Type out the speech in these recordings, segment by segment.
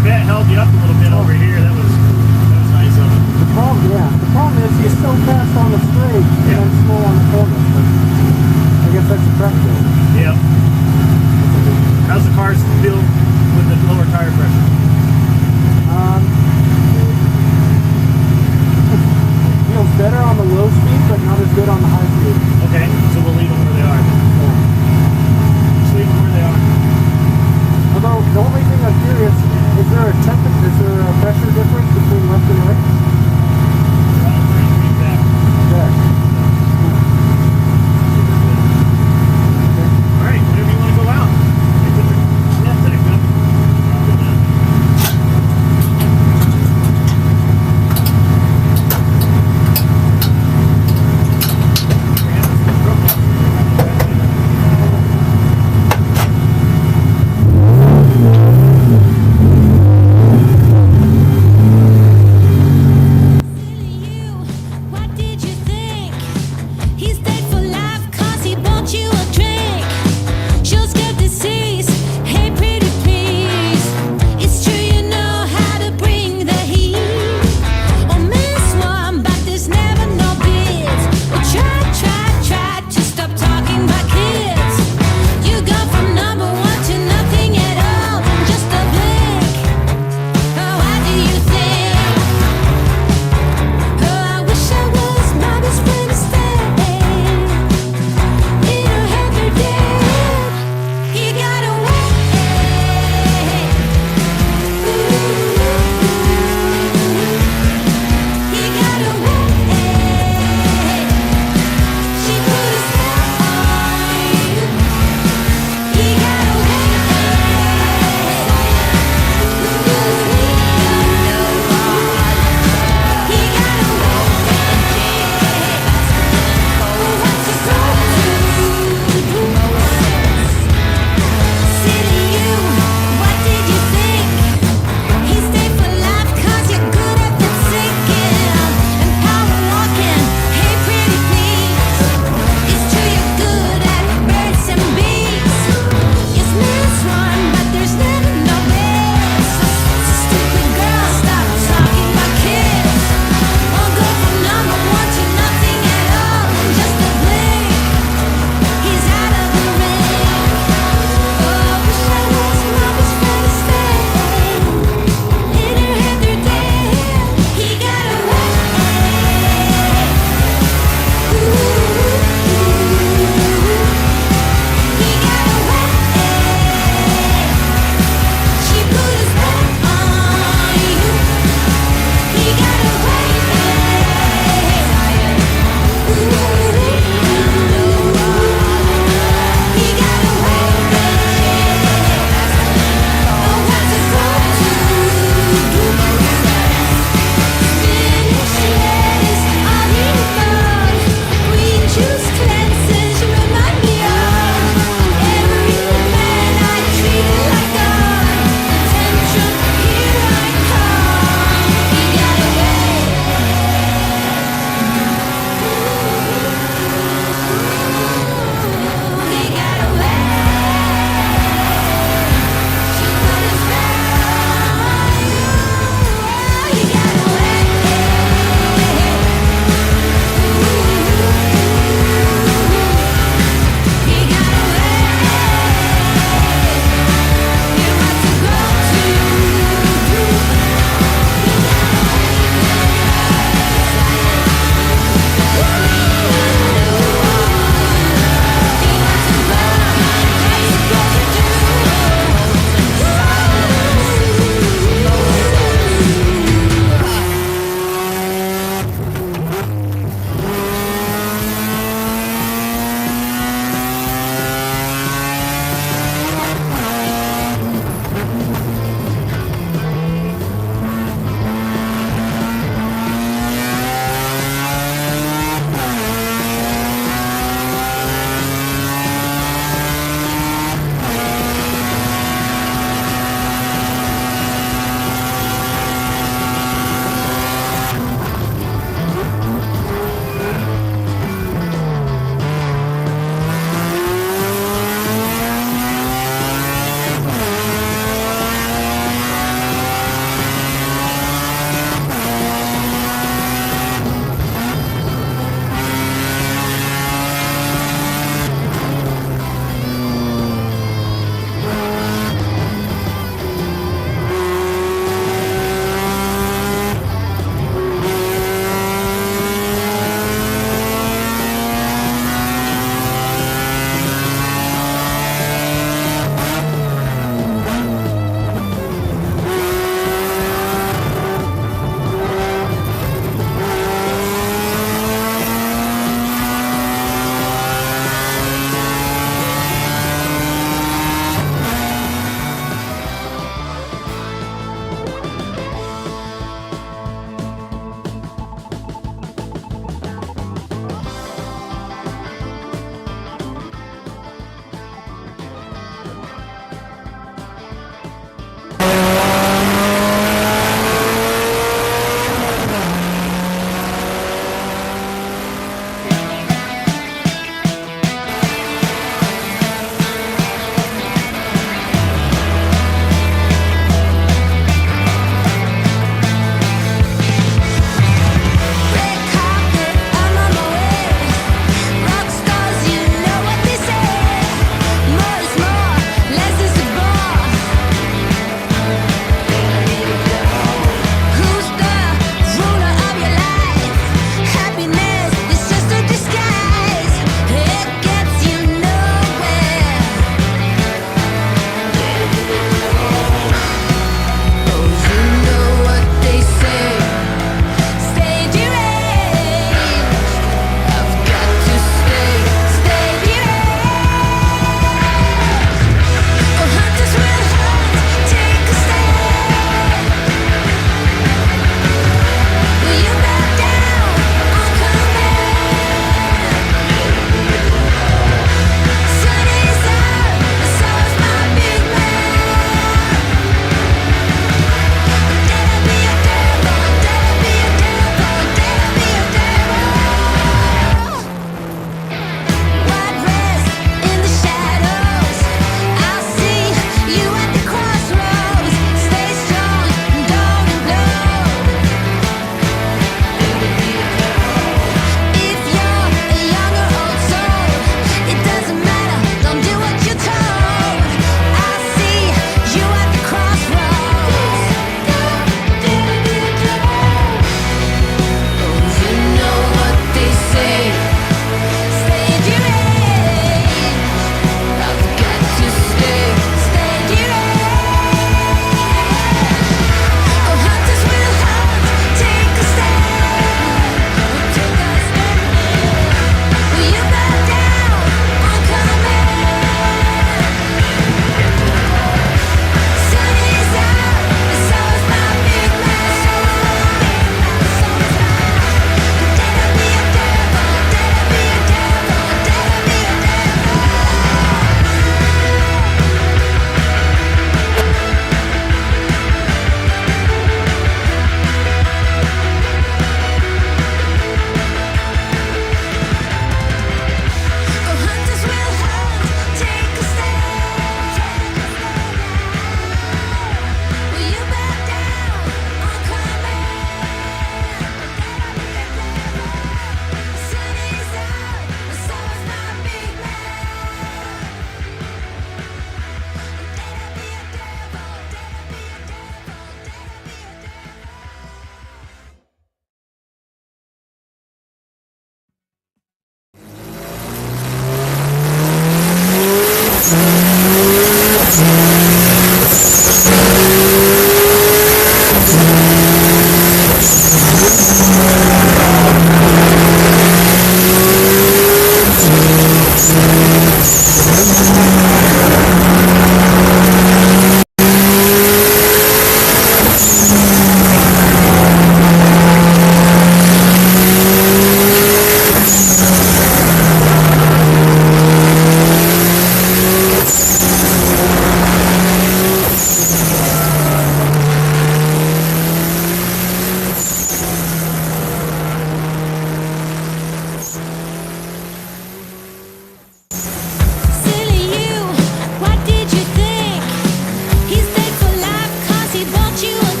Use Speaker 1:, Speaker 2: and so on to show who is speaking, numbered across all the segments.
Speaker 1: Corvette held you up a little bit over here. That was nice of it.
Speaker 2: The problem is he's so fast on the straight and slow on the corner. But I guess that's a practical.
Speaker 1: Yep. How's the car feel with the lower tire pressure?
Speaker 2: Feels better on the low speed, but not as good on the high speed.
Speaker 1: Okay, so we'll leave them where they are.
Speaker 2: Yeah.
Speaker 1: Just leave them where they are.
Speaker 2: Although the only thing I'm curious, is there a pressure difference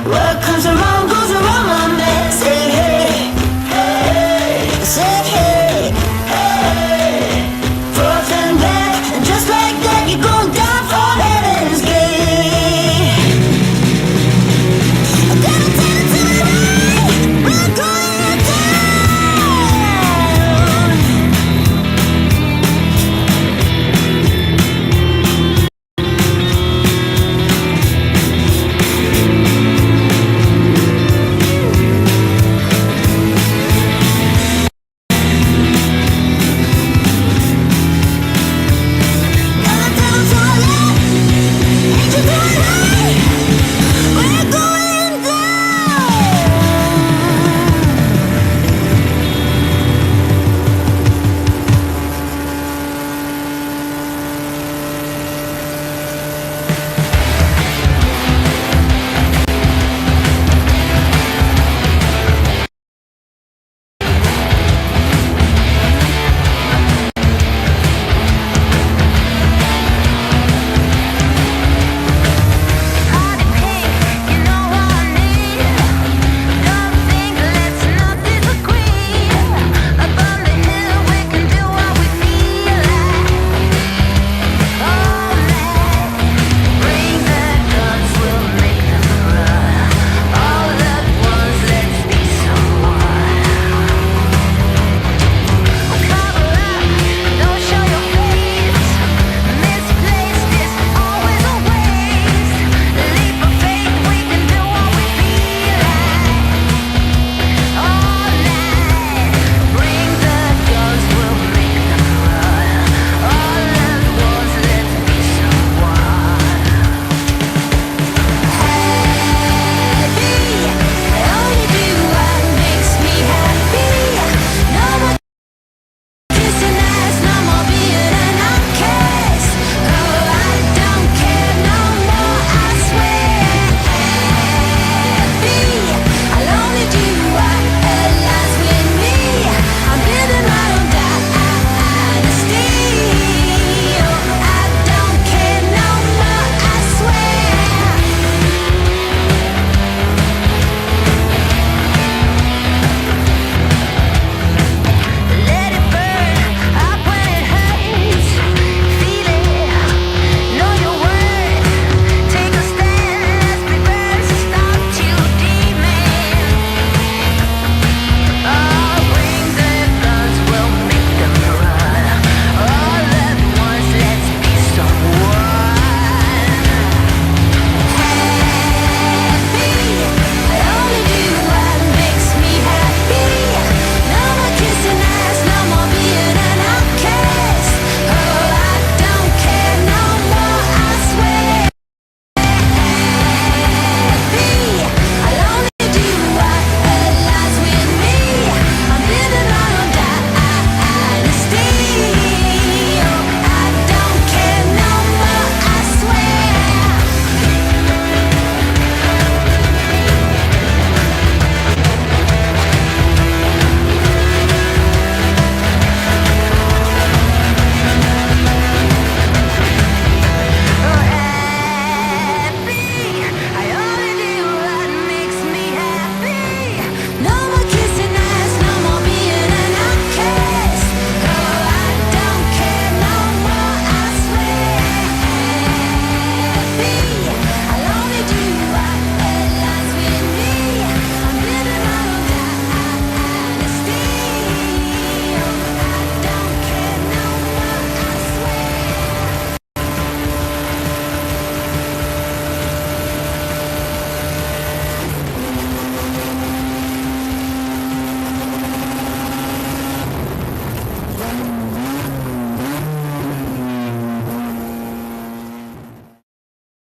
Speaker 3: What comes around goes around, my man. Say hey, hey, say hey, hey. Forth and back, and just like that, you're going down for heaven's gate. I'm gonna take it to the right. We're going down.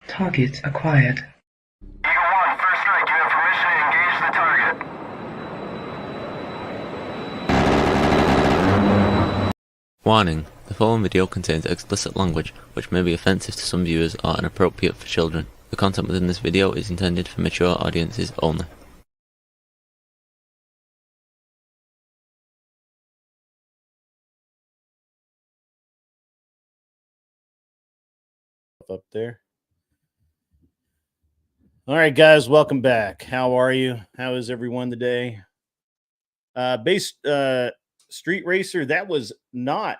Speaker 4: Target acquired.
Speaker 5: Eagle 1, first strike. You have permission to engage the target.
Speaker 6: Warning: the following video contains explicit language which may be offensive to some viewers or inappropriate for children. The content within this video is intended for mature audiences only.
Speaker 7: Up there.
Speaker 1: All right, guys, welcome back. How are you? How is everyone today? Base Street Racer, that was not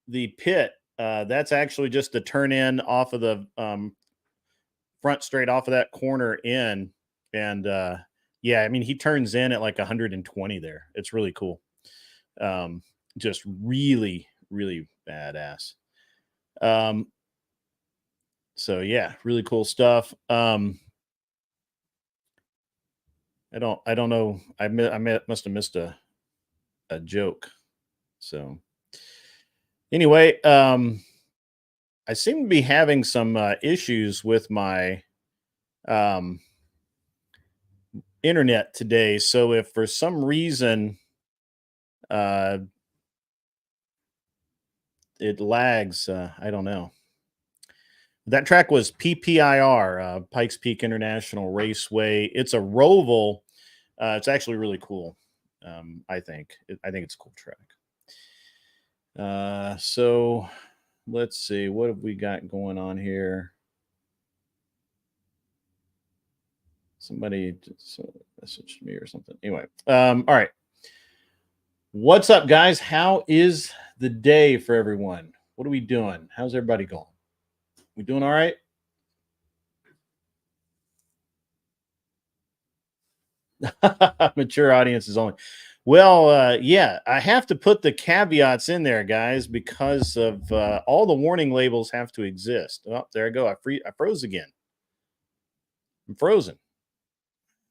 Speaker 1: the pit. That's actually just the turn in off of the front straight off of that corner in. And yeah, I mean, he turns in at like 120 there. It's really cool. Just really, really badass. So yeah, really cool stuff. I don't know. Must have missed a joke. So anyway, I seem to be having some issues with my um, internet today. So if for some reason uh, it lags, I don't know. That track was PPIR, Pikes Peak International Raceway. It's a Roval. It's actually really cool. I think. I think it's a cool track. So let's see. What have we got going on here? Somebody just messaged me or something. Anyway, all right. What's up, guys? How is the day for everyone? What are we doing? How's everybody going? We doing all right? Mature audiences only. Well, yeah, I have to put the caveats in there, guys, because of all the warning labels have to exist. Oh, there I go. I froze again. I'm frozen.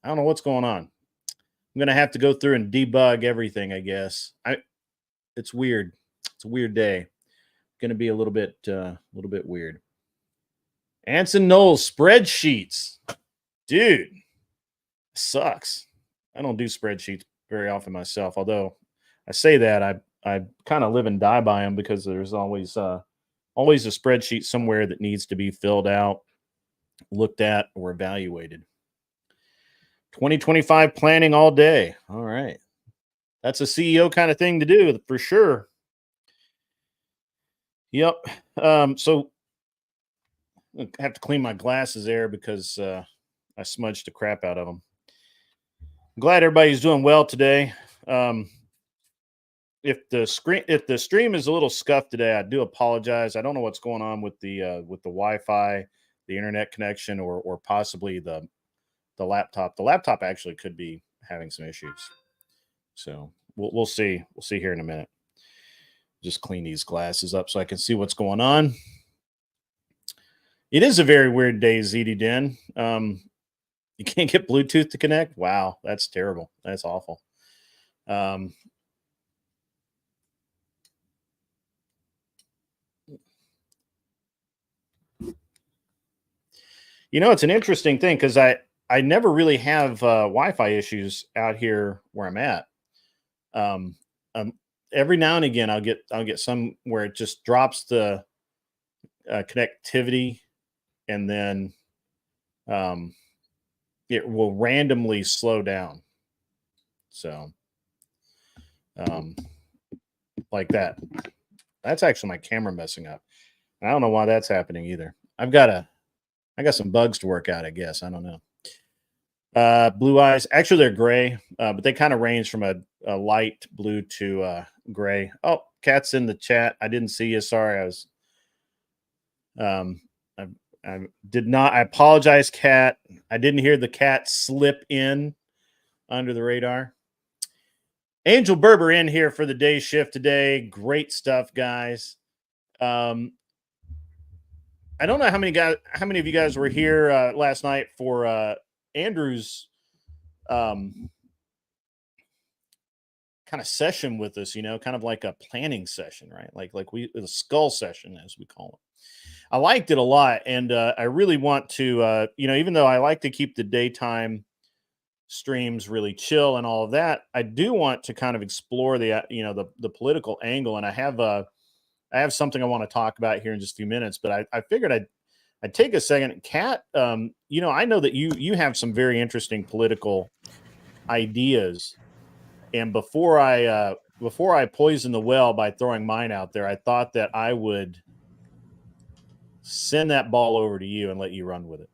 Speaker 1: I don't know what's going on. I'm gonna have to go through and debug everything, I guess. It's weird. It's a weird day. Gonna be a little bit weird. Anson Knowles spreadsheets, dude, sucks. I don't do spreadsheets very often myself. Although I say that, I kind of live and die by them because there's always a spreadsheet somewhere that needs to be filled out, looked at, or evaluated. 2025 planning all day. All right. That's a CEO kind of thing to do for sure. Yep. So I have to clean my glasses there because I smudged the crap out of them. I'm glad everybody's doing well today. If the stream is a little scuffed today, I do apologize. I don't know what's going on with the Wi-Fi, the internet connection, or possibly the laptop. The laptop actually could be having some issues. So we'll see. We'll see here in a minute. Just clean these glasses up so I can see what's going on. It is a very weird day, ZD Den. You can't get Bluetooth to connect. Wow, that's terrible. That's awful. You know, it's an interesting thing because I never really have Wi-Fi issues out here where I'm at. Um, every now and again, I'll get some where it just drops the connectivity, and then it will randomly slow down. So, like that. That's actually my camera messing up. I don't know why that's happening either. I got some bugs to work out, I guess. I don't know. Blue eyes. Actually, they're gray, but they kind of range from a light blue to gray. Oh, Cat's in the chat. I didn't see you. Sorry, I was. I did not. I apologize, Cat. I didn't hear the cat slip in under the radar. Angel Berber in here for the day shift today. Great stuff, guys. I don't know how many of you guys were here last night for Andrew's kind of session with us, kind of like a planning session, right? Like a skull session, as we call it. I liked it a lot, and I really want to, even though I like to keep the daytime streams really chill and all of that, I do want to kind of explore the political angle, and I have something I want to talk about here in just a few minutes. But I figured I'd take a second. Kat, I know that you have some very interesting political ideas, and before I poison the well by throwing mine out there, I thought that I would send that ball over to you and let you run with it.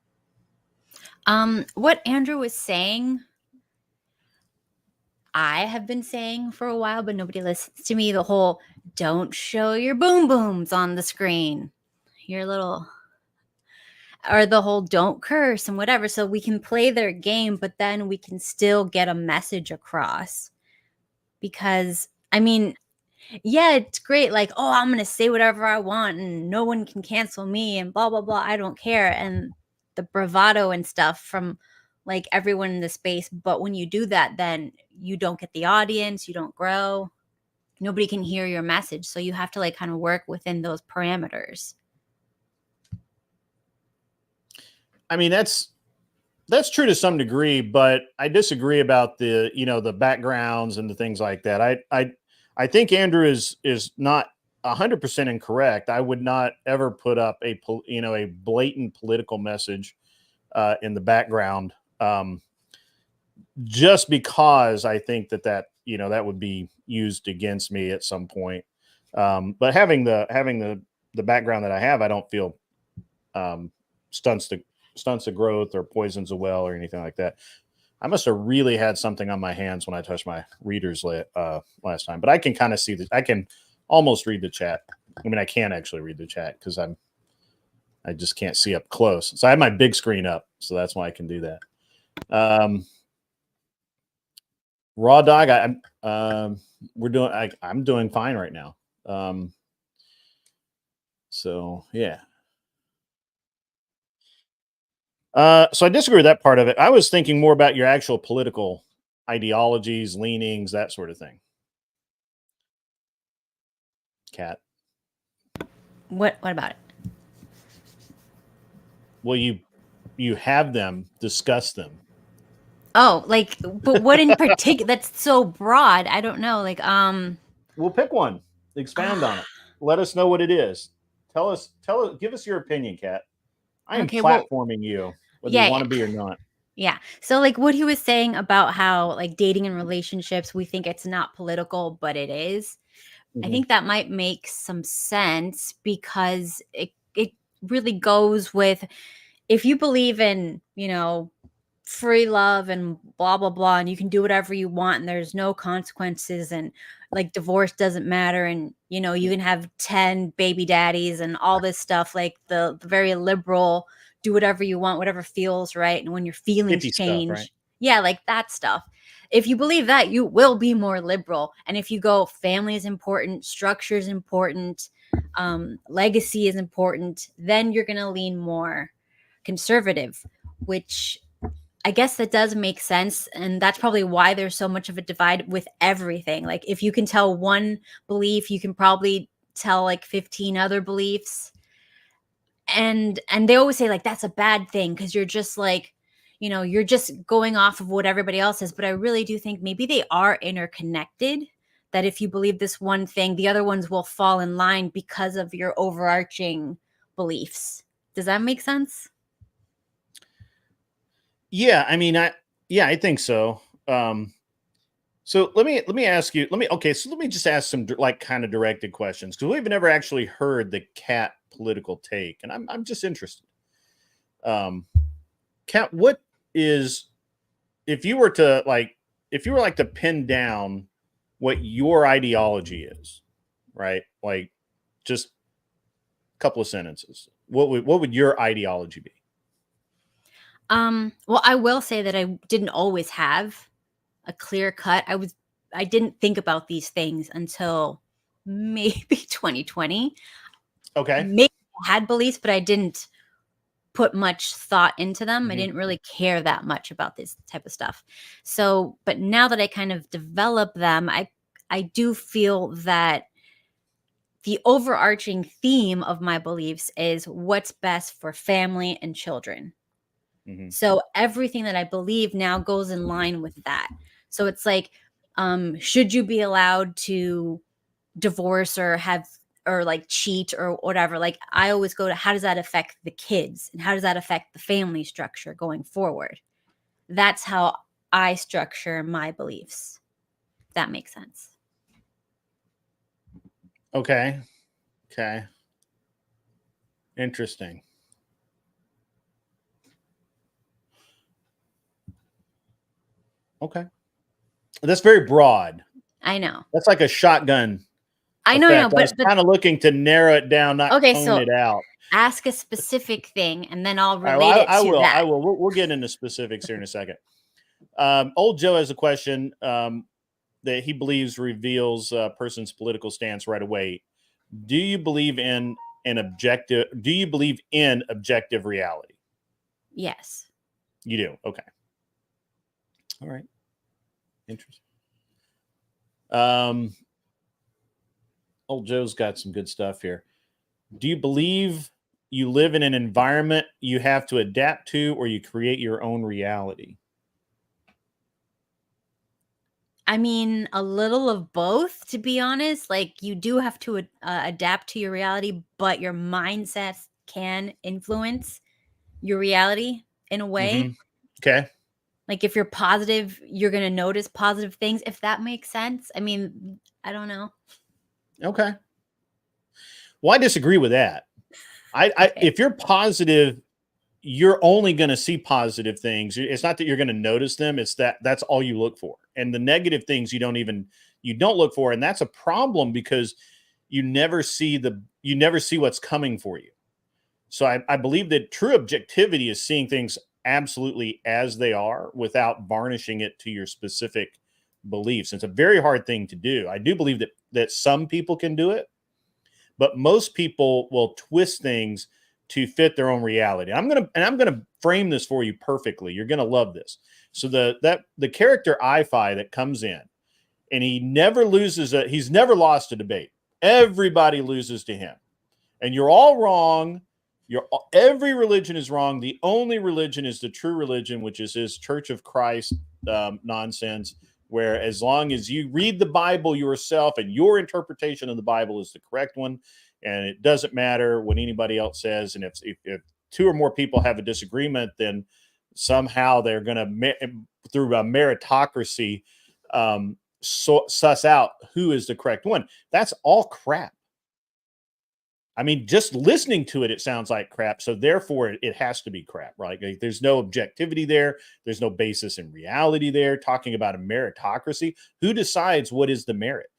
Speaker 4: What Andrew was saying, I have been saying for a while, but nobody listens to me. The whole don't show your boom booms on the screen. Your little, or the whole don't curse and whatever. So we can play their game, but then we can still get a message across. Because, I mean, yeah, it's great. Like, oh, I'm going to say whatever I want and no one can cancel me and blah, blah, blah. I don't care. And the bravado and stuff from like everyone in the space. But when you do that, then you don't get the audience, you don't grow. Nobody can hear your message. So you have to like kind of work within those parameters.
Speaker 1: I mean, that's true to some degree, but I disagree about the, the backgrounds and the things like that. I think Andrew is not 100% incorrect. I would not ever put up a blatant political message in the background, just because I think that would be used against me at some point. But having the background that I have, I don't feel stunts the growth or poisons the well or anything like that. I must have really had something on my hands when I touched my readers last time, but I can kind of see that. I can almost read the chat. I mean, I can't actually read the chat because I just can't see up close. So I have my big screen up, so that's why I can do that. Raw dog, I'm doing fine right now. So yeah. So I disagree with that part of it. I was thinking more about your actual political ideologies, leanings, that sort of thing. Kat.
Speaker 4: What about it?
Speaker 1: Well, you have them, discuss them.
Speaker 4: Oh, like, but what in particular? That's so broad. I don't know. Like,
Speaker 1: We'll pick one. Expand on it. Let us know what it is. Tell us. Give us your opinion, Kat. I am
Speaker 4: Okay, well,
Speaker 1: platforming you, whether
Speaker 4: yeah,
Speaker 1: you want to be or not.
Speaker 4: yeah. So, like, what he was saying about how, like, dating and relationships, we think it's not political, but it is. I
Speaker 1: Mhm.
Speaker 4: think that might make some sense because it really goes with if you believe in, free love and blah blah blah and you can do whatever you want and there's no consequences and like divorce doesn't matter and you can have 10 baby daddies and all this stuff like the very liberal do whatever you want whatever feels right and when your feelings
Speaker 1: Hippie stuff, right?
Speaker 4: change yeah like that stuff if you believe that you will be more liberal and if you go family is important structure is important legacy is important then you're going to lean more conservative which I guess that does make sense. And that's probably why there's so much of a divide with everything. Like if you can tell one belief, you can probably tell like 15 other beliefs. And they always say like that's a bad thing because you're just like, you're just going off of what everybody else says. But I really do think maybe they are interconnected. That if you believe this one thing, the other ones will fall in line because of your overarching beliefs. Does that make sense?
Speaker 1: Yeah, I mean, I think so. So let me ask you. So let me just ask some like kind of directed questions because we've never actually heard the Cat political take, and I'm just interested. Cat, what is if you were like to pin down what your ideology is, right? Like just a couple of sentences. What would your ideology be?
Speaker 4: Well, I will say that I didn't always have a clear cut. I didn't think about these things until maybe 2020.
Speaker 1: Okay.
Speaker 4: Maybe I had beliefs, but I didn't put much thought into them. I
Speaker 1: Mhm.
Speaker 4: didn't really care that much about this type of stuff. So, but now that I kind of develop them, I do feel that the overarching theme of my beliefs is what's best for family and children.
Speaker 1: Mhm.
Speaker 4: So everything that I believe now goes in line with that. So it's like, should you be allowed to divorce or have or like cheat or whatever? Like I always go to how does that affect the kids and how does that affect the family structure going forward? That's how I structure my beliefs. If that makes sense.
Speaker 1: Okay. Okay. Interesting. Okay. That's very broad.
Speaker 4: I know.
Speaker 1: That's like a shotgun
Speaker 4: I know,
Speaker 1: effect. I was
Speaker 4: but
Speaker 1: kind of looking to narrow it down, not
Speaker 4: okay,
Speaker 1: tone
Speaker 4: so
Speaker 1: it out.
Speaker 4: ask a specific thing, and then I'll
Speaker 1: All right,
Speaker 4: relate
Speaker 1: well,
Speaker 4: it
Speaker 1: I
Speaker 4: to
Speaker 1: will.
Speaker 4: that.
Speaker 1: I will. We'll get into specifics here in a second. Old Joe has a question that he believes reveals a person's political stance right away. Do you believe in an objective? Do you believe in objective reality?
Speaker 4: Yes.
Speaker 1: You do. Okay. All right. Interesting. Old Joe's got some good stuff here. Do you believe you live in an environment you have to adapt to, or you create your own reality?
Speaker 4: I mean, a little of both, to be honest. Like, you do have to adapt to your reality, but your mindset can influence your reality in a way.
Speaker 1: Mm-hmm. Okay.
Speaker 4: Like, if you're positive, you're going to notice positive things, if that makes sense. I mean, I don't know.
Speaker 1: Okay. Well, I disagree with that.
Speaker 4: Okay.
Speaker 1: If you're positive, you're only going to see positive things. It's not that you're going to notice them. It's that's all you look for. And the negative things you don't look for. And that's a problem because you never see what's coming for you. So I believe that true objectivity is seeing things absolutely as they are without varnishing it to your specific beliefs. It's a very hard thing to do. I do believe that some people can do it, but most people will twist things to fit their own reality. I'm gonna frame this for you perfectly. You're gonna love this. So the character Ifi that comes in, and he's never lost a debate. Everybody loses to him, and you're all wrong. Every religion is wrong. The only religion is the true religion, which is his Church of Christ nonsense. Where as long as you read the Bible yourself and your interpretation of the Bible is the correct one, and it doesn't matter what anybody else says, and if two or more people have a disagreement, then somehow they're going to through a meritocracy suss out who is the correct one. That's all crap. I mean, just listening to it sounds like crap. So therefore, it has to be crap, right? Like, there's no objectivity there. There's no basis in reality there. Talking about a meritocracy, who decides what is the merit?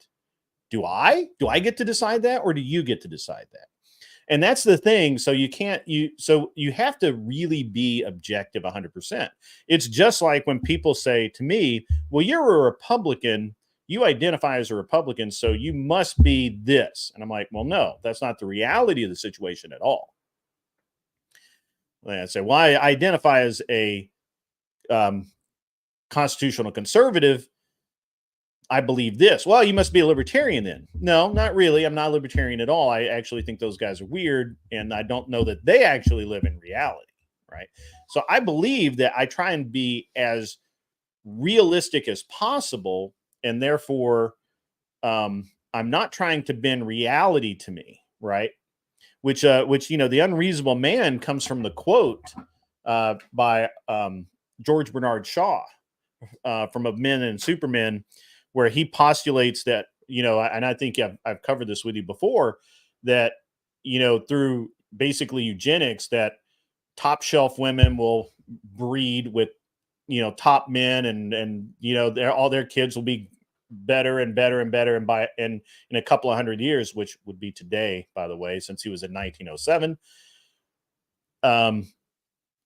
Speaker 1: Do I get to decide that, or do you get to decide that? And that's the thing. So you have to really be objective 100%. It's just like when people say to me, well, you're a Republican. You identify as a Republican, so you must be this. And I'm like, well, no, that's not the reality of the situation at all. And I say, well, I identify as a constitutional conservative. I believe this. Well, you must be a libertarian then. No, not really. I'm not a libertarian at all. I actually think those guys are weird, and I don't know that they actually live in reality, right? So I believe that I try and be as realistic as possible, and therefore I'm not trying to bend reality to me, right? Which the Unreasonable Man comes from the quote by George Bernard Shaw from Of Men and Supermen, where he postulates that, and I think I've covered this with you before, that, through basically eugenics, that top shelf women will breed with, top men, and all their kids will be better and better and better, and in a couple of hundred years, which would be today, by the way, since he was in 1907,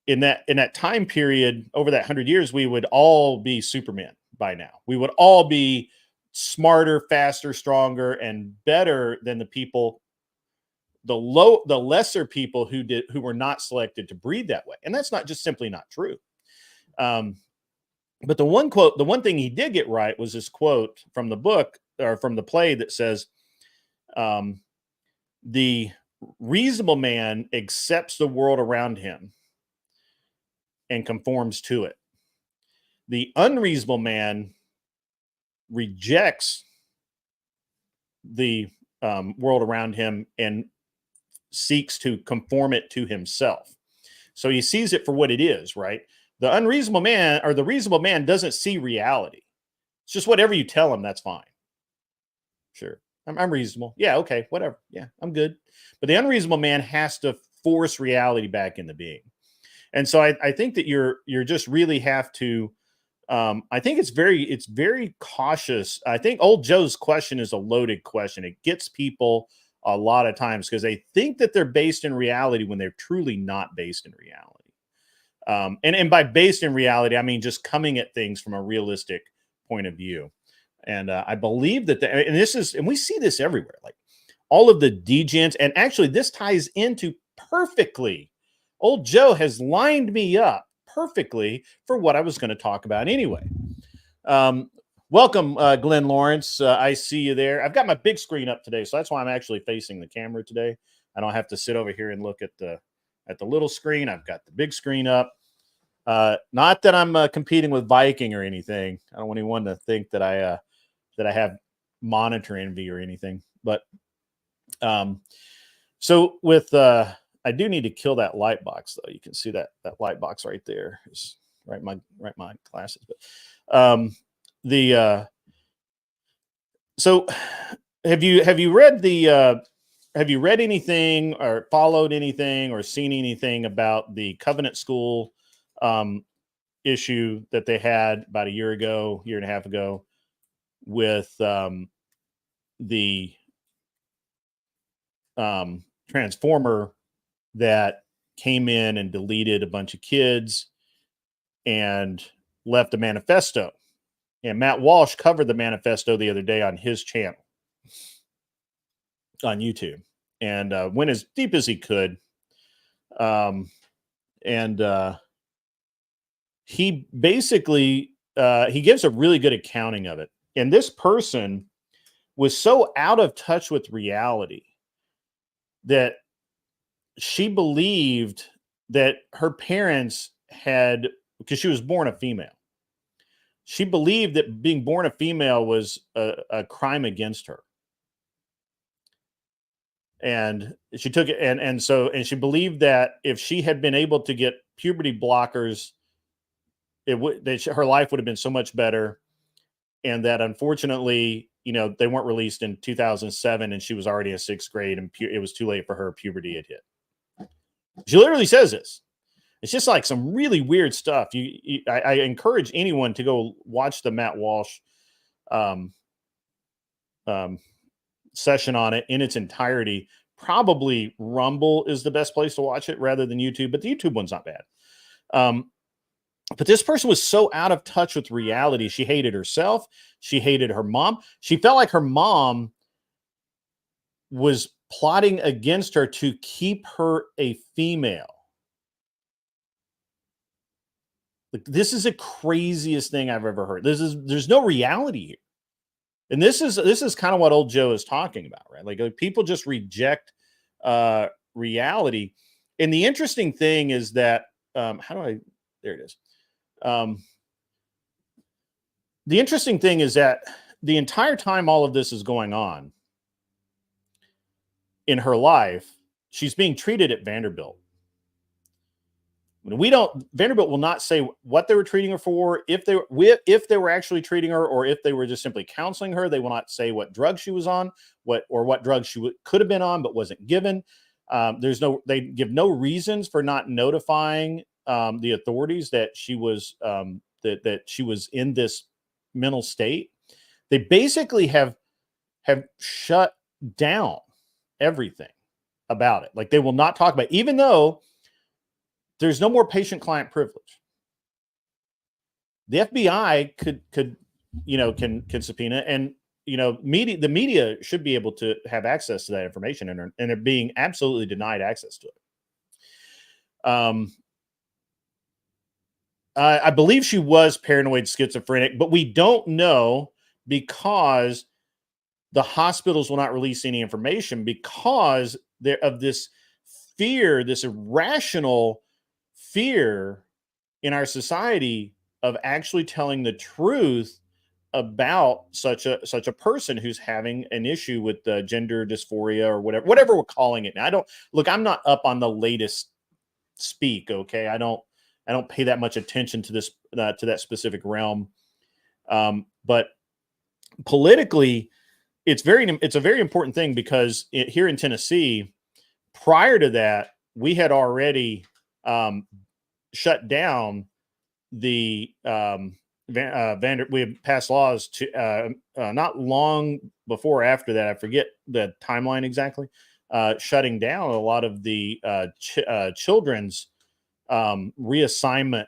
Speaker 1: in that time period, over that 100 years, we would all be Supermen by now. We would all be smarter, faster, stronger, and better than the people, the lesser people who were not selected to breed that way. And that's not just simply not true. But the one thing he did get right was this quote from the book, or from the play, that says, the reasonable man accepts the world around him and conforms to it. The unreasonable man rejects the world around him and seeks to conform it to himself. So he sees it for what it is, right? The unreasonable man, or the reasonable man, doesn't see reality. It's just whatever you tell him, that's fine. Sure, I'm reasonable. Yeah, okay, whatever. Yeah, I'm good. But the unreasonable man has to force reality back into being. And so I think that you're just really have to I think it's very cautious. I think old Joe's question is a loaded question. It gets people a lot of times because they think that they're based in reality when they're truly not based in reality. And by based in reality, I mean just coming at things from a realistic point of view. And I believe that and we see this everywhere, like all of the degens, and actually this ties into perfectly. Old Joe has lined me up perfectly for what I was going to talk about anyway. Welcome, Glenn Lawrence. I see you there. I've got my big screen up today, so that's why I'm actually facing the camera today. I don't have to sit over here and look at the little screen. I've got the big screen up. Not that I'm competing with Viking or anything. I don't want anyone to think that I have monitor envy or anything. But so with I do need to kill that light box though. You can see that light box right there is right my glasses. But so have you read anything or followed anything or seen anything about the Covenant School issue that they had about a year and a half ago with the transformer that came in and deleted a bunch of kids and left a manifesto? And Matt Walsh covered the manifesto the other day on his channel on YouTube and went as deep as he could. He basically he gives a really good accounting of it. And this person was so out of touch with reality that she believed that her parents had, because she was born a female, she believed that being born a female was a crime against her. And she took it, and she believed that if she had been able to get puberty blockers, her life would have been so much better. And that unfortunately, they weren't released in 2007, and she was already in 6th grade, and it was too late for her. Puberty had hit. She literally says this. It's just like some really weird stuff. I encourage anyone to go watch the Matt Walsh session on it in its entirety. Probably Rumble is the best place to watch it rather than YouTube, but the YouTube one's not bad. But this person was so out of touch with reality. She hated herself. She hated her mom. She felt like her mom was plotting against her to keep her a female. Like, this is the craziest thing I've ever heard. There's no reality here. And this is kind of what old Joe is talking about, right? Like people just reject reality. And the interesting thing is that there it is. The interesting thing is that the entire time all of this is going on in her life, she's being treated at Vanderbilt. Vanderbilt will not say what they were treating her for, if they were actually treating her, or if they were just simply counseling her. They will not say what drug she was on, what drug she could have been on but wasn't given. They give no reasons for not notifying the authorities that she was that she was in this mental state. They basically have shut down everything about it. Like, they will not talk about it, even though there's no more patient-client privilege. The FBI could can subpoena, and the media should be able to have access to that information, and they're being absolutely denied access to it. I believe she was paranoid schizophrenic, but we don't know because the hospitals will not release any information because of this fear, this irrational fear in our society of actually telling the truth about such a person who's having an issue with gender dysphoria or whatever we're calling it. Now, I'm not up on the latest speak. Okay. I don't pay that much attention to this, to that specific realm. But politically, it's a very important thing because here in Tennessee, prior to that, we had already shut down the we have passed laws to not long before or after that, I forget the timeline exactly, shutting down a lot of the children's reassignment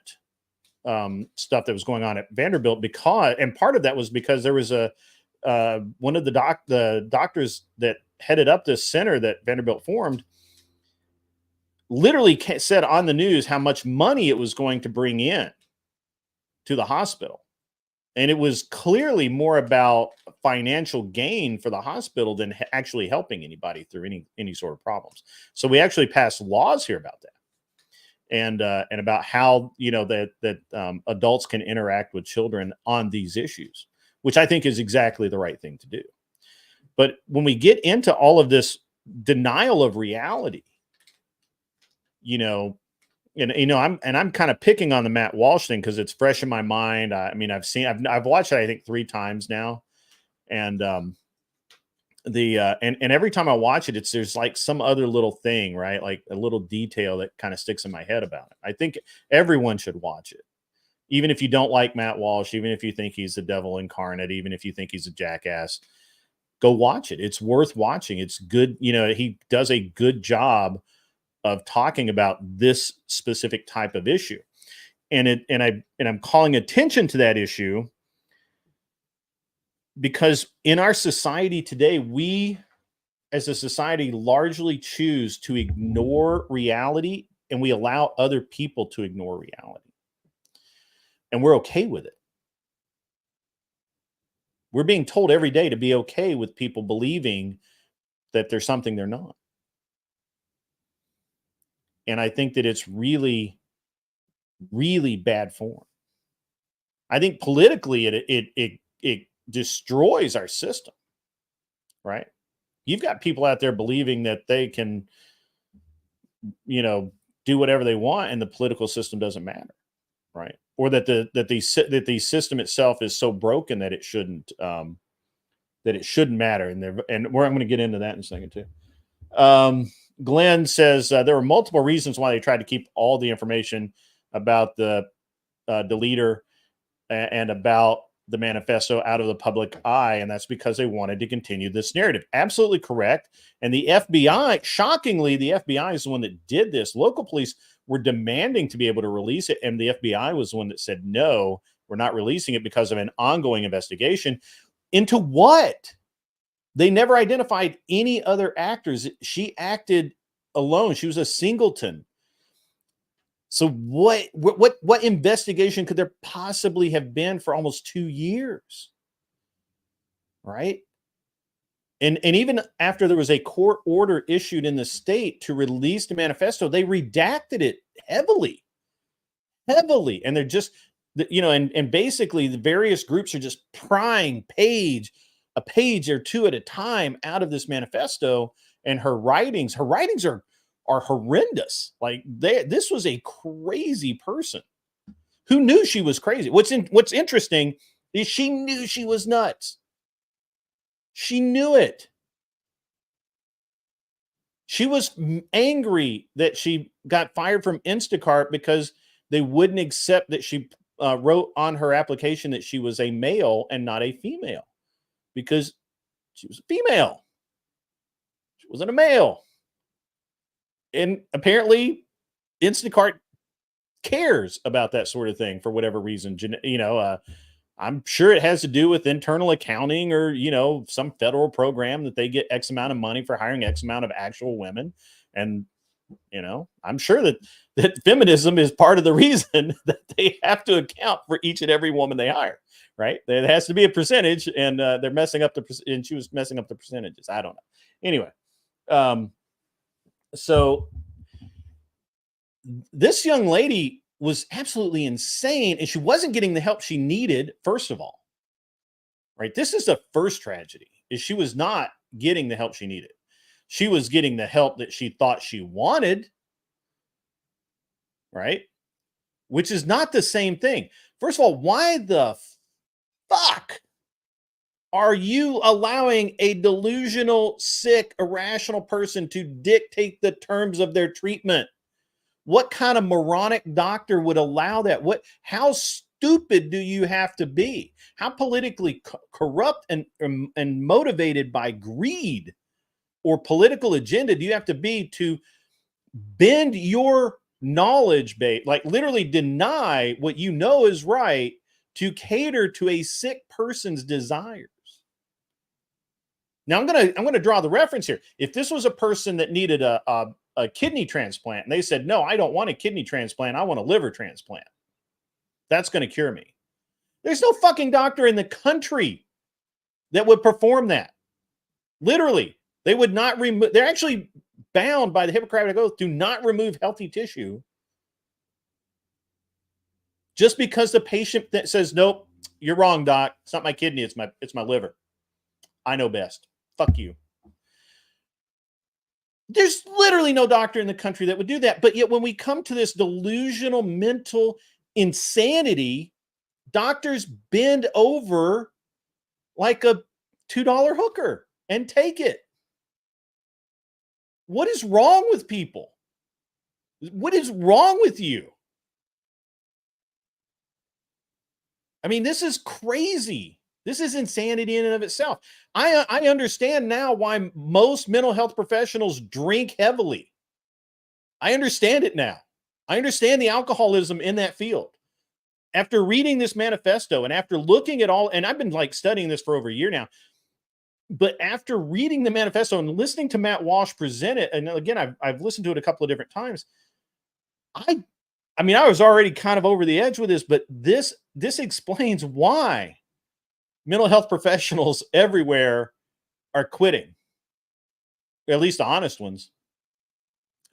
Speaker 1: stuff that was going on at Vanderbilt, because, and part of that was because there was a one of the doctors that headed up this center that Vanderbilt formed literally said on the news how much money it was going to bring in to the hospital. And it was clearly more about financial gain for the hospital than actually helping anybody through any sort of problems. So we actually passed laws here about that, and about how, you know, that adults can interact with children on these issues, which I think is exactly the right thing to do. But when we get into all of this denial of reality, you know, and you know, I'm kind of picking on the Matt Walsh thing because it's fresh in my mind. I mean, I've watched it, I think, 3 times now, and and every time I watch it, there's like some other little thing, right? Like a little detail that kind of sticks in my head about it. I think everyone should watch it, even if you don't like Matt Walsh, even if you think he's the devil incarnate, even if you think he's a jackass. Go watch it. It's worth watching. It's good. You know, he does a good job of talking about this specific type of issue, and I'm calling attention to that issue because in our society today, we as a society largely choose to ignore reality, and we allow other people to ignore reality, and we're okay with it. We're being told every day to be okay with people believing that there's something they're not. And I think that it's really, really bad form. I think politically it destroys our system, right? You've got people out there believing that they can, you know, do whatever they want, and the political system doesn't matter, right? Or that the system itself is so broken that it shouldn't matter. And I'm going to get into that in a second too. Glenn says there were multiple reasons why they tried to keep all the information about the deleter and about the manifesto out of the public eye, and that's because they wanted to continue this narrative. Absolutely correct. And the FBI, shockingly, the FBI is the one that did this. Local police were demanding to be able to release it, and the FBI was the one that said, no, we're not releasing it because of an ongoing investigation. Into what? They never identified any other actors. She acted alone. She was a singleton. So what investigation could there possibly have been for almost 2 years? Right? And even after there was a court order issued in the state to release the manifesto, they redacted it heavily. And they're just, you know, and basically the various groups are just prying a page or two at a time out of this manifesto, and her writings are horrendous. Like this was a crazy person who knew she was crazy. What's interesting is she knew she was nuts. She knew it. She was angry that she got fired from Instacart because they wouldn't accept that she wrote on her application that she was a male and not a female, because she was a female. She wasn't a male. And apparently Instacart cares about that sort of thing for whatever reason. You know, I'm sure it has to do with internal accounting, or, you know, some federal program that they get X amount of money for hiring X amount of actual women. And, you know, I'm sure that feminism is part of the reason that they have to account for each and every woman they hire, right? There has to be a percentage, and they're messing up and she was messing up the percentages. I don't know. Anyway, so this young lady was absolutely insane, and she wasn't getting the help she needed, first of all. Right? This is the first tragedy, is she was not getting the help she needed. She was getting the help that she thought she wanted, right? Which is not the same thing. First of all, why the fuck are you allowing a delusional, sick, irrational person to dictate the terms of their treatment? What kind of moronic doctor would allow that? How stupid do you have to be? How politically corrupt and motivated by greed or political agenda do you have to be to bend your knowledge base, like literally deny what you know is right to cater to a sick person's desires? Now I'm gonna draw the reference here. If this was a person that needed a kidney transplant and they said, no, I don't want a kidney transplant, I want a liver transplant, that's going to cure me. There's no fucking doctor in the country that would perform that. Literally, they would not remove. They're actually bound by the Hippocratic Oath to not remove healthy tissue just because the patient that says, nope, you're wrong, doc. It's not my kidney. It's my liver. I know best. Fuck you. There's literally no doctor in the country that would do that. But yet when we come to this delusional mental insanity, doctors bend over like a $2 hooker and take it. What is wrong with people? What is wrong with you? I mean, this is crazy. This is insanity in and of itself. I understand now why most mental health professionals drink heavily. I understand it now. I understand the alcoholism in that field. After reading this manifesto and after looking at all, and I've been like studying this for over a year now, but after reading the manifesto and listening to Matt Walsh present it, and again, I've listened to it a couple of different times. I mean, I was already kind of over the edge with this, but this explains why mental health professionals everywhere are quitting, at least the honest ones.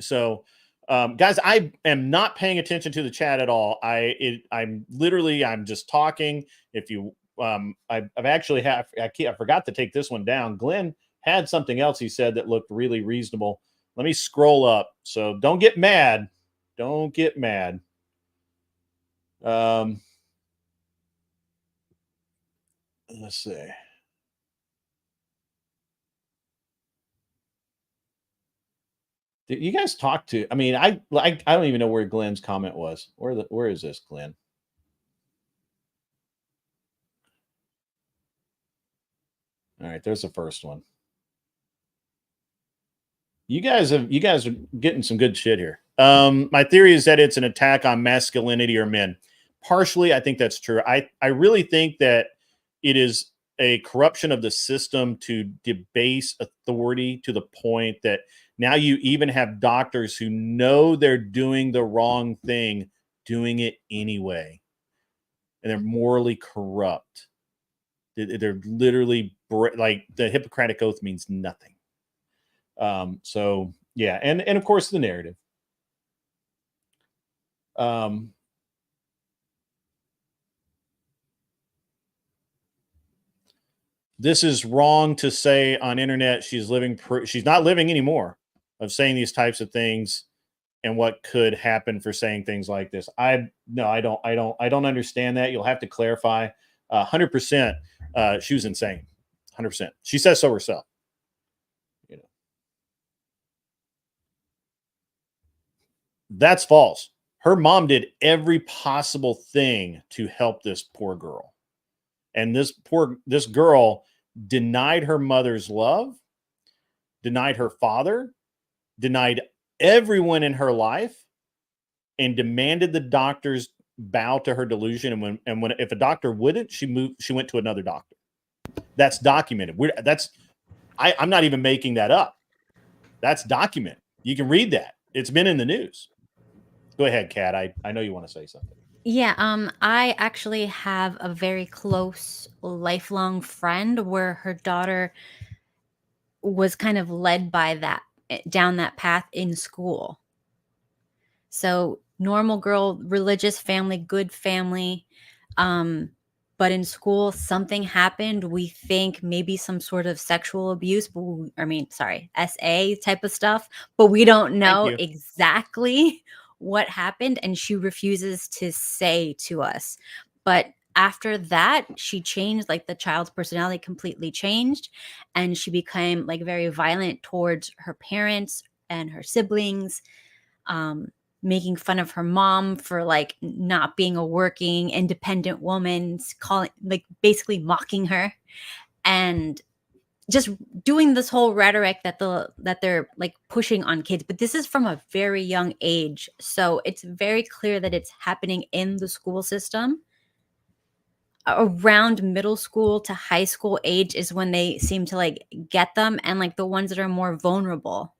Speaker 1: So, guys, I am not paying attention to the chat at all. I'm just talking. If you, I forgot to take this one down. Glenn had something else he said that looked really reasonable. Let me scroll up. So don't get mad. Don't get mad. Let's see. Did you guys talk to? I mean, I don't even know where Glenn's comment was. Where is this, Glenn? All right, there's the first one. You guys are getting some good shit here. My theory is that it's an attack on masculinity or men. Partially, I think that's true. I really think that it is a corruption of the system to debase authority to the point that now you even have doctors who know they're doing the wrong thing, doing it anyway. And they're morally corrupt. They're literally like the Hippocratic Oath means nothing. So yeah. And of course the narrative. This is wrong to say on internet. She's not living anymore, of saying these types of things and what could happen for saying things like this. I don't understand that. You'll have to clarify. 100%. She was insane. 100%. She says so herself. You know, that's false. Her mom did every possible thing to help this poor girl. And this girl denied her mother's love, denied her father, denied everyone in her life, and demanded the doctors bow to her delusion. And when if a doctor wouldn't, she went to another doctor. That's documented. I'm not even making that up. That's documented. You can read that. It's been in the news. Go ahead, Kat. I know you want to say something.
Speaker 4: Yeah, I actually have a very close lifelong friend where her daughter was kind of led by that down that path in school. So normal girl, religious family, good family. But in school, something happened. We think maybe some sort of sexual abuse, SA type of stuff, but we don't know exactly what happened. And she refuses to say to us. But after that, she changed, like the child's personality completely changed. And she became like very violent towards her parents and her siblings. making fun of her mom for like not being a working independent woman, calling like basically mocking her, and just doing this whole rhetoric that they're like pushing on kids. But this is from a very young age, so it's very clear that it's happening in the school system. Around middle school to high school age is when they seem to like get them, and like the ones that are more vulnerable,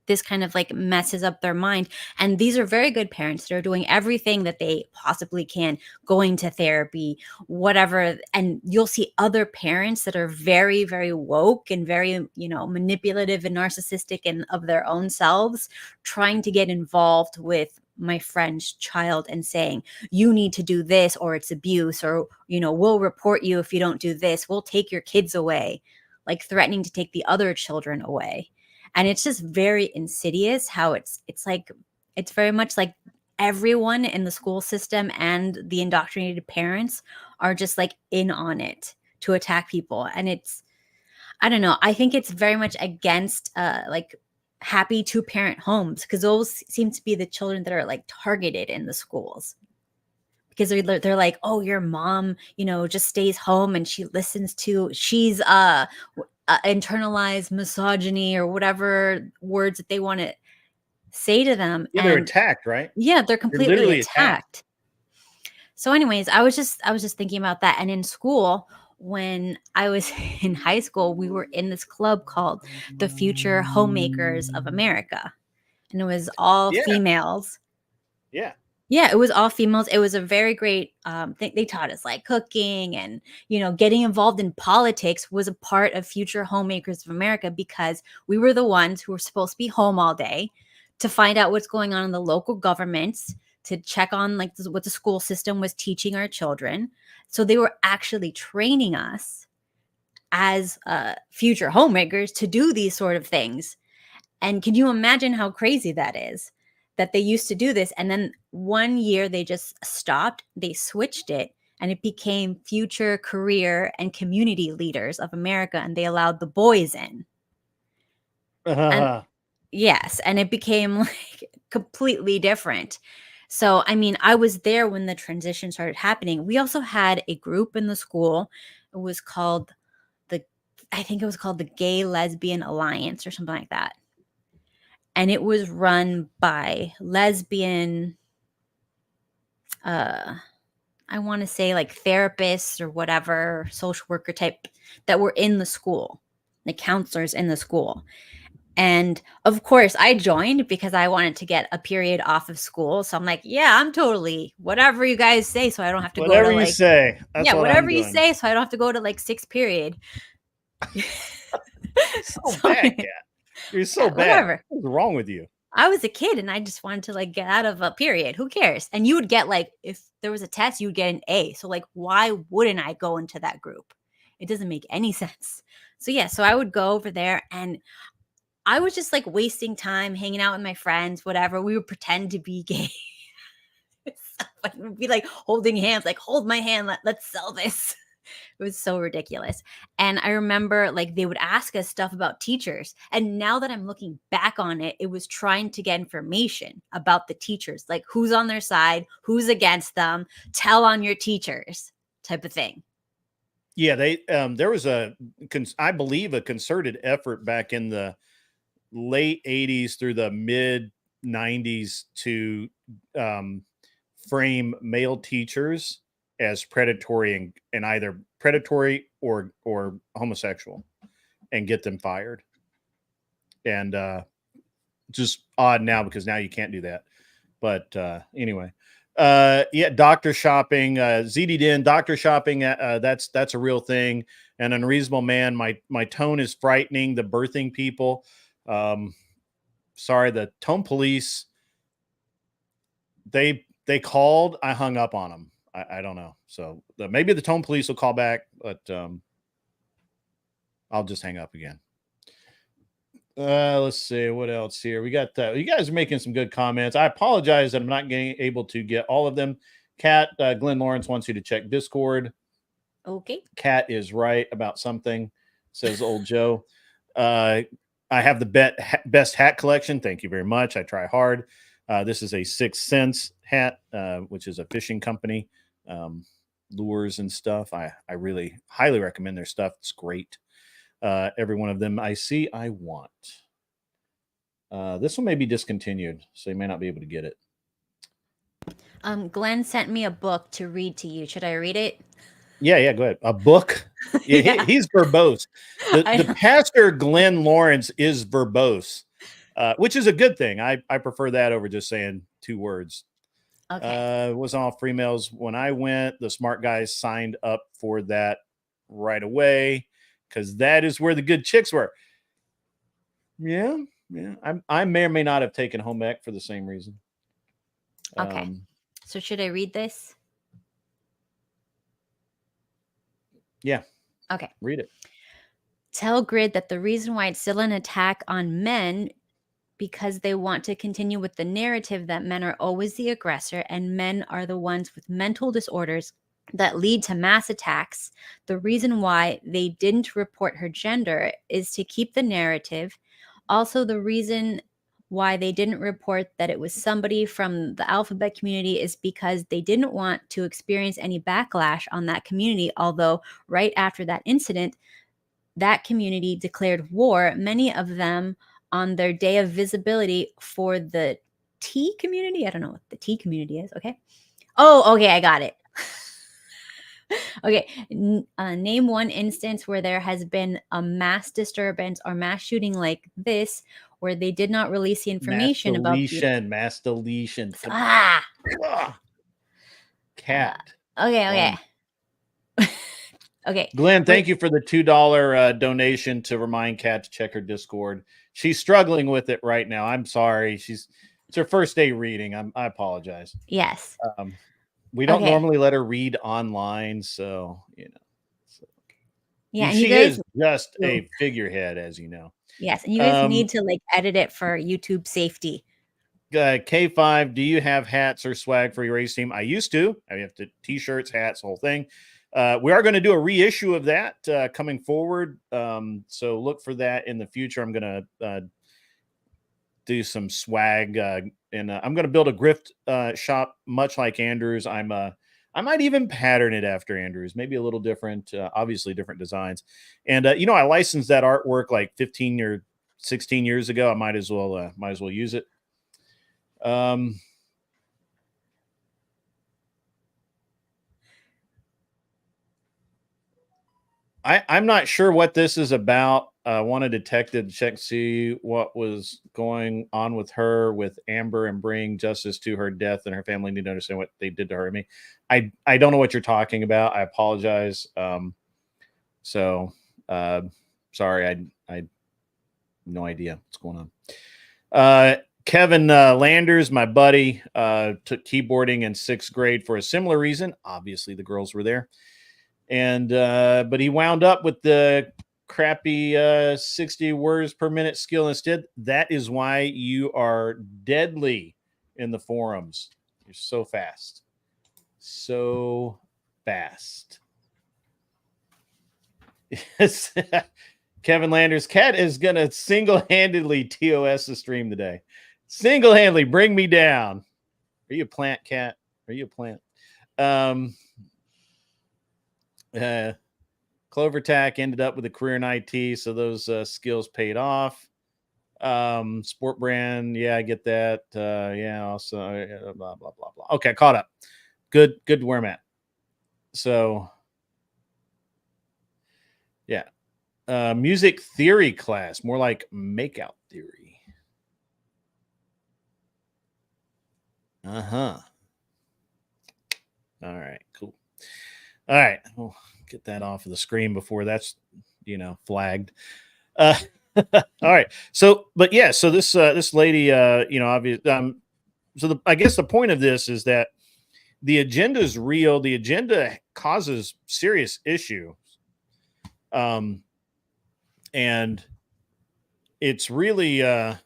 Speaker 4: this kind of like messes up their mind. And these are very good parents that are doing everything that they possibly can, going to therapy, whatever. And you'll see other parents that are very, very woke and very, manipulative and narcissistic and of their own selves, trying to get involved with my friend's child and saying, you need to do this or it's abuse, or, we'll report you if you don't do this. We'll take your kids away, like threatening to take the other children away. And it's just very insidious how it's like, it's very much like everyone in the school system and the indoctrinated parents are just like in on it to attack people. And I don't know. I think it's very much against like happy 2-parent homes, because those seem to be the children that are like targeted in the schools, because they're like, oh, your mom, just stays home and she's internalized misogyny or whatever words that they want to say to them.
Speaker 1: Yeah, they're attacked, right?
Speaker 4: Yeah, they're completely
Speaker 1: literally
Speaker 4: attacked. So anyways, I was just thinking about that. And in school, when I was in high school, we were in this club called the Future Homemakers of America, and it was all females. Yeah, it was all females. It was a very great they taught us like cooking, and getting involved in politics was a part of Future Homemakers of America, because we were the ones who were supposed to be home all day to find out what's going on in the local governments, to check on like what the school system was teaching our children. So they were actually training us as future homemakers to do these sort of things. And can you imagine how crazy that is? That they used to do this, and then one year they just stopped, they switched it, and it became Future Career and Community Leaders of America, and they allowed the boys in. And yes, and it became like completely different. So, I mean, I was there when the transition started happening. We also had a group in the school. It was called the Gay Lesbian Alliance or something like that. And it was run by lesbian, I want to say like therapists or whatever, social worker type that were in the school, the counselors in the school. And of course I joined because I wanted to get a period off of school. So I'm like, yeah, I'm totally whatever you guys say. So I don't have to
Speaker 1: whatever
Speaker 4: go to
Speaker 1: you
Speaker 4: like,
Speaker 1: say. That's
Speaker 4: yeah,
Speaker 1: what
Speaker 4: whatever
Speaker 1: I'm
Speaker 4: you
Speaker 1: doing.
Speaker 4: say. So I don't have to go to like 6th period.
Speaker 1: So bad, Kat. You're so bad.
Speaker 4: Whatever.
Speaker 1: What's wrong with you?
Speaker 4: I was a kid and I just wanted to like get out of a period. Who cares? And you would get like, if there was a test, you would get an A. So like, why wouldn't I go into that group? It doesn't make any sense. So yeah, so I would go over there, and I was just like wasting time hanging out with my friends, whatever. We would pretend to be gay. We'd be like holding hands, like, hold my hand, let's sell this. It was so ridiculous. And I remember like they would ask us stuff about teachers. And now that I'm looking back on it, it was trying to get information about the teachers, like who's on their side, who's against them, tell on your teachers type of thing.
Speaker 1: Yeah, there was I believe a concerted effort back in the late 80s through the mid 90s to frame male teachers as predatory and either predatory or homosexual, and get them fired. And just odd now, because now you can't do that. But anyway, yeah, doctor shopping, ZD doctor shopping. That's a real thing. And Unreasonable Man, my tone is frightening the birthing people. Sorry, the tone police. They called. I hung up on them. I don't know. So maybe the tone police will call back, but I'll just hang up again. Let's see what else here. We got you guys are making some good comments. I apologize that I'm not able to get all of them. Kat, Glenn Lawrence wants you to check Discord.
Speaker 4: Okay.
Speaker 1: Kat is right about something, says old Joe. I have the best hat collection. Thank you very much. I try hard. This is a 6 Sense hat, which is a fishing company, lures and stuff. I really highly recommend their stuff. It's great. Every one of them I see, I want. This one may be discontinued, so you may not be able to get it.
Speaker 4: Glenn sent me a book to read to you. Should I read it?
Speaker 1: Yeah, go ahead. A book? Yeah,
Speaker 4: Yeah.
Speaker 1: he's verbose.
Speaker 4: I
Speaker 1: The
Speaker 4: know.
Speaker 1: pastor, Glenn Lawrence, is verbose, which is a good thing. I prefer that over just saying 2 words.
Speaker 4: Okay.
Speaker 1: It wasn't all free meals when I went. The smart guys signed up for that right away because that is where the good chicks were. Yeah. I may or may not have taken home ec for the same reason.
Speaker 4: Okay. So should I read this?
Speaker 1: Yeah.
Speaker 4: Okay.
Speaker 1: Read it.
Speaker 4: Tell Grid that the reason why it's still an attack on men because they want to continue with the narrative that men are always the aggressor and men are the ones with mental disorders that lead to mass attacks. The reason why they didn't report her gender is to keep the narrative. Also, the reason why they didn't report that it was somebody from the alphabet community is because they didn't want to experience any backlash on that community. Although right after that incident, that community declared war, many of them on their day of visibility for the T community. I don't know what the T community is. Okay. Oh, okay. I got it. Okay. Name one instance where there has been a mass disturbance or mass shooting like this, where they did not release the information about the.
Speaker 1: Mass deletion.
Speaker 4: Ah.
Speaker 1: Cat.
Speaker 4: Okay. Okay.
Speaker 1: Glenn, thank you for the $2 donation to remind Kat to check her Discord. She's struggling with it right now. I'm sorry. It's her first day reading. I apologize.
Speaker 4: Yes.
Speaker 1: We don't normally let her read online, so
Speaker 4: yeah, and
Speaker 1: she
Speaker 4: you guys
Speaker 1: is just a figurehead, as you know.
Speaker 4: Yes, and you guys need to edit it for YouTube safety.
Speaker 1: K5, do you have hats or swag for your race team? I used to. I have to t-shirts, hats, whole thing. We are going to do a reissue of that coming forward. So look for that in the future. I'm going to do some swag and I'm going to build a grift shop, much like Andrew's. I might even pattern it after Andrew's, maybe a little different, obviously different designs. And, I licensed that artwork like 15 or 16 years ago. I might as well use it. I'm not sure what this is about. I want a detective to check, see what was going on with her, with Amber, and bring justice to her death, and her family need to understand what they did to her and me. I don't know what you're talking about. I apologize. Sorry. I no idea what's going on. Kevin Landers, my buddy, took keyboarding in 6th grade for a similar reason. Obviously, the girls were there. And but he wound up with the crappy 60 words per minute skill instead. That is why you are deadly in the forums. You're so fast. So fast. Yes. Kevin Landers, Cat is going to single-handedly TOS the stream today. Single-handedly bring me down. Are you a plant, Cat? Are you a plant? CloverTac ended up with a career in IT, so those skills paid off. Sport brand, yeah, I get that. Yeah, also blah blah blah blah. Okay, caught up. Good to where I'm at. So, yeah, music theory class, more like makeout theory. All right, cool. All right, we'll get that off of the screen before that's flagged. All right. So, but yeah, so this lady, obviously, so I guess the point of this is that the agenda is real. The agenda causes serious issue, and it's really an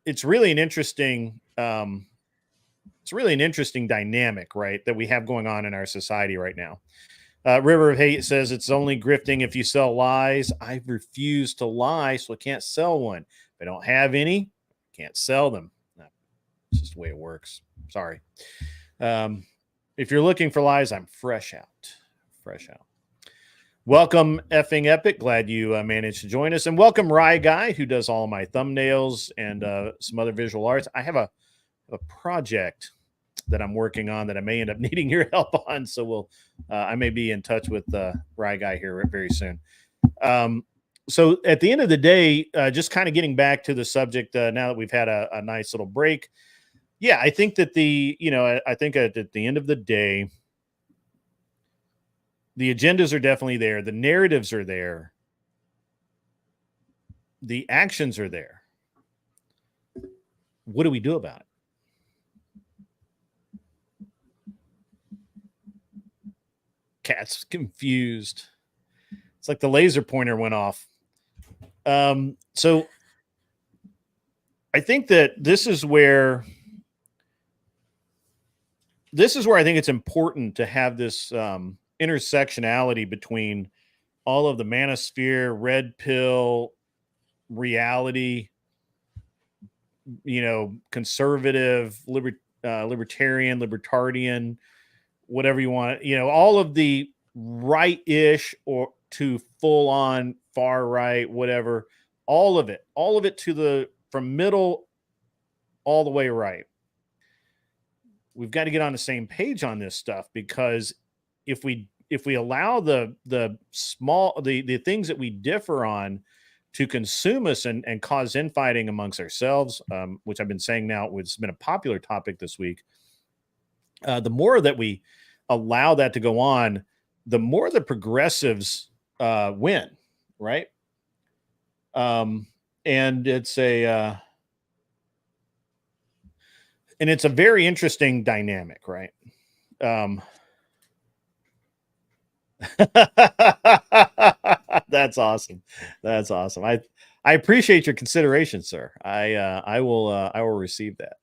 Speaker 1: interesting. It's really an interesting dynamic, right, that we have going on in our society right now. River of Hate says it's only grifting if you sell lies. I refuse to lie, so I can't sell one. If I don't have any, can't sell them. It's just the way it works. Sorry. If you're looking for lies, I'm fresh out. Fresh out. Welcome, effing epic. Glad you managed to join us, and welcome, Rye Guy, who does all my thumbnails and some other visual arts. I have a project that I'm working on that I may end up needing your help on. So I may be in touch with Rye Guy here very soon. So at the end of the day, just kind of getting back to the subject now that we've had a nice little break. Yeah, I think that I think at the end of the day, the agendas are definitely there. The narratives are there. The actions are there. What do we do about it? Cat's confused. It's like the laser pointer went off. So I think that this is where I think it's important to have this intersectionality between all of the manosphere, red pill, reality, conservative, libertarian, libertarian, whatever you want, all of the right-ish or to full on far right, whatever, all of it from middle all the way right. We've got to get on the same page on this stuff, because if we allow the things that we differ on to consume us and cause infighting amongst ourselves, which I've been saying now, it's been a popular topic this week. The more that we allow that to go on, the more the progressives win, right? And it's a very interesting dynamic, right? That's awesome. That's awesome. I appreciate your consideration, sir. I will receive that.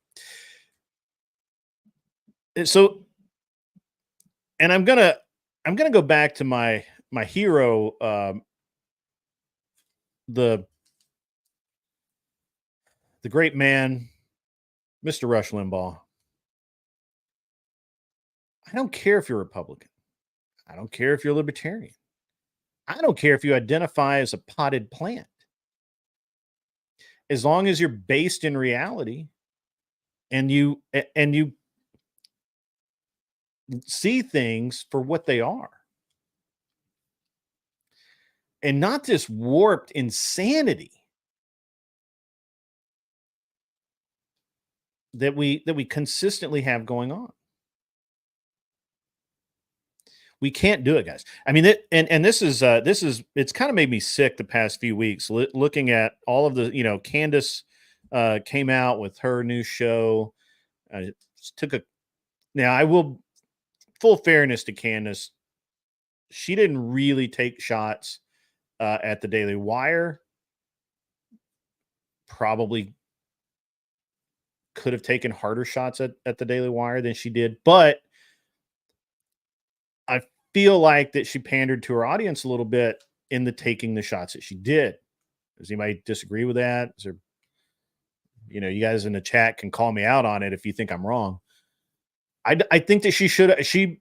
Speaker 1: So, and I'm gonna go back to my hero, the great man, Mr. Rush Limbaugh. I don't care if you're Republican. I don't care if you're libertarian. I don't care if you identify as a potted plant. As long as you're based in reality and you see things for what they are, and not this warped insanity that we consistently have going on. We can't do it, guys. I mean, this is it's kind of made me sick the past few weeks looking at all of the, Candace came out with her new show. Now I will, full fairness to Candace, she didn't really take shots at the Daily Wire. Probably could have taken harder shots at the Daily Wire than she did, but I feel like that she pandered to her audience a little bit in the taking the shots that she did. Does anybody disagree with that? Is there, you guys in the chat can call me out on it if you think I'm wrong. I think that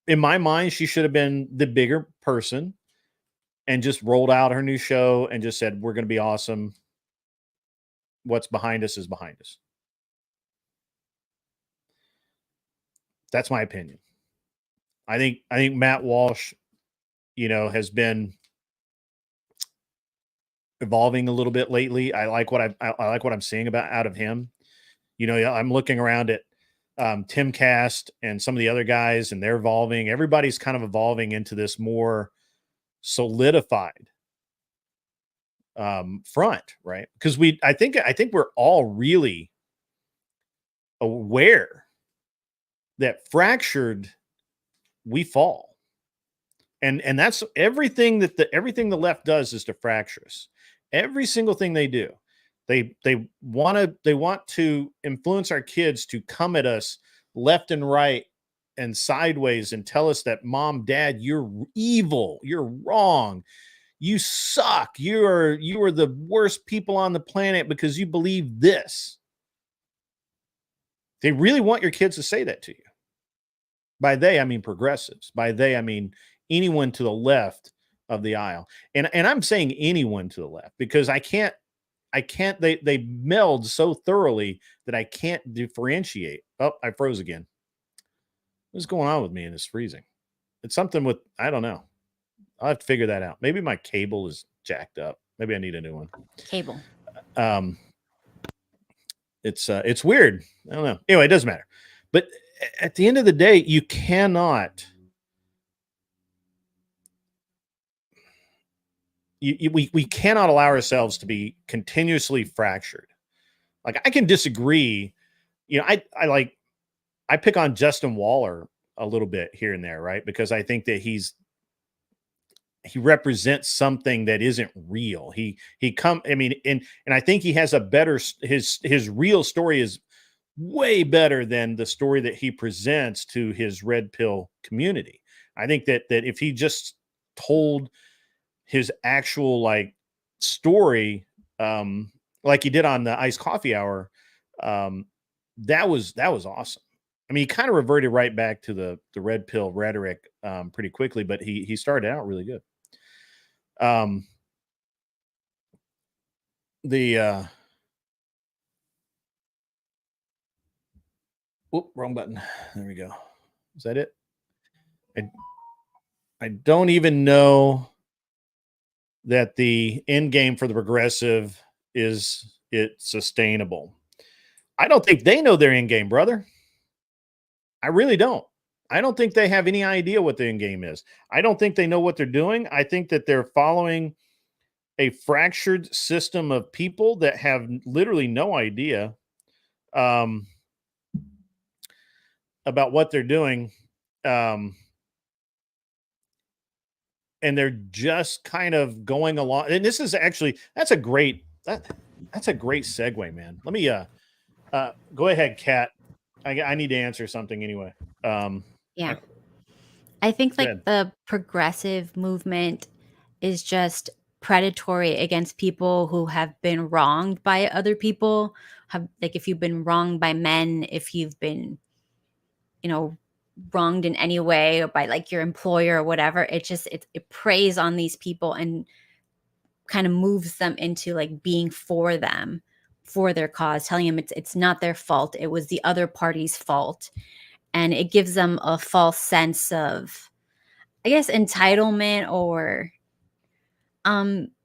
Speaker 1: in my mind, she should have been the bigger person and just rolled out her new show and just said, we're going to be awesome. What's behind us is behind us. That's my opinion. I think Matt Walsh, has been evolving a little bit lately. I like what I'm seeing out of him. I'm looking around at Timcast and some of the other guys, and they're evolving. Everybody's kind of evolving into this more solidified front, right? Because I think we're all really aware that fractured we fall, and that's everything everything the left does is to fracture us. Every single thing they do, they want to influence our kids to come at us left and right and sideways and tell us that mom, dad, you're evil, you're wrong, you suck, you are the worst people on the planet because you believe this. They really want your kids to say that to you. By they, I mean progressives. By they, I mean anyone to the left of the aisle. And I'm saying anyone to the left because I can't they meld so thoroughly that I can't differentiate. Oh, I froze again. What's going on with me and it's freezing? It's something with I don't know. I'll have to figure that out. Maybe my cable is jacked up. Maybe I need a new one.
Speaker 4: Cable.
Speaker 1: It's weird. I don't know. Anyway, it doesn't matter. But at the end of the day, you cannot we cannot allow ourselves to be continuously fractured. Like I can disagree. You know, I pick on Justin Waller a little bit here and there, right? Because I think that he represents something that isn't real. I mean, and I think he has a better his real story is way better than the story that he presents to his red pill community. I think that if he just told his actual like story, like he did on the Iced Coffee Hour, that was awesome. I mean, he kind of reverted right back to the red pill rhetoric pretty quickly, but he started out really good. Wrong button. There we go. Is that it? I don't even know that the end game for the progressive is it sustainable. I don't think they know their end game, brother. I really don't. I don't think they have any idea what the end game is. I don't think they know what they're doing. I think that they're following a fractured system of people that have literally no idea about what they're doing. And they're just kind of going along. And this is actually that's a great segue, man. Let me go ahead, Kat. I need to answer something anyway.
Speaker 4: Yeah. I think
Speaker 1: Go
Speaker 4: like
Speaker 1: ahead.
Speaker 4: the progressive movement is just predatory against people who have been wronged by other people. Like if you've been wronged by men, if you've been, wronged in any way or by like your employer or whatever, it preys on these people and kind of moves them into like being for them, for their cause, telling them it's not their fault, it was the other party's fault. And it gives them a false sense of, I guess, entitlement or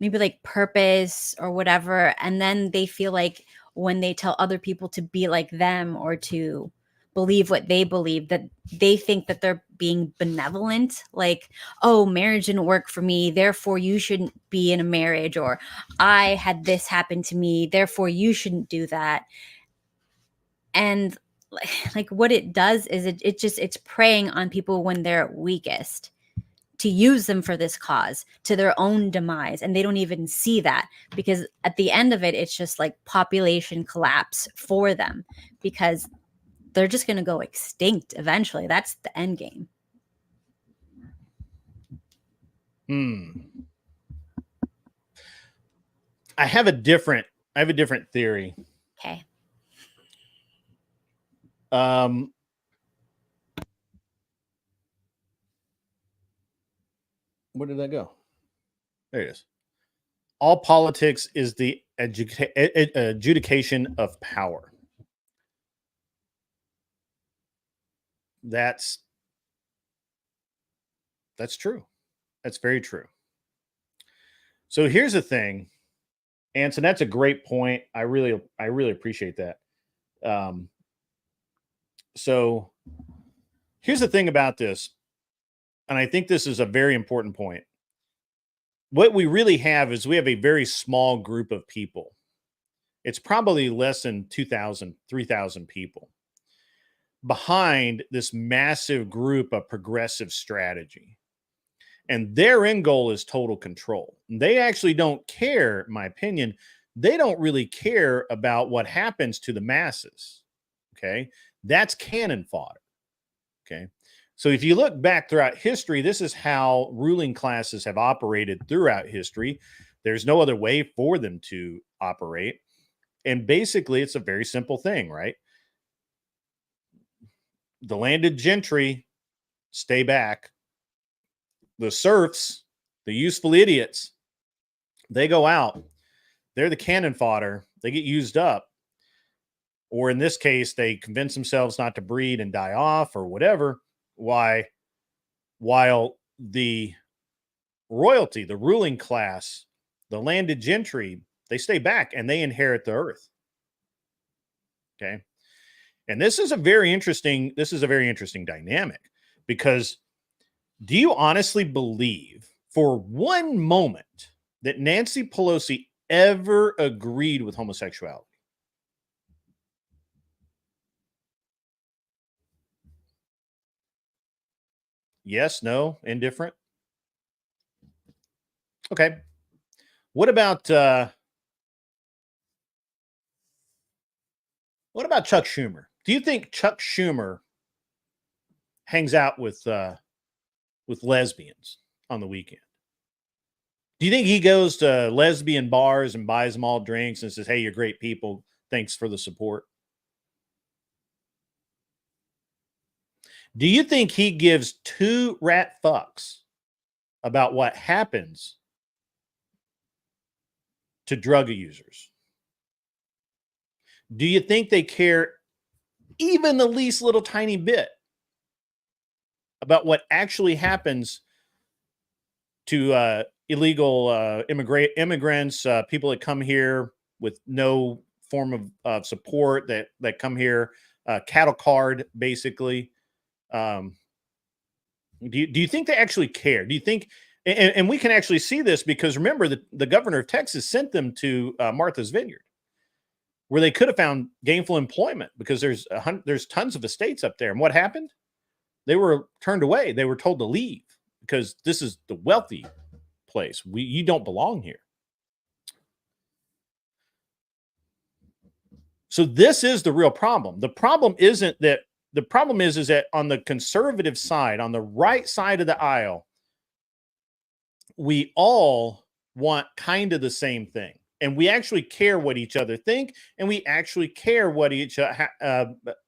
Speaker 4: maybe like purpose or whatever. And then they feel like when they tell other people to be like them or to believe what they believe, that they think that they're being benevolent, like, oh, marriage didn't work for me, therefore you shouldn't be in a marriage, or I had this happen to me, therefore you shouldn't do that. And like what it does is it's preying on people when they're weakest, to use them for this cause, to their own demise. And they don't even see that, because at the end of it, it's just like population collapse for them, because they're just going to go extinct eventually. That's the end game.
Speaker 1: I have a different theory.
Speaker 4: Okay.
Speaker 1: Where did that go? There it is. All politics is the adjudication of power. That's true. That's very true. So here's the thing, Anson. That's a great point. I really appreciate that. So here's the thing about this, and I think this is a very important point. What we really have is we have a very small group of people. It's probably less than 2,000, 3,000 people behind this massive group of progressive strategy. And their end goal is total control. They actually don't care, in my opinion, they don't really care about what happens to the masses. Okay. That's cannon fodder. Okay. So if you look back throughout history, this is how ruling classes have operated throughout history. There's no other way for them to operate. And basically, it's a very simple thing, right? the landed gentry stay back. The serfs, the useful idiots, they go out. They're the cannon fodder. They get used up. Or in this case, they convince themselves not to breed and die off or whatever. Why? While the royalty, the ruling class, the landed gentry, they stay back and they inherit the earth. Okay. And this is a very interesting dynamic, because do you honestly believe for one moment that Nancy Pelosi ever agreed with homosexuality? Yes, no, indifferent? Okay. What about Chuck Schumer? Do you think Chuck Schumer hangs out with lesbians on the weekend? Do you think he goes to lesbian bars and buys them all drinks and says, "Hey, you're great people. Thanks for the support"? Do you think he gives two rat fucks about what happens to drug users? Do you think they care even the least little tiny bit about what actually happens to illegal immigrants, people that come here with no form of support, that come here, cattle card, basically? Do you think they actually care? Do you think, and we can actually see this because remember that the governor of Texas sent them to Martha's Vineyard, where they could have found gainful employment, because there's tons of estates up there. And what happened? They were turned away. They were told to leave because this is the wealthy place. You don't belong here. So this is the real problem. The problem isn't that. The problem is that on the conservative side, on the right side of the aisle, we all want kind of the same thing. And we actually care what each other think. And we actually care what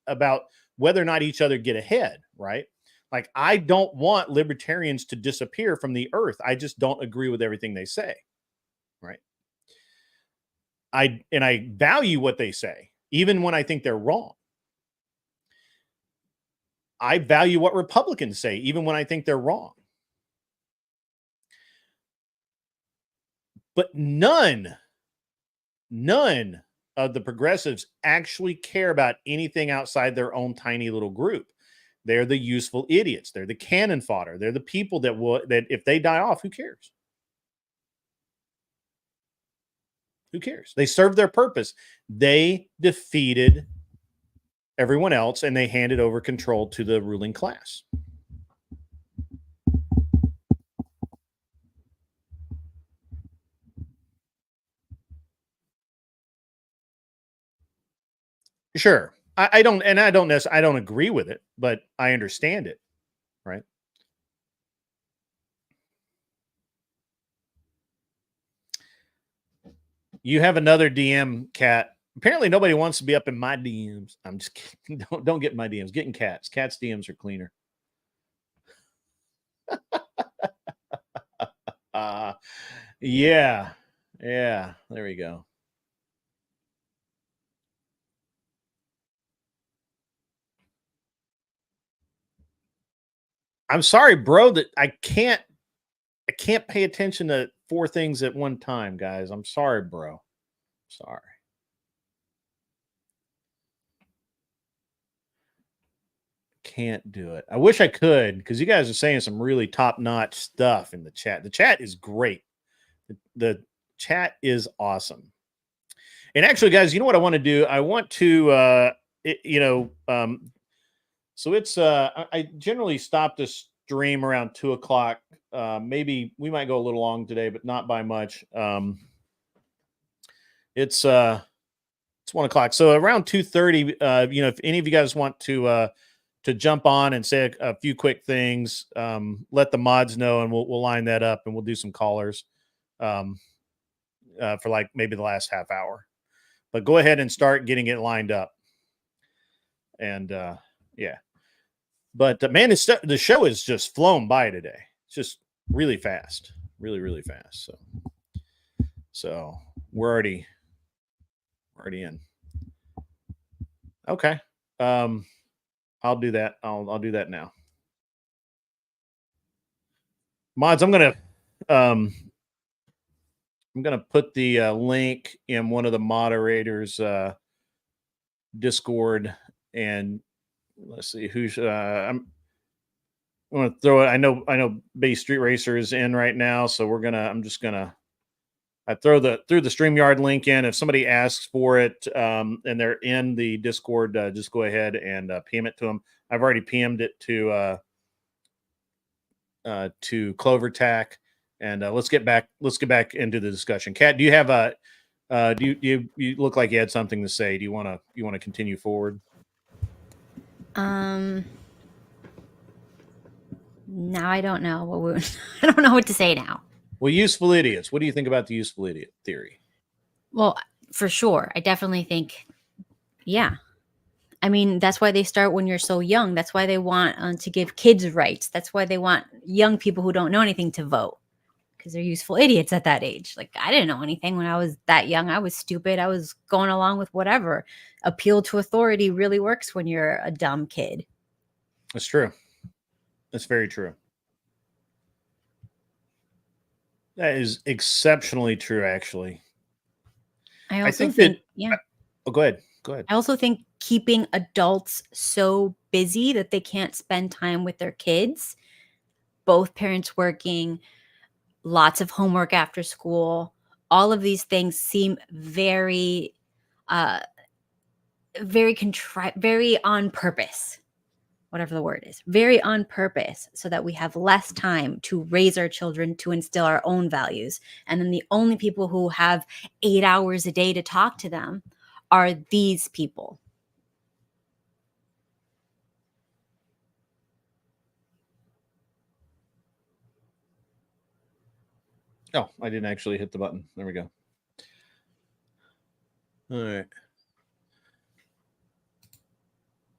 Speaker 1: about whether or not each other get ahead, right? Like, I don't want libertarians to disappear from the earth. I just don't agree with everything they say, right? I value what they say, even when I think they're wrong. I value what Republicans say, even when I think they're wrong. But none of the progressives actually care about anything outside their own tiny little group. They're the useful idiots. They're the cannon fodder. They're the people that if they die off, who cares? Who cares? They served their purpose. They defeated everyone else, and they handed over control to the ruling class. Sure. I don't agree with it, but I understand it, right? You have another DM, Cat. Apparently nobody wants to be up in my DMs. I'm just kidding. Don't get in my DMs. Get in Cat's. Cat's DMs are cleaner. Yeah. There we go. I'm sorry, bro, that I can't pay attention to 4 things at one time, guys. I'm sorry, bro. Sorry. Can't do it. I wish I could, because you guys are saying some really top-notch stuff in the chat. The chat is great. The chat is awesome. And actually, guys, you know what I want to do? I want to, so it's, I generally stop the stream around 2 o'clock. Maybe we might go a little long today, but not by much. It's 1 o'clock. So around 2:30, if any of you guys want to jump on and say a few quick things, let the mods know, and we'll line that up, and we'll do some callers for like maybe the last half hour. But go ahead and start getting it lined up. And yeah. But man, the show is just flown by today. It's just really fast, really fast. So we're already in. Okay. I'll do that. I'll do that now. Mods, I'm gonna put the link in one of the moderators' Discord, and let's see who's. I'm going to throw it. I know Bay Street Racer is in right now, so I'm just gonna. I threw the StreamYard link in. If somebody asks for it and they're in the Discord, just go ahead and PM it to them. I've already PM'd it to CloverTac, and let's get back into the discussion. Kat, do you have a you look like you had something to say? Do you want to continue forward?
Speaker 4: Now I don't know I don't know what to say now.
Speaker 1: Well, useful idiots. What do you think about the useful idiot theory?
Speaker 4: Well, for sure. I definitely think, yeah. I mean, that's why they start when you're so young. That's why they want to give kids rights. That's why they want young people who don't know anything to vote, because they're useful idiots at that age. Like, I didn't know anything when I was that young. I was stupid. I was going along with whatever. Appeal to authority really works when you're a dumb kid.
Speaker 1: That's true. That's very true. That is exceptionally true, actually.
Speaker 4: I also think yeah.
Speaker 1: Oh, go ahead.
Speaker 4: I also think keeping adults so busy that they can't spend time with their kids, both parents working, lots of homework after school, all of these things seem very very on purpose. Whatever the word is, very on purpose, so that we have less time to raise our children, to instill our own values. And then the only people who have 8 hours a day to talk to them are these people.
Speaker 1: Oh, I didn't actually hit the button. There we go. All right.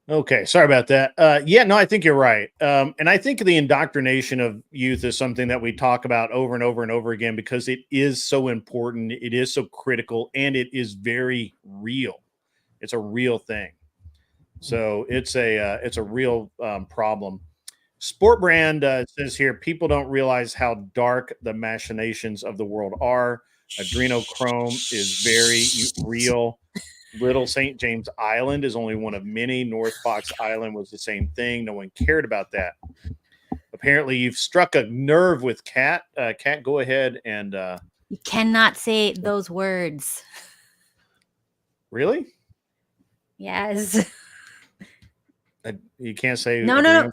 Speaker 1: Okay, sorry about that. Yeah, no, I think you're right. And I think the indoctrination of youth is something that we talk about over and over and over again, because it is so important, it is so critical, and it is very real. It's a real thing. So it's a real problem. Sport Brand says here, people don't realize how dark the machinations of the world are. Adrenochrome is very real. Little St. James Island is only one of many. North Fox Island was the same thing. No one cared about that. Apparently, you've struck a nerve with Kat. Kat, go ahead and.
Speaker 4: You cannot say those words.
Speaker 1: Really?
Speaker 4: Yes.
Speaker 1: You can't say.
Speaker 4: No.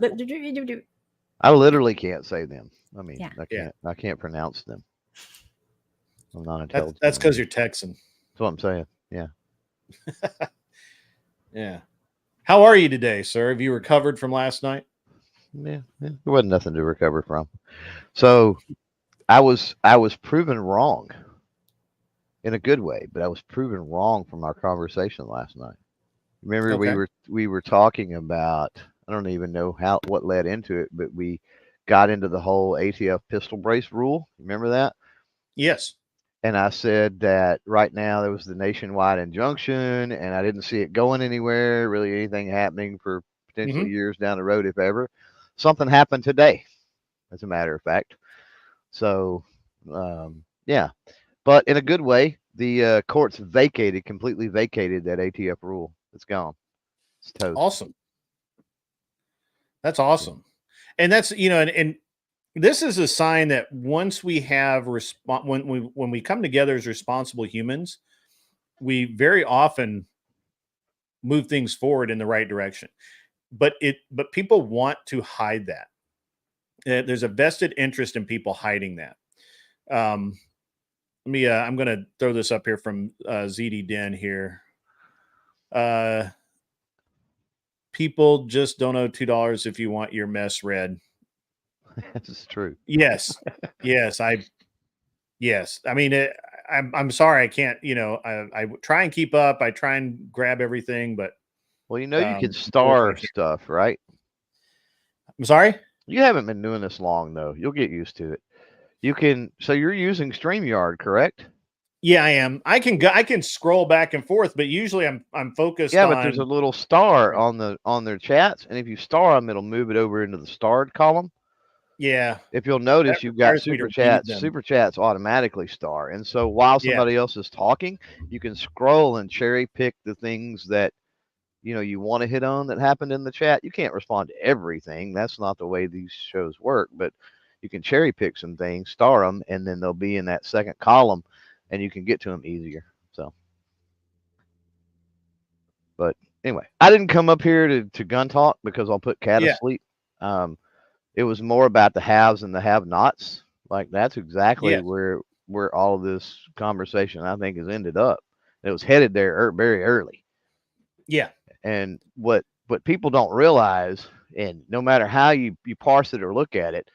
Speaker 7: I literally can't say them. I mean,
Speaker 4: yeah.
Speaker 7: I can't pronounce them. I'm not intelligent.
Speaker 1: That's because you're Texan.
Speaker 7: That's what I'm saying. Yeah.
Speaker 1: Yeah. How are you today, sir? Have you recovered from last night?
Speaker 7: Yeah, there wasn't nothing to recover from. So I was proven wrong in a good way, but I was proven wrong from our conversation last night. Remember,
Speaker 1: Okay.
Speaker 7: we were talking about, I don't even know what led into it, but we got into the whole ATF pistol brace rule. Remember that?
Speaker 1: Yes.
Speaker 7: And I said that right now there was the nationwide injunction, and I didn't see it going anywhere, really anything happening for potentially years down the road, if ever. Something happened today, as a matter of fact. So, yeah. But in a good way, the courts completely vacated that ATF rule. It's gone. It's toast.
Speaker 1: Awesome. That's awesome. And that's, and this is a sign that once we have when we come together as responsible humans, we very often move things forward in the right direction. But people want to hide that. There's a vested interest in people hiding that. I'm going to throw this up here from ZD Den here. People just don't owe $2 if you want your mess read.
Speaker 7: This is true.
Speaker 1: Yes. Yes. I mean, I'm sorry. I can't, I try and keep up. I try and grab everything, but.
Speaker 7: Well, you can star stuff, right?
Speaker 1: I'm sorry.
Speaker 7: You haven't been doing this long though. You'll get used to it. You can. So you're using StreamYard, correct?
Speaker 1: Yeah, I am. I can scroll back and forth, but usually I'm focused
Speaker 7: Yeah, but there's a
Speaker 1: on.
Speaker 7: little star on their chats, and if you star them, it'll move it over into the starred column.
Speaker 1: Yeah,
Speaker 7: If you'll
Speaker 1: that
Speaker 7: notice, you've got
Speaker 1: requires me to
Speaker 7: super
Speaker 1: read
Speaker 7: chats.
Speaker 1: them.
Speaker 7: Super chats automatically star, and so while
Speaker 1: Yeah.
Speaker 7: somebody else is talking, you can scroll and cherry pick the things that you want to hit on that happened in the chat. You can't respond to everything. That's not the way these shows work, but you can cherry pick some things, star them, and then they'll be in that second column, and you can get to them easier. So, but anyway, I didn't come up here to gun talk because I'll put Cat to
Speaker 1: Yeah.
Speaker 7: sleep. It was more about the haves and the have-nots. Like that's exactly
Speaker 1: Yes.
Speaker 7: where all of this conversation I think has ended up. It was headed there very early.
Speaker 1: Yeah.
Speaker 7: And what people don't realize, and no matter how you parse it or look at it,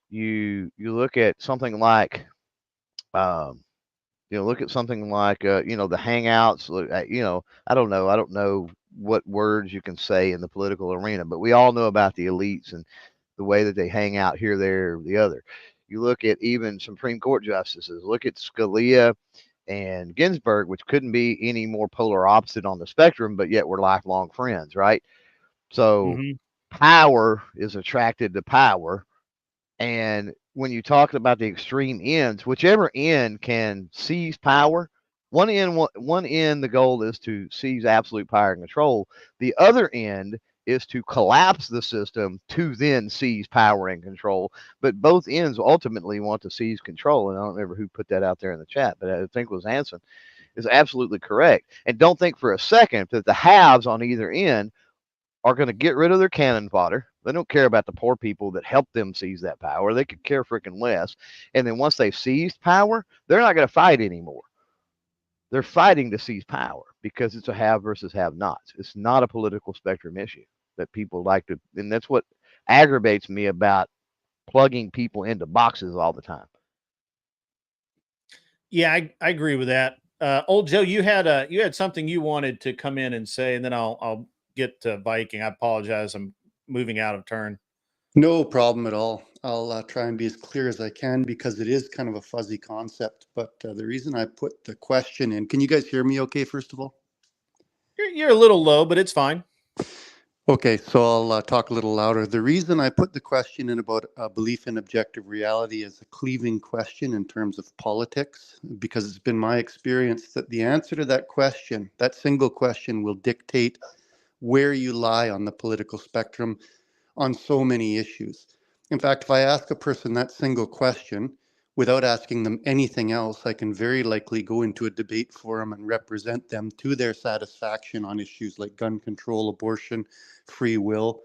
Speaker 7: you look at something like um, look at something like the hangouts. I don't know what words you can say in the political arena, but we all know about the elites and the way that they hang out here, there, or the other. You look at even Supreme Court justices. Look at Scalia and Ginsburg, which couldn't be any more polar opposite on the spectrum, but yet we're lifelong friends, right? So
Speaker 1: Hmm.
Speaker 7: power is attracted to power. And when you talk about the extreme ends, whichever end can seize power, one end, the goal is to seize absolute power and control. The other end is to collapse the system to then seize power and control. But both ends ultimately want to seize control. And I don't remember who put that out there in the chat, but I think it was Anson is absolutely correct. And don't think for a second that the haves on either end are going to get rid of their cannon fodder. They don't care about the poor people that helped them seize that power. They could care freaking less. And then once they've seized power, they're not going to fight anymore. They're fighting to seize power because it's a have versus have nots. It's not a political spectrum issue that people like to, and that's what aggravates me about plugging people into boxes all the time.
Speaker 1: Yeah, I agree with that. Old Joe, you had something you wanted to come in and say, and then I'll get to Viking. I apologize. I'm moving out of turn.
Speaker 8: No problem at all. I'll try and be as clear as I can because it is kind of a fuzzy concept. But the reason I put the question in, can you guys hear me okay, first of all?
Speaker 1: You're a little low, but it's fine.
Speaker 8: Okay, so I'll talk a little louder. The reason I put the question in about belief in objective reality is a cleaving question in terms of politics, because it's been my experience that the answer to that question, that single question, will dictate where you lie on the political spectrum on so many issues. In fact, if I ask a person that single question without asking them anything else, I can very likely go into a debate forum and represent them to their satisfaction on issues like gun control, abortion, free will.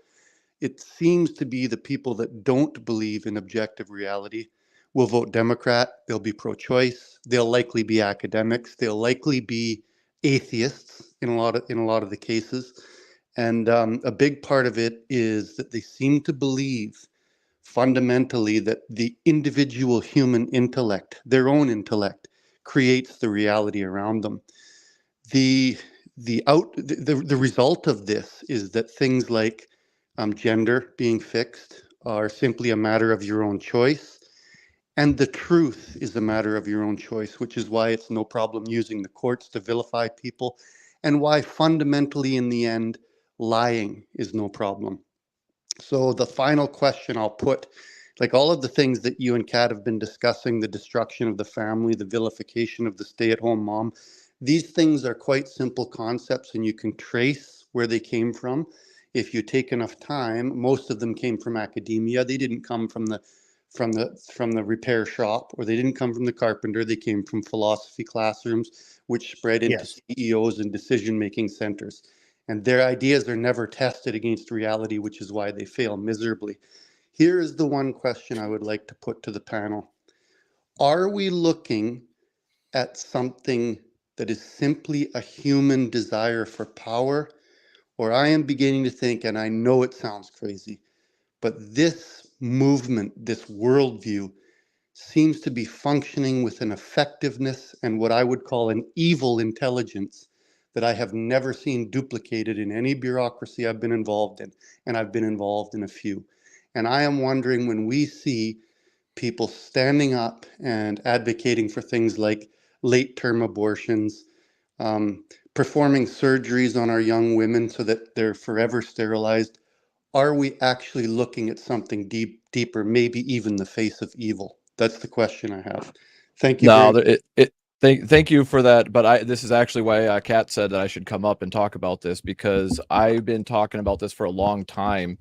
Speaker 8: It seems to be the people that don't believe in objective reality will vote Democrat, they'll be pro-choice, they'll likely be academics, they'll likely be atheists in a lot of the cases. And a big part of it is that they seem to believe fundamentally that the individual human intellect, their own intellect, creates the reality around them. The result of this is that things like gender being fixed are simply a matter of your own choice, and the truth is a matter of your own choice, which is why it's no problem using the courts to vilify people, and why fundamentally in the end, lying is no problem. So the final question I'll put, like all of the things that you and Kat have been discussing, the destruction of the family, the vilification of the stay-at-home mom, these things are quite simple concepts and you can trace where they came from. If you take enough time, most of them came from academia. They didn't come from the repair shop, or they didn't come from the carpenter. They came from philosophy classrooms, which spread into
Speaker 1: Yes.
Speaker 8: CEOs and decision-making centers. And their ideas are never tested against reality, which is why they fail miserably. Here is the one question I would like to put to the panel. Are we looking at something that is simply a human desire for power? Or I am beginning to think, and I know it sounds crazy, but this movement, this worldview, seems to be functioning with an effectiveness and what I would call an evil intelligence that I have never seen duplicated in any bureaucracy I've been involved in, and I've been involved in a few. And I am wondering, when we see people standing up and advocating for things like late-term abortions, performing surgeries on our young women so that they're forever sterilized, are we actually looking at something deeper, maybe even the face of evil? That's the question I have. Thank you very
Speaker 9: No,
Speaker 8: much.
Speaker 9: thank you for that. But this is actually why Kat said that I should come up and talk about this, because I've been talking about this for a long time.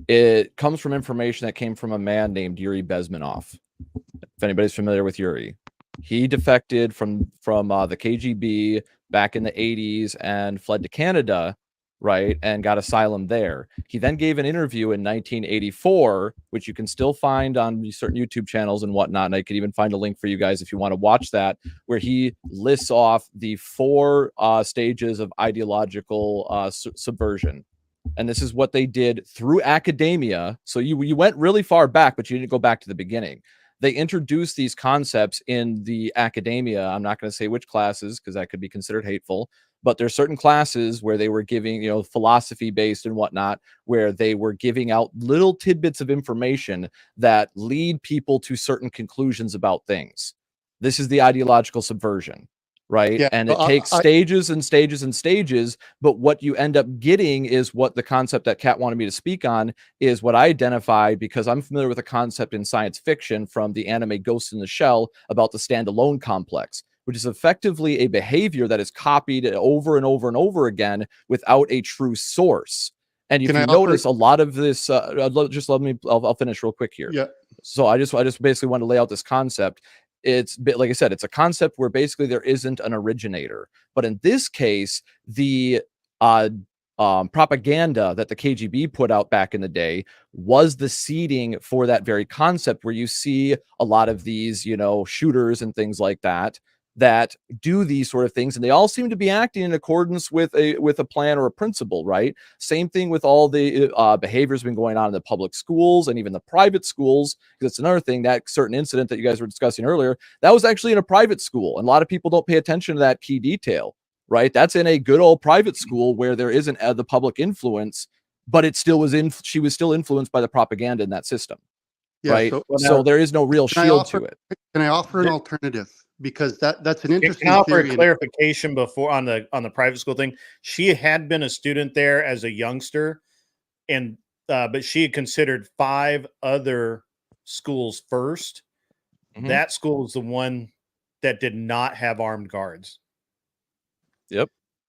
Speaker 9: It comes from information that came from a man named Yuri Bezmenov. If anybody's familiar with Yuri, he defected from the KGB back in the 80s and fled to Canada, right, and got asylum there. He then gave an interview in 1984, which you can still find on certain YouTube channels and whatnot, and I could even find a link for you guys if you want to watch that, where he lists off the 4 stages of ideological subversion. And this is what they did through academia. So you went really far back, but you didn't go back to the beginning. They introduced these concepts in the academia. I'm not going to say which classes, because that could be considered hateful, but there's certain classes where they were giving, philosophy based and whatnot, where they were giving out little tidbits of information that lead people to certain conclusions about things. This is the ideological subversion, right?
Speaker 8: Yeah,
Speaker 9: And it takes stages and stages and stages, but what you end up getting is what the concept that Kat wanted me to speak on is what I identified, because I'm familiar with a concept in science fiction from the anime Ghost in the Shell about the standalone complex, which is effectively a behavior that is copied over and over and over again without a true source. And if you notice, a lot of this, I'll finish real quick here.
Speaker 8: Yeah.
Speaker 9: So I just basically want to lay out this concept. It's like I said, it's a concept where basically there isn't an originator, but in this case, the propaganda that the KGB put out back in the day was the seeding for that very concept, where you see a lot of these, shooters and things like that do these sort of things, and they all seem to be acting in accordance with a plan or a principle, right? Same thing with all the behaviors been going on in the public schools and even the private schools, because it's another thing, that certain incident that you guys were discussing earlier, that was actually in a private school, and a lot of people don't pay attention to that key detail, right? That's in a good old private school where there isn't the public influence, but she was still influenced by the propaganda in that system, right? So there is no real shield to it.
Speaker 8: Can I offer an alternative? Because that's an interesting
Speaker 1: Can I offer
Speaker 8: theory.
Speaker 1: a clarification before on the private school thing? She had been a student there as a youngster, and but she had considered 5 other schools first. Mm-hmm. That school is the one that did not have armed guards.
Speaker 9: Yep.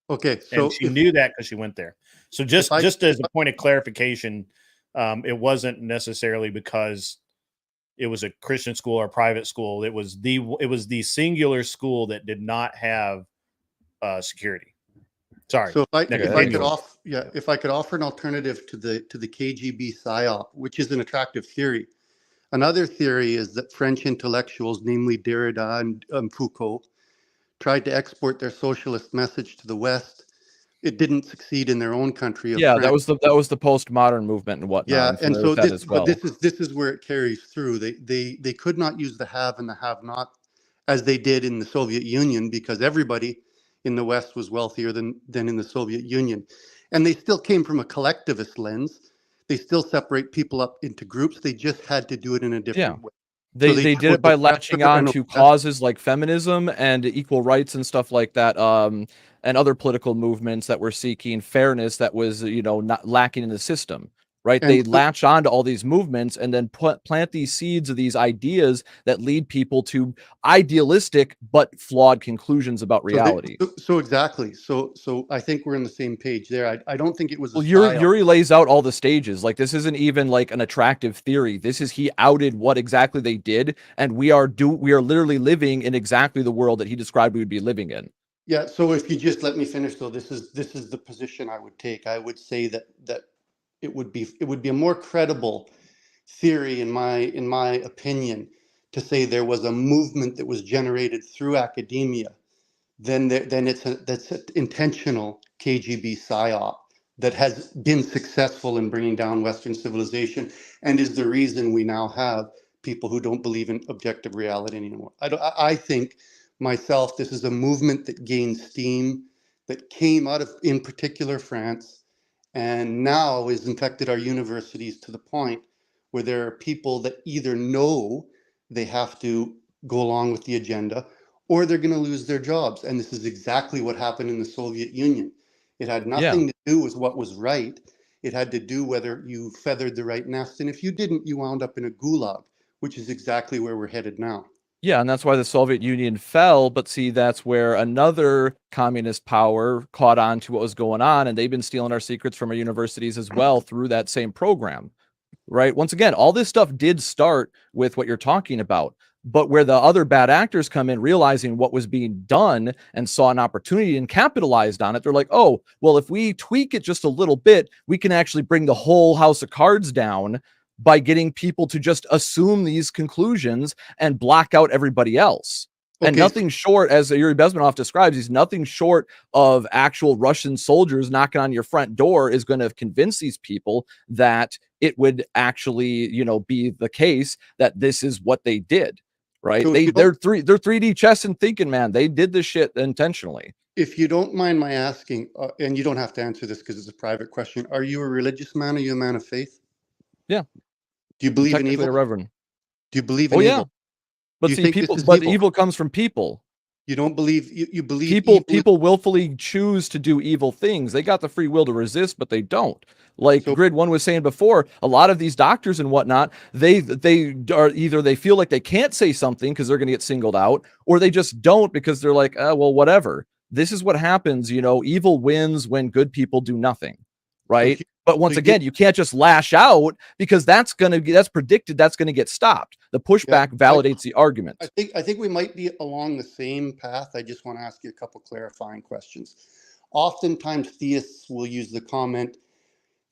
Speaker 8: Okay. So
Speaker 1: and she knew that because she went there. So just as a point of clarification, it wasn't necessarily because it was a Christian school or private school. It was the singular school that did not have security. Sorry.
Speaker 8: So if I could offer an alternative to the KGB psyop, which is an attractive theory. Another theory is that French intellectuals, namely Derrida and Foucault, tried to export their socialist message to the West. It didn't succeed in their own country.
Speaker 9: France. that was the postmodern movement and whatnot.
Speaker 8: Yeah, and so this is where it carries through. They could not use the have and the have not as they did in the Soviet Union, because everybody in the West was wealthier than in the Soviet Union, and they still came from a collectivist lens. They still separate people up into groups. They just had to do it in a different way.
Speaker 9: They did it by latching on to causes like feminism and equal rights and stuff like that, and other political movements that were seeking fairness that was, not lacking in the system, right? They latch on to all these movements and then plant these seeds of these ideas that lead people to idealistic but flawed conclusions about reality.
Speaker 8: So exactly. So I think we're on the same page there. I don't think it was.
Speaker 9: Well, Yuri lays out all the stages. Like, this isn't even like an attractive theory. This is, he outed what exactly they did, and we are literally living in exactly the world that he described we would be living in.
Speaker 8: Yeah. So if you just let me finish, though, this is the position I would take. I would say that it would be a more credible theory, in my opinion, to say there was a movement that was generated through academia, then that's an intentional KGB psyop that has been successful in bringing down Western civilization, and is the reason we now have people who don't believe in objective reality anymore. I think myself, this is a movement that gained steam, that came out of, in particular, France, and now has infected our universities to the point where there are people that either know they have to go along with the agenda or they're going to lose their jobs. And this is exactly what happened in the Soviet Union. It had
Speaker 9: Yeah.
Speaker 8: nothing to do with what was right. It had to do whether you feathered the right nest. And if you didn't, you wound up in a gulag, which is exactly where we're headed now.
Speaker 9: Yeah, and that's why the Soviet Union fell. But see, that's where another communist power caught on to what was going on, and they've been stealing our secrets from our universities as well through that same program. Right? Once again, all this stuff did start with what you're talking about. But where the other bad actors come in, realizing what was being done and saw an opportunity and capitalized on it, they're like, oh, well, if we tweak it just a little bit, we can actually bring the whole house of cards down by getting people to just assume these conclusions and block out everybody else. And
Speaker 8: Okay.
Speaker 9: nothing short, as Yuri Bezmenov describes, he's nothing short of actual Russian soldiers knocking on your front door is going to convince these people that it would actually, be the case that this is what they did, right?
Speaker 8: So
Speaker 9: They're 3D chess and thinking, man. They did this shit intentionally.
Speaker 8: if you don't mind my asking, and you don't have to answer this because it's a private question, are you a religious man? Are you a man of faith?
Speaker 9: Yeah.
Speaker 8: Do you believe in
Speaker 9: Technically
Speaker 8: evil?
Speaker 9: a reverend.
Speaker 8: Do you believe in
Speaker 9: Oh, yeah.
Speaker 8: evil?
Speaker 9: But
Speaker 8: You
Speaker 9: see,
Speaker 8: think this
Speaker 9: people,
Speaker 8: is
Speaker 9: but
Speaker 8: evil?
Speaker 9: evil comes from people.
Speaker 8: You don't believe you believe evil is-
Speaker 9: People willfully choose to do evil things. They got the free will to resist, but they don't. Like
Speaker 8: So-
Speaker 9: Grid One was saying before, a lot of these doctors and whatnot, they are either they feel like they can't say something because they're going to get singled out, or they just don't because they're like, well, whatever. This is what happens. Evil wins when good people do nothing, right? But once again, you can't just lash out because that's predicted. That's going to get stopped. The pushback validates the argument.
Speaker 8: I think we might be along the same path. I just want to ask you a couple clarifying questions. Oftentimes theists will use the comment,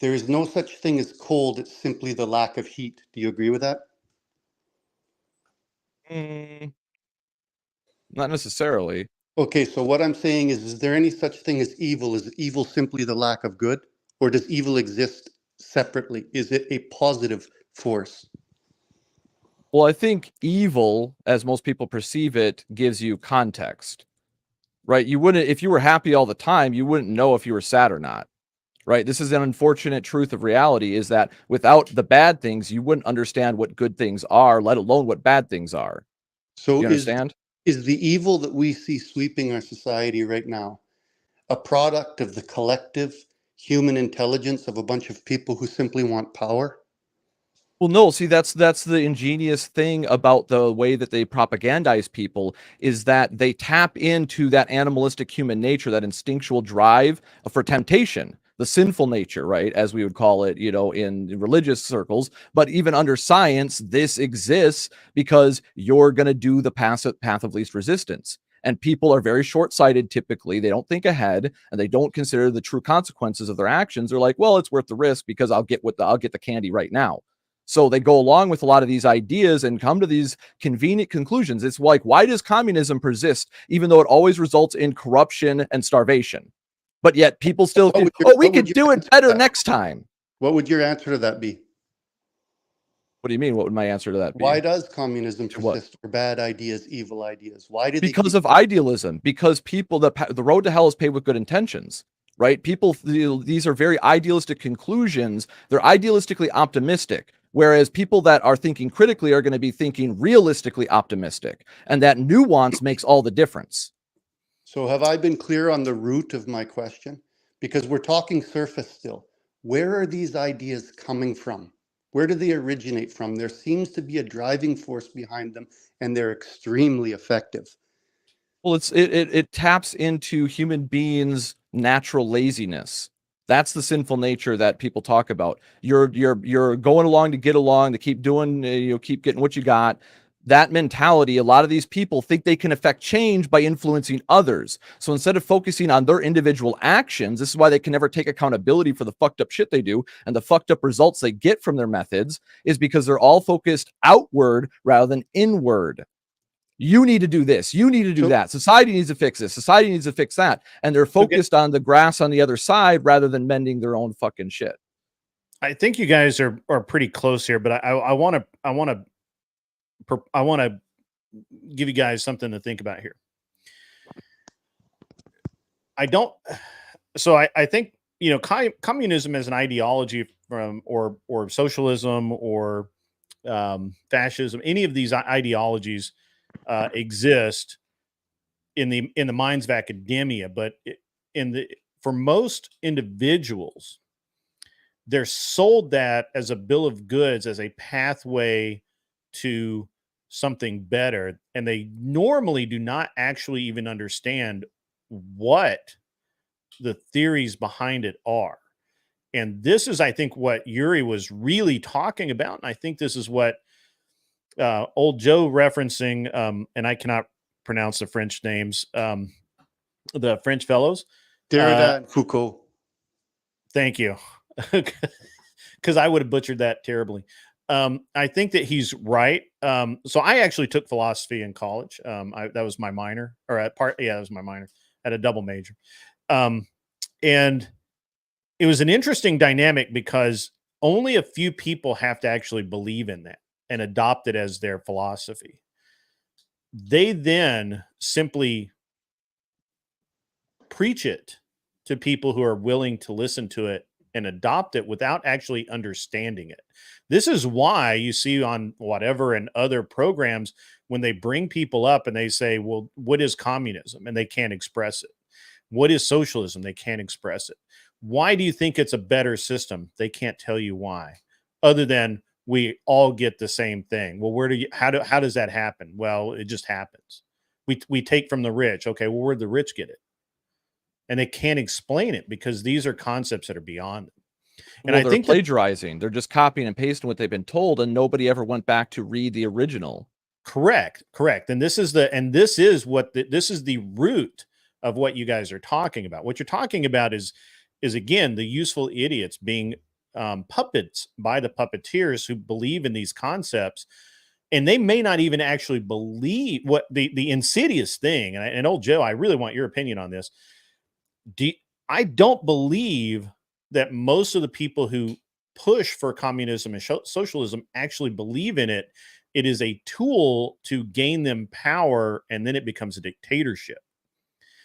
Speaker 8: there is no such thing as cold, it's simply the lack of heat. Do you agree with that?
Speaker 9: Not necessarily.
Speaker 8: Okay, so what I'm saying is there any such thing as evil? Is evil simply the lack of good? Or does evil exist separately? Is it a positive force?
Speaker 9: Well, I think evil, as most people perceive it, gives you context, right? You wouldn't, if you were happy all the time, you wouldn't know if you were sad or not, right? This is an unfortunate truth of reality, is that without the bad things, you wouldn't understand what good things are, let alone what bad things are.
Speaker 8: So
Speaker 9: You understand?
Speaker 8: Is the evil that we see sweeping our society right now a product of the collective human intelligence of a bunch of people who simply want power?
Speaker 9: Well, no, see, that's the ingenious thing about the way that they propagandize people, is that they tap into that animalistic human nature, that instinctual drive for temptation, the sinful nature, right, as we would call it, in religious circles. But even under science, this exists because you're going to do the path of least resistance. And people are very short-sighted typically. They don't think ahead, and they don't consider the true consequences of their actions. They're like, well, it's worth the risk because I'll get the candy right now. So they go along with a lot of these ideas and come to these convenient conclusions. It's like, why does communism persist, even though it always results in corruption and starvation? But yet people still, we could do it better next time.
Speaker 8: What would your answer to that be?
Speaker 9: What do you mean? What would my answer to that be?
Speaker 8: Why does communism persist for bad ideas, evil ideas? Why do
Speaker 9: because of idealism? Because people, the road to hell is paved with good intentions. Right? People, these are very idealistic conclusions. They're idealistically optimistic. Whereas people that are thinking critically are going to be thinking realistically optimistic. And that nuance makes all the difference.
Speaker 8: So have I been clear on the root of my question? Because we're talking surface still. Where are these ideas coming from? Where do they originate from? There seems to be a driving force behind them, and they're extremely effective.
Speaker 9: Well, it taps into human beings' natural laziness. That's the sinful nature that people talk about. You're going along to get along, to keep doing, keep getting what you got. That mentality, a lot of these people think they can affect change by influencing others. So instead of focusing on their individual actions, this is why they can never take accountability for the fucked up shit they do and the fucked up results they get from their methods, is because they're all focused outward rather than inward. You need to do this. You need to do that. Society needs to fix this. Society needs to fix that. And they're focused on the grass on the other side rather than mending their own fucking shit.
Speaker 1: I think you guys are pretty close here, but I want to give you guys something to think about here. I don't. So I think, you know, communism as an ideology from or socialism or fascism, any of these ideologies exist in the minds of academia, but in the for most individuals, they're sold that as a bill of goods, as a pathway to something better, and they normally do not actually even understand what the theories behind it are. And this is, I think, what Yuri was really talking about, and I think this is what old Joe referencing, and I cannot pronounce the French names, the French fellows.
Speaker 8: Derrida and Foucault.
Speaker 1: Thank you. Because I would have butchered that terribly. I think that he's right. So I actually took philosophy in college. That was my minor, or at part. Yeah, that was my minor at a double major. And it was an interesting dynamic because only a few people have to actually believe in that and adopt it as their philosophy. They then simply preach it to people who are willing to listen to it and adopt it without actually understanding it. This is why you see on whatever and other programs when they bring people up and they say, well, what is communism? And they can't express it. What is socialism? They can't express it. Why do you think it's a better system? They can't tell you why, other than we all get the same thing. Well, how does that happen? Well, it just happens. We take from the rich. Okay, well, where'd the rich get it? And they can't explain it because these are concepts that are beyond them. And
Speaker 9: well,
Speaker 1: I
Speaker 9: they're
Speaker 1: think
Speaker 9: plagiarizing. They're just copying and pasting what they've been told, and nobody ever went back to read the original.
Speaker 1: Correct. And this is the root of what you guys are talking about. What you're talking about is again the useful idiots being puppets by the puppeteers who believe in these concepts, and they may not even actually believe what the insidious thing. And old Joe, I really want your opinion on this. I don't believe that most of the people who push for communism and socialism actually believe in it. It is a tool to gain them power, and then it becomes a dictatorship.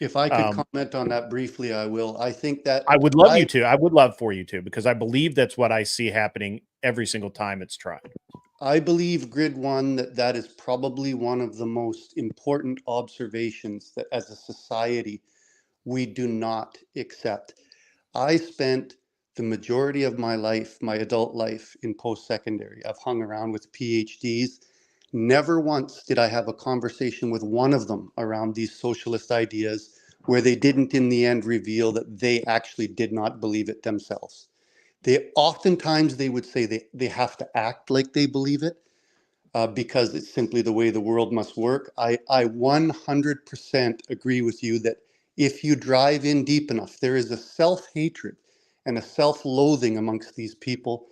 Speaker 8: If I could comment on that briefly, I will. I think that
Speaker 1: I would love you to. I would love for you to, because I believe that's what I see happening every single time it's tried.
Speaker 8: I believe, Grid One, that is probably one of the most important observations that as a society we do not accept. I spent the majority of my life, my adult life, in post-secondary. I've hung around with PhDs. Never once did I have a conversation with one of them around these socialist ideas where they didn't in the end reveal that they actually did not believe it themselves. Oftentimes they would say they have to act like they believe it because it's simply the way the world must work. I 100% agree with you that if you drive in deep enough, there is a self-hatred and a self-loathing amongst these people.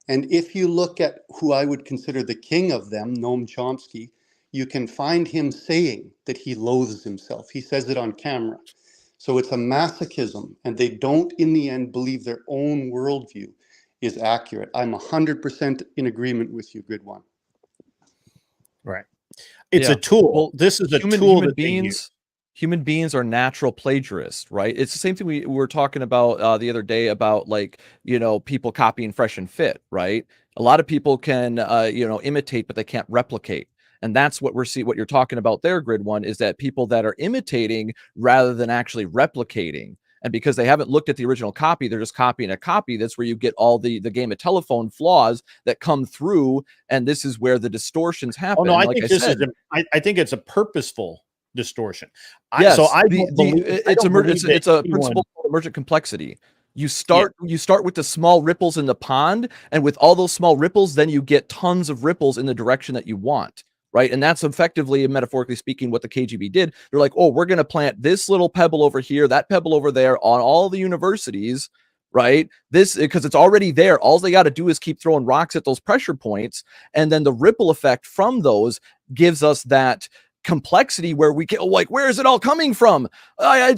Speaker 8: And if you look at who I would consider the king of them, Noam Chomsky, you can find him saying that he loathes himself. He says it on camera. So it's a masochism, and they don't in the end believe their own worldview is accurate. I'm 100% in agreement with you, Good One.
Speaker 1: Right. It's a tool. Well, this is a tool that
Speaker 9: human beings are natural plagiarists, right? It's the same thing we were talking about the other day about, like, you know, people copying Fresh and Fit, right? A lot of people can, you know, imitate, but they can't replicate. And that's what what you're talking about there, Grid One, is that people that are imitating rather than actually replicating. And because they haven't looked at the original copy, they're just copying a copy. That's where you get all the game of telephone flaws that come through. And this is where the distortions happen.
Speaker 1: Oh, no, I think I think it's a purposeful distortion.
Speaker 9: Yes, it's a principle called emergent complexity. You start with the small ripples in the pond, and with all those small ripples, then you get tons of ripples in the direction that you want. Right. And that's effectively, metaphorically speaking, what the KGB did. They're like, oh, we're going to plant this little pebble over here, that pebble over there on all the universities. Right. This because it's already there. All they got to do is keep throwing rocks at those pressure points. And then the ripple effect from gives us that complexity where we get like, where is it all coming from? I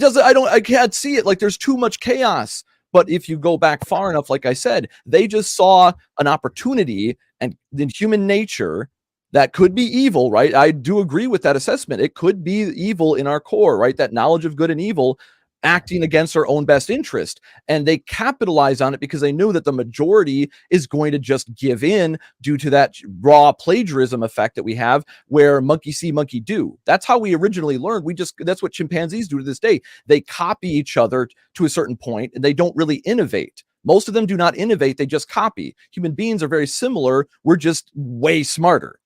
Speaker 9: can't see it. Like, there's too much chaos. But if you go back far enough, like I said, they just saw an opportunity, and in human nature, that could be evil, right? I do agree with that assessment. It could be evil in our core, right? That knowledge of good and evil. acting against their own best interest. And they capitalize on it because they knew that the majority is going to just give in due to that raw plagiarism effect that we have, where monkey see, monkey do. That's how we originally learned. That's what chimpanzees do to this day. They copy each other to a certain point, and they don't really innovate. Most of them do not innovate, they just copy. Human beings are very similar. We're just way smarter.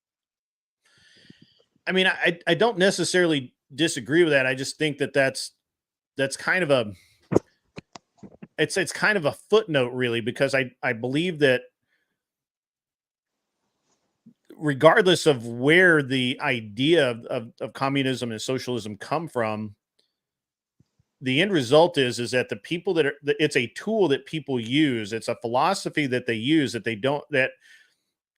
Speaker 1: I mean, I don't necessarily disagree with that. I just think that that's kind of a it's kind of a footnote, really, because I believe that regardless of where the idea of communism and socialism come from, the end result is that the people it's a tool that people use. It's a philosophy that they use and that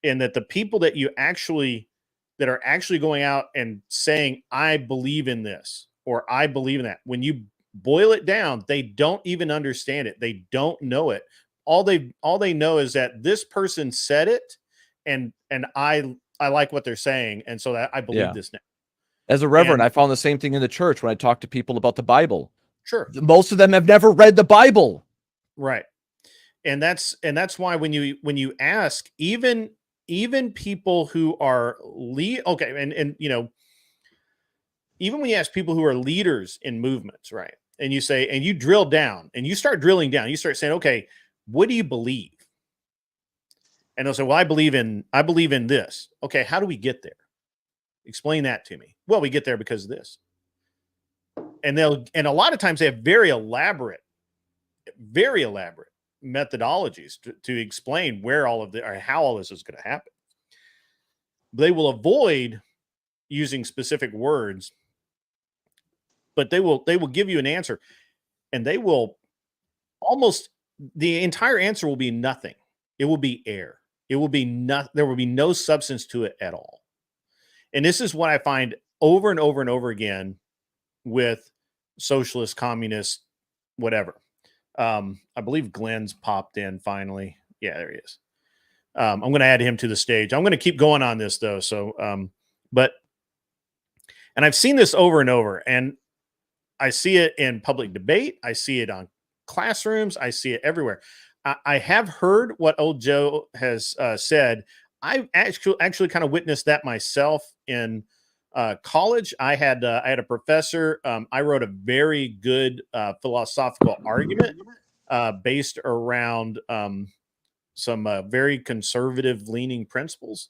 Speaker 1: the people that are actually going out and saying, I believe in this, or I believe in that. When you boil it down, they don't even understand it. They don't know it. All they know is that this person said it, and I like what they're saying, and so that I believe this now.
Speaker 9: As a reverend, I found the same thing in the church when I talked to people about the Bible.
Speaker 1: Sure.
Speaker 9: Most of them have never read the Bible.
Speaker 1: Right. And that's why when you ask even people who are and even when you ask people who are leaders in movements, right? And you say, and you drill down and you start drilling down, you start saying, okay, what do you believe? And they'll say, well, I believe in this. Okay, how do we get there? Explain that to me. Well, we get there because of this. And a lot of times they have very elaborate methodologies to explain where all of or how all this is going to happen. They will avoid using specific words, but they will give you an answer, and they will the entire answer will be nothing. It will be air. It will be there will be no substance to it at all. And this is what I find over and over and over again with socialist, communist, whatever. I believe Glenn's popped in finally. Yeah, there he is. I'm going to add him to the stage. I'm going to keep going on this though. So, and I've seen this over and over, and I see it in public debate. I see it on classrooms. I see it everywhere. I have heard what old Joe has said. I actually kind of witnessed that myself in college. I had a professor. I wrote a very good philosophical argument based around some very conservative leaning principles.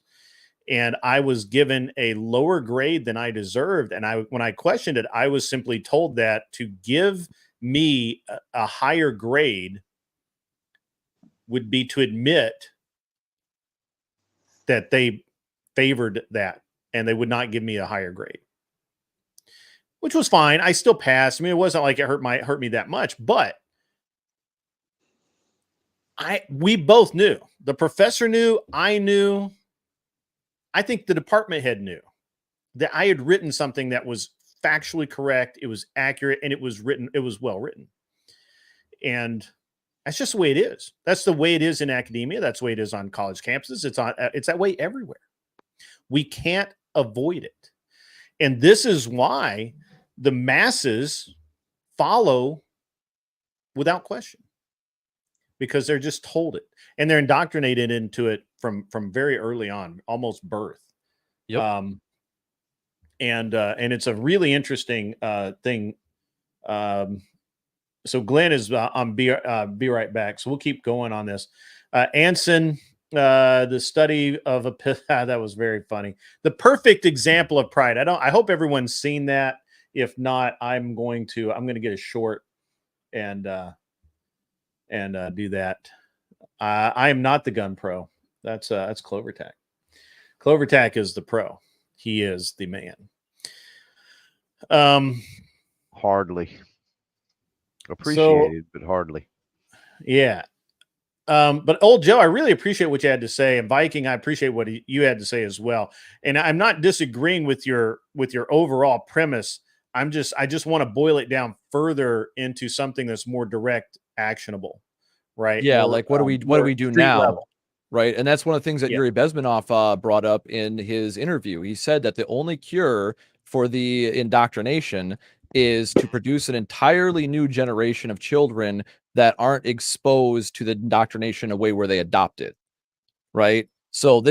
Speaker 1: And I was given a lower grade than I deserved. And when I questioned it, I was simply told that to give me a higher grade would be to admit that they favored that, and they would not give me a higher grade, which was fine. I still passed. I mean, it wasn't like it hurt me that much, but we both knew. The professor knew, I knew. I think the department head knew that I had written something that was factually correct. It was accurate, and it was well written. And that's just the way it is. That's the way it is in academia. That's the way it is on college campuses. It's that way everywhere. We can't avoid it. And this is why the masses follow without question, because they're just told it, and they're indoctrinated into it from very early on, almost birth.
Speaker 9: Yep.
Speaker 1: And it's a really interesting thing. So Glenn is on be right back. So we'll keep going on this. Anson, the study of that was very funny. The perfect example of pride. I hope everyone's seen that. If not, I'm going to get a short and do that. I am not the gun pro. That's Clovertac. Clovertac is the pro. He is the man.
Speaker 7: Hardly. Appreciated, but hardly.
Speaker 1: Yeah. But old Joe, I really appreciate what you had to say, and Viking, I appreciate what you had to say as well. And I'm not disagreeing with your overall premise. I just want to boil it down further into something that's more direct, actionable, right?
Speaker 9: Yeah,
Speaker 1: more,
Speaker 9: like what do we do now?
Speaker 1: Level.
Speaker 9: Right. And that's one of the things that Yuri Bezmenov brought up in his interview. He said that the only cure for the indoctrination is to produce an entirely new generation of children that aren't exposed to the indoctrination a way where they adopt it, right? So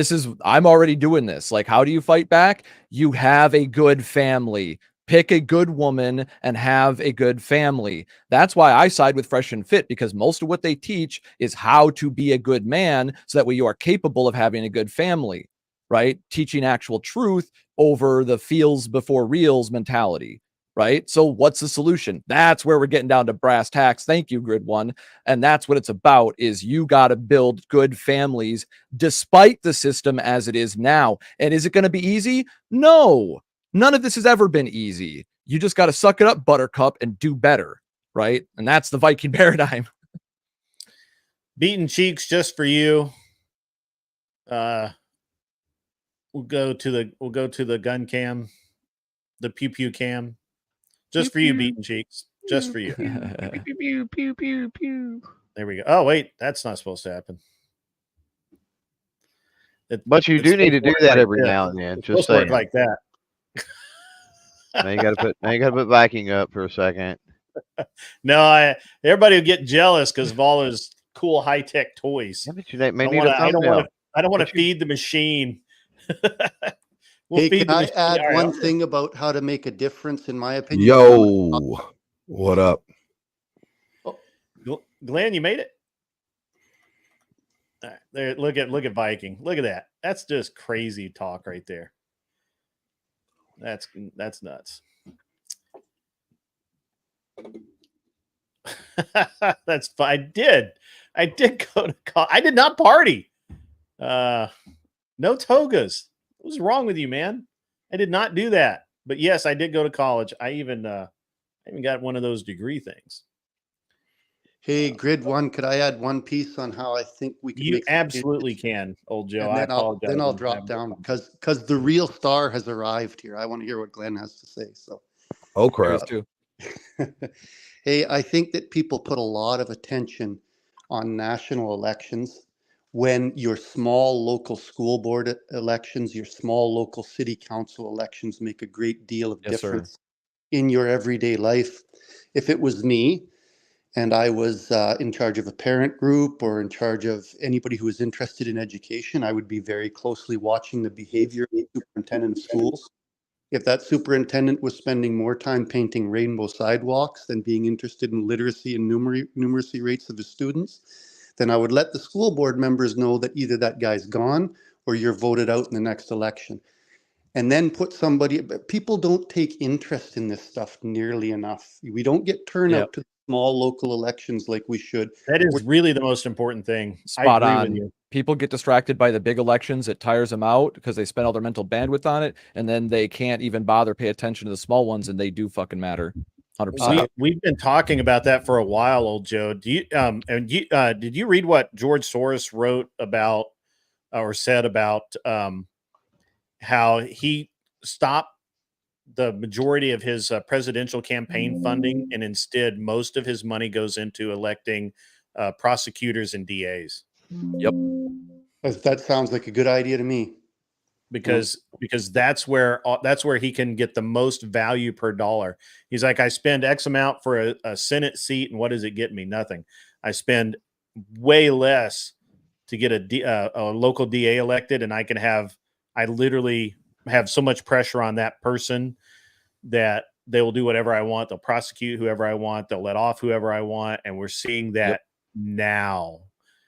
Speaker 9: I'm already doing this. Like, how do you fight back? You have a good family. Pick a good woman and have a good family. That's why I side with Fresh and Fit, because most of what they teach is how to be a good man so that way you are capable of having a good family, right? Teaching actual truth over the feels before reals mentality, right? So what's the solution? That's where we're getting down to brass tacks. Thank you, Grid One. And that's what it's about, is you got to build good families despite the system as it is now. And is it going to be easy? No. None of this has ever been easy. You just got to suck it up, Buttercup, and do better, right? And that's the Viking paradigm.
Speaker 1: Beaten cheeks just for you. We'll go to the gun cam, the pew pew cam, just for you, Beaten cheeks, just for you.
Speaker 2: Pew, pew, pew, pew.
Speaker 1: There we go. Oh wait, that's not supposed to happen.
Speaker 7: But you
Speaker 1: It's
Speaker 7: do need to
Speaker 1: supposed
Speaker 7: do
Speaker 1: work
Speaker 7: that
Speaker 1: like
Speaker 7: every
Speaker 1: this.
Speaker 7: now and then.
Speaker 1: It's
Speaker 7: Just
Speaker 1: supposed to work
Speaker 7: saying.
Speaker 1: like that.
Speaker 7: Now you gotta put Viking up for a second.
Speaker 1: No, everybody will get jealous because of all those cool high tech toys.
Speaker 7: Yeah, but you may
Speaker 1: I
Speaker 7: need a thumbnail.
Speaker 1: don't want
Speaker 7: But
Speaker 1: to
Speaker 7: you-
Speaker 1: feed the machine. We'll
Speaker 8: Hey,
Speaker 1: feed
Speaker 8: can
Speaker 1: the
Speaker 8: I
Speaker 1: machine.
Speaker 8: add
Speaker 1: All right,
Speaker 8: one
Speaker 1: I'll-
Speaker 8: thing about how to make a difference, in my opinion?
Speaker 10: Yo, what up?
Speaker 1: Glenn, you made it. All right, there, look at Viking. Look at that. That's just crazy talk right there. That's nuts. That's fine. I did go to college. I did not party. No togas. What's wrong with you, man? I did not do that. But yes, I did go to college. I even got one of those degree things.
Speaker 8: Hey, Grid One, could I add one piece on how I think we can
Speaker 1: You
Speaker 8: make some
Speaker 1: absolutely
Speaker 8: changes?
Speaker 1: can, old Joe.
Speaker 8: And
Speaker 1: I
Speaker 8: then
Speaker 1: apologize.
Speaker 8: I'll drop down because the real star has arrived here. I want to hear what Glenn has to say. So,
Speaker 10: Oh
Speaker 9: There is
Speaker 10: crap!
Speaker 9: too.
Speaker 8: hey, I think that people put a lot of attention on national elections when your small local school board elections, your small local city council elections make a great deal of
Speaker 9: Yes, sir.
Speaker 8: difference in your everyday life. If it was me and I was in charge of a parent group or in charge of anybody who was interested in education, I would be very closely watching the behavior of the superintendent of schools. If that superintendent was spending more time painting rainbow sidewalks than being interested in literacy and numeracy rates of his students, then I would let the school board members know that either that guy's gone or you're voted out in the next election. And then put somebody, but people don't take interest in this stuff nearly enough. We don't get turnout
Speaker 9: Yep.
Speaker 8: to small local elections like we should.
Speaker 1: That is really the most important thing.
Speaker 9: Spot
Speaker 1: I agree
Speaker 9: on.
Speaker 1: with you.
Speaker 9: People get distracted by the big elections. It tires them out because they spend all their mental bandwidth on it, and then they can't even bother pay attention to the small ones, and they do fucking matter. 100%.
Speaker 1: We've been talking about that for a while, old Joe. Do you did you read what George Soros wrote about or said about how he stopped the majority of his presidential campaign funding, and instead most of his money goes into electing prosecutors and DAs?
Speaker 9: Yep.
Speaker 8: That sounds like a good idea to me.
Speaker 1: Because that's where he can get the most value per dollar. He's like, I spend X amount for a Senate seat, and what does it get me? Nothing. I spend way less to get a local DA elected, and I literally have so much pressure on that person that they will do whatever I want. They'll prosecute whoever I want. They'll let off whoever I want, and we're seeing that now.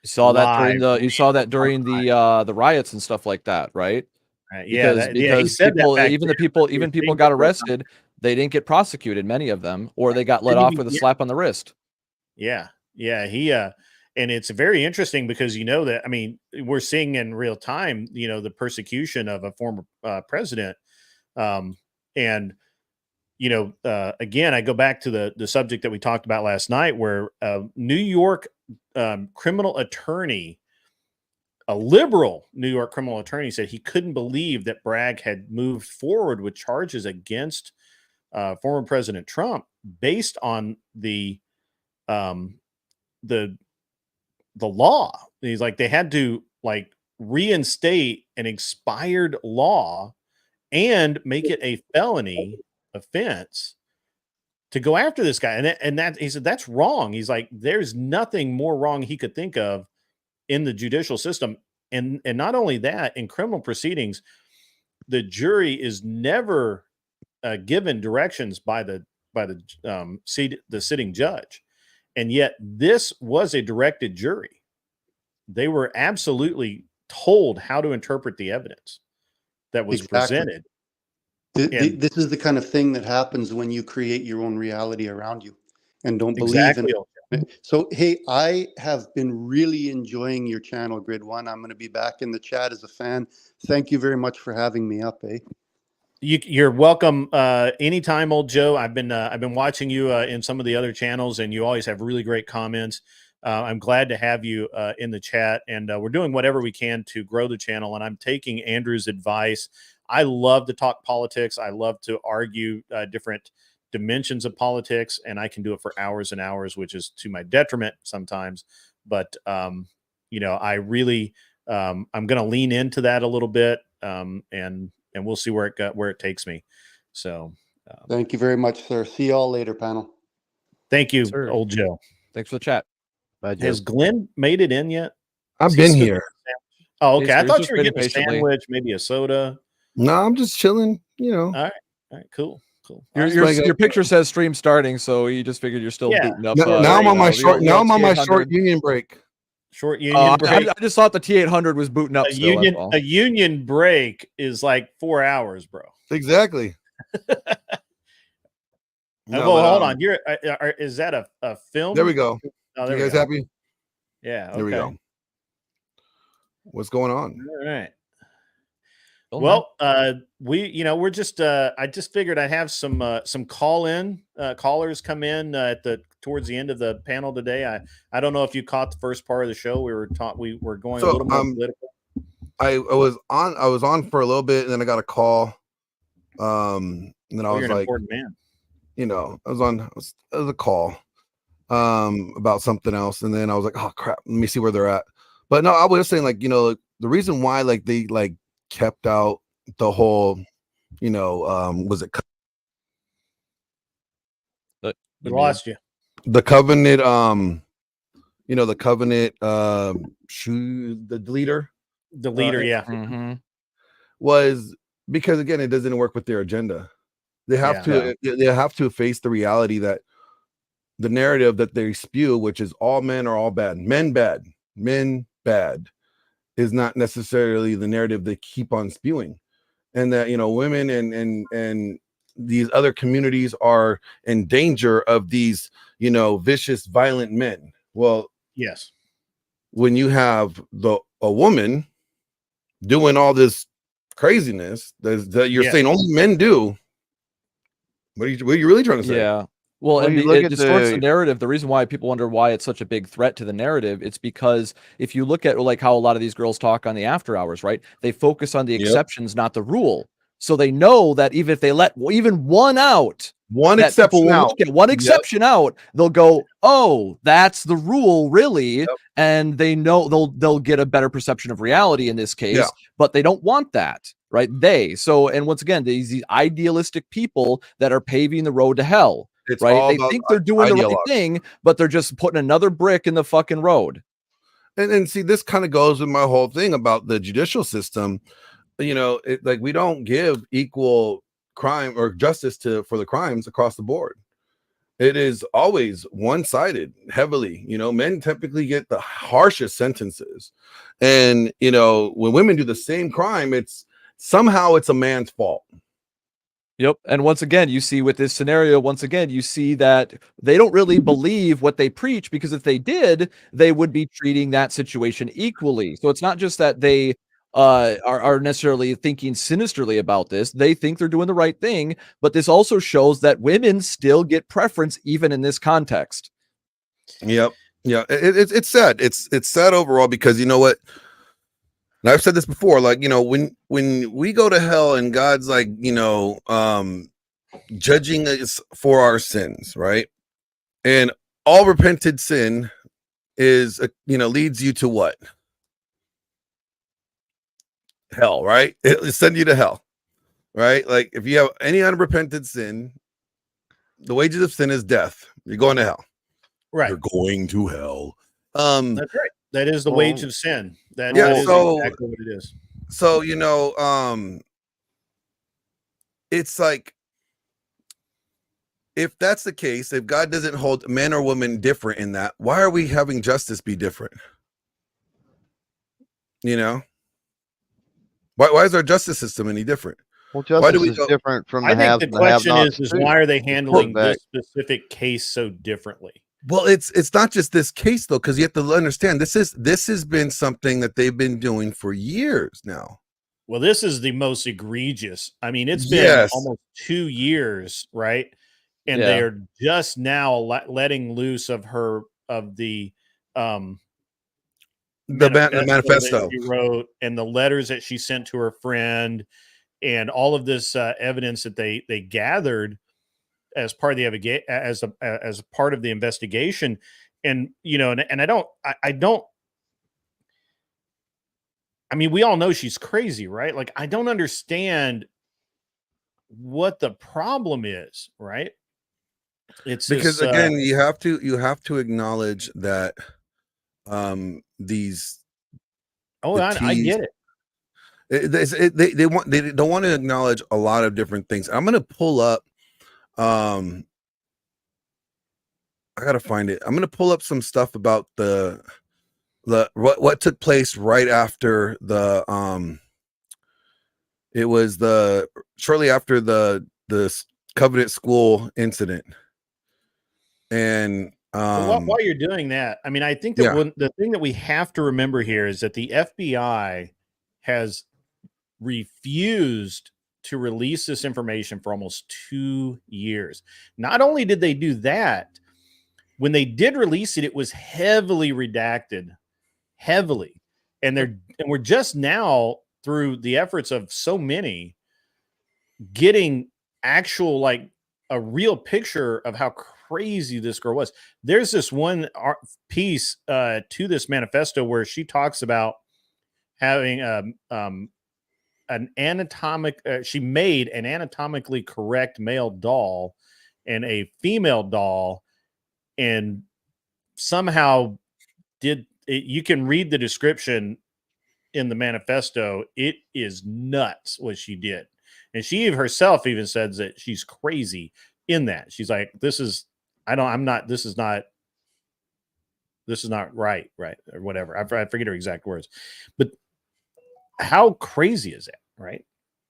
Speaker 9: You saw that during
Speaker 1: live,
Speaker 9: the riots and stuff like that, right?
Speaker 1: Yeah,
Speaker 9: Because
Speaker 1: he said that
Speaker 9: people,
Speaker 1: back
Speaker 9: even
Speaker 1: then.
Speaker 9: the people got arrested, they didn't get prosecuted, many of them, or they got let
Speaker 1: Didn't
Speaker 9: off
Speaker 1: even
Speaker 9: with a
Speaker 1: get-
Speaker 9: slap on the wrist.
Speaker 1: Yeah. He and it's very interesting because that, I mean, we're seeing in real time, the persecution of a former president. And again, I go back to the subject that we talked about last night, where New York criminal attorney, a liberal New York criminal attorney, said he couldn't believe that Bragg had moved forward with charges against former President Trump based on the law. He's like, they had to reinstate an expired law and make it a felony offense to go after this guy. And that he said, that's wrong. He's like, there's nothing more wrong he could think of in the judicial system. And not only that, in criminal proceedings, the jury is never given directions by the sitting judge. And yet this was a directed jury. They were absolutely told how to interpret the evidence that was presented.
Speaker 8: This is the kind of thing that happens when you create your own reality around you and don't believe
Speaker 1: Exactly.
Speaker 8: in it. So, hey, I have been really enjoying your channel, Grid One. I'm going to be back in the chat as a fan. Thank you very much for having me up, eh?
Speaker 1: You're welcome anytime, old Joe. I've been watching you in some of the other channels, and you always have really great comments. I'm glad to have you in the chat, and we're doing whatever we can to grow the channel. And I'm taking Andrew's advice. I love to talk politics. I love to argue different dimensions of politics, and I can do it for hours and hours, which is to my detriment sometimes. But I really I'm going to lean into that a little bit, and we'll see where it takes me. So
Speaker 8: thank you very much, sir. See y'all later, panel.
Speaker 1: Thank you,
Speaker 9: Sir.
Speaker 1: old Joe.
Speaker 9: Thanks for the chat.
Speaker 7: Bye, Joe.
Speaker 1: Has Glenn made it in yet?
Speaker 10: I've been here.
Speaker 1: Oh, okay.
Speaker 9: He's
Speaker 1: I
Speaker 9: here.
Speaker 1: thought
Speaker 9: He's
Speaker 1: you were
Speaker 9: just
Speaker 1: getting a
Speaker 9: waiting patiently.
Speaker 1: sandwich, maybe a soda.
Speaker 10: No, I'm just chilling.
Speaker 1: All right, cool.
Speaker 9: Your picture says stream starting, so you just figured you're still booting up.
Speaker 10: Now I'm on my short. Now I'm on my
Speaker 9: T800.
Speaker 10: short union break.
Speaker 1: Short union break.
Speaker 9: I just thought the T800 was booting up.
Speaker 1: A union break is like 4 hours, bro.
Speaker 10: Exactly.
Speaker 1: Hold on. Is that a film?
Speaker 10: There we go.
Speaker 1: Oh, there
Speaker 10: you guys happy?
Speaker 1: Yeah.
Speaker 10: There we go. What's going on?
Speaker 1: All right. Well, we're just I just figured I'd have some callers come in towards the end of the panel today. I don't know if you caught the first part of the show. We were going a little more political.
Speaker 10: I was on for a little bit, and then I got a call. And then I was
Speaker 1: you're an
Speaker 10: like,
Speaker 1: important man.
Speaker 10: I was a call about something else, and then I was like, oh crap, let me see where they're at. But no, I was saying the reason why they kept out the whole, was it?
Speaker 1: We lost you.
Speaker 10: The covenant, the covenant, the leader.
Speaker 1: The leader, yeah.
Speaker 9: Mm-hmm.
Speaker 10: Was because again, it doesn't work with their agenda. They have to face the reality that the narrative that they spew, which is all men are all bad, men bad, is not necessarily the narrative they keep on spewing, and that women and these other communities are in danger of these vicious, violent men. Well,
Speaker 1: yes,
Speaker 10: when you have a woman doing all this craziness that you're saying only men do, what are you really trying to say?
Speaker 9: Yeah. Well, and it distorts the narrative. The reason why people wonder why it's such a big threat to the narrative, it's because if you look at how a lot of these girls talk on the after hours, right? They focus on the exceptions, not the rule. So they know that even if they let even one out,
Speaker 10: one exception
Speaker 9: out, they'll go, oh, that's the rule, really. And they know they'll get a better perception of reality in this case, but they don't want that, right? And once again, these idealistic people that are paving the road to hell.
Speaker 10: It's
Speaker 9: right. They think they're doing the right thing, but they're just putting another brick in the fucking road.
Speaker 10: And see, this kind of goes with my whole thing about the judicial system. We don't give equal crime or justice for the crimes across the board. It is always one-sided, heavily. Men typically get the harshest sentences, and when women do the same crime, it's a man's fault.
Speaker 9: Yep. And once again, you see with this scenario, you see that they don't really believe what they preach, because if they did, they would be treating that situation equally. So it's not just that they are necessarily thinking sinisterly about this. They think they're doing the right thing, but this also shows that women still get preference even in this context.
Speaker 10: Yep. Yeah. It's sad. It's sad overall, because you know what? And I've said this before, when we go to hell and God's judging us for our sins, right? And all repented sin is, leads you to what? Hell, right? It send you to hell, right? Like if you have any unrepented sin, The wages of sin is death. You're going to hell.
Speaker 1: Right.
Speaker 10: You're going to hell.
Speaker 1: That's right. That is the wage of sin. That is exactly what it is.
Speaker 10: So, it's like, if that's the case, if God doesn't hold man or woman different in that, why are we having justice be different? Why is our justice system any different?
Speaker 7: Well, justice is different from the
Speaker 1: I think the question is why are they handling this specific case so differently?
Speaker 10: Well, it's not just this case though, because you have to understand this has been something that they've been doing for years now.
Speaker 1: Well, this is the most egregious. I mean, it's been almost 2 years, right? And they're just now letting loose of the manifesto that she wrote and the letters that she sent to her friend and all of this evidence that they gathered as part of the as a part of the investigation. And I mean, we all know she's crazy, right? Like, I don't understand what the problem is, right? It's
Speaker 10: because
Speaker 1: this,
Speaker 10: again, you have to acknowledge that these.
Speaker 1: I get it.
Speaker 10: They don't want to acknowledge a lot of different things. I'm going to pull up. I gotta find it. I'm going to pull up some stuff about what took place right after it was shortly after the Covenant School incident. And
Speaker 1: while you're doing that, I mean, I think that the thing that we have to remember here is that the FBI has refused to release this information for almost 2 years. Not only did they do that, when they did release it, it was heavily redacted, and we're just now, through the efforts of so many, getting actual, like, a real picture of how crazy this girl was. There's this one piece to this manifesto where she talks about having she made an anatomically correct male doll and a female doll, and somehow you can read the description in the manifesto. It is nuts what she did. And she herself even says that she's crazy in that. She's like, this is not right, or whatever. I forget her exact words. But how crazy is that, right?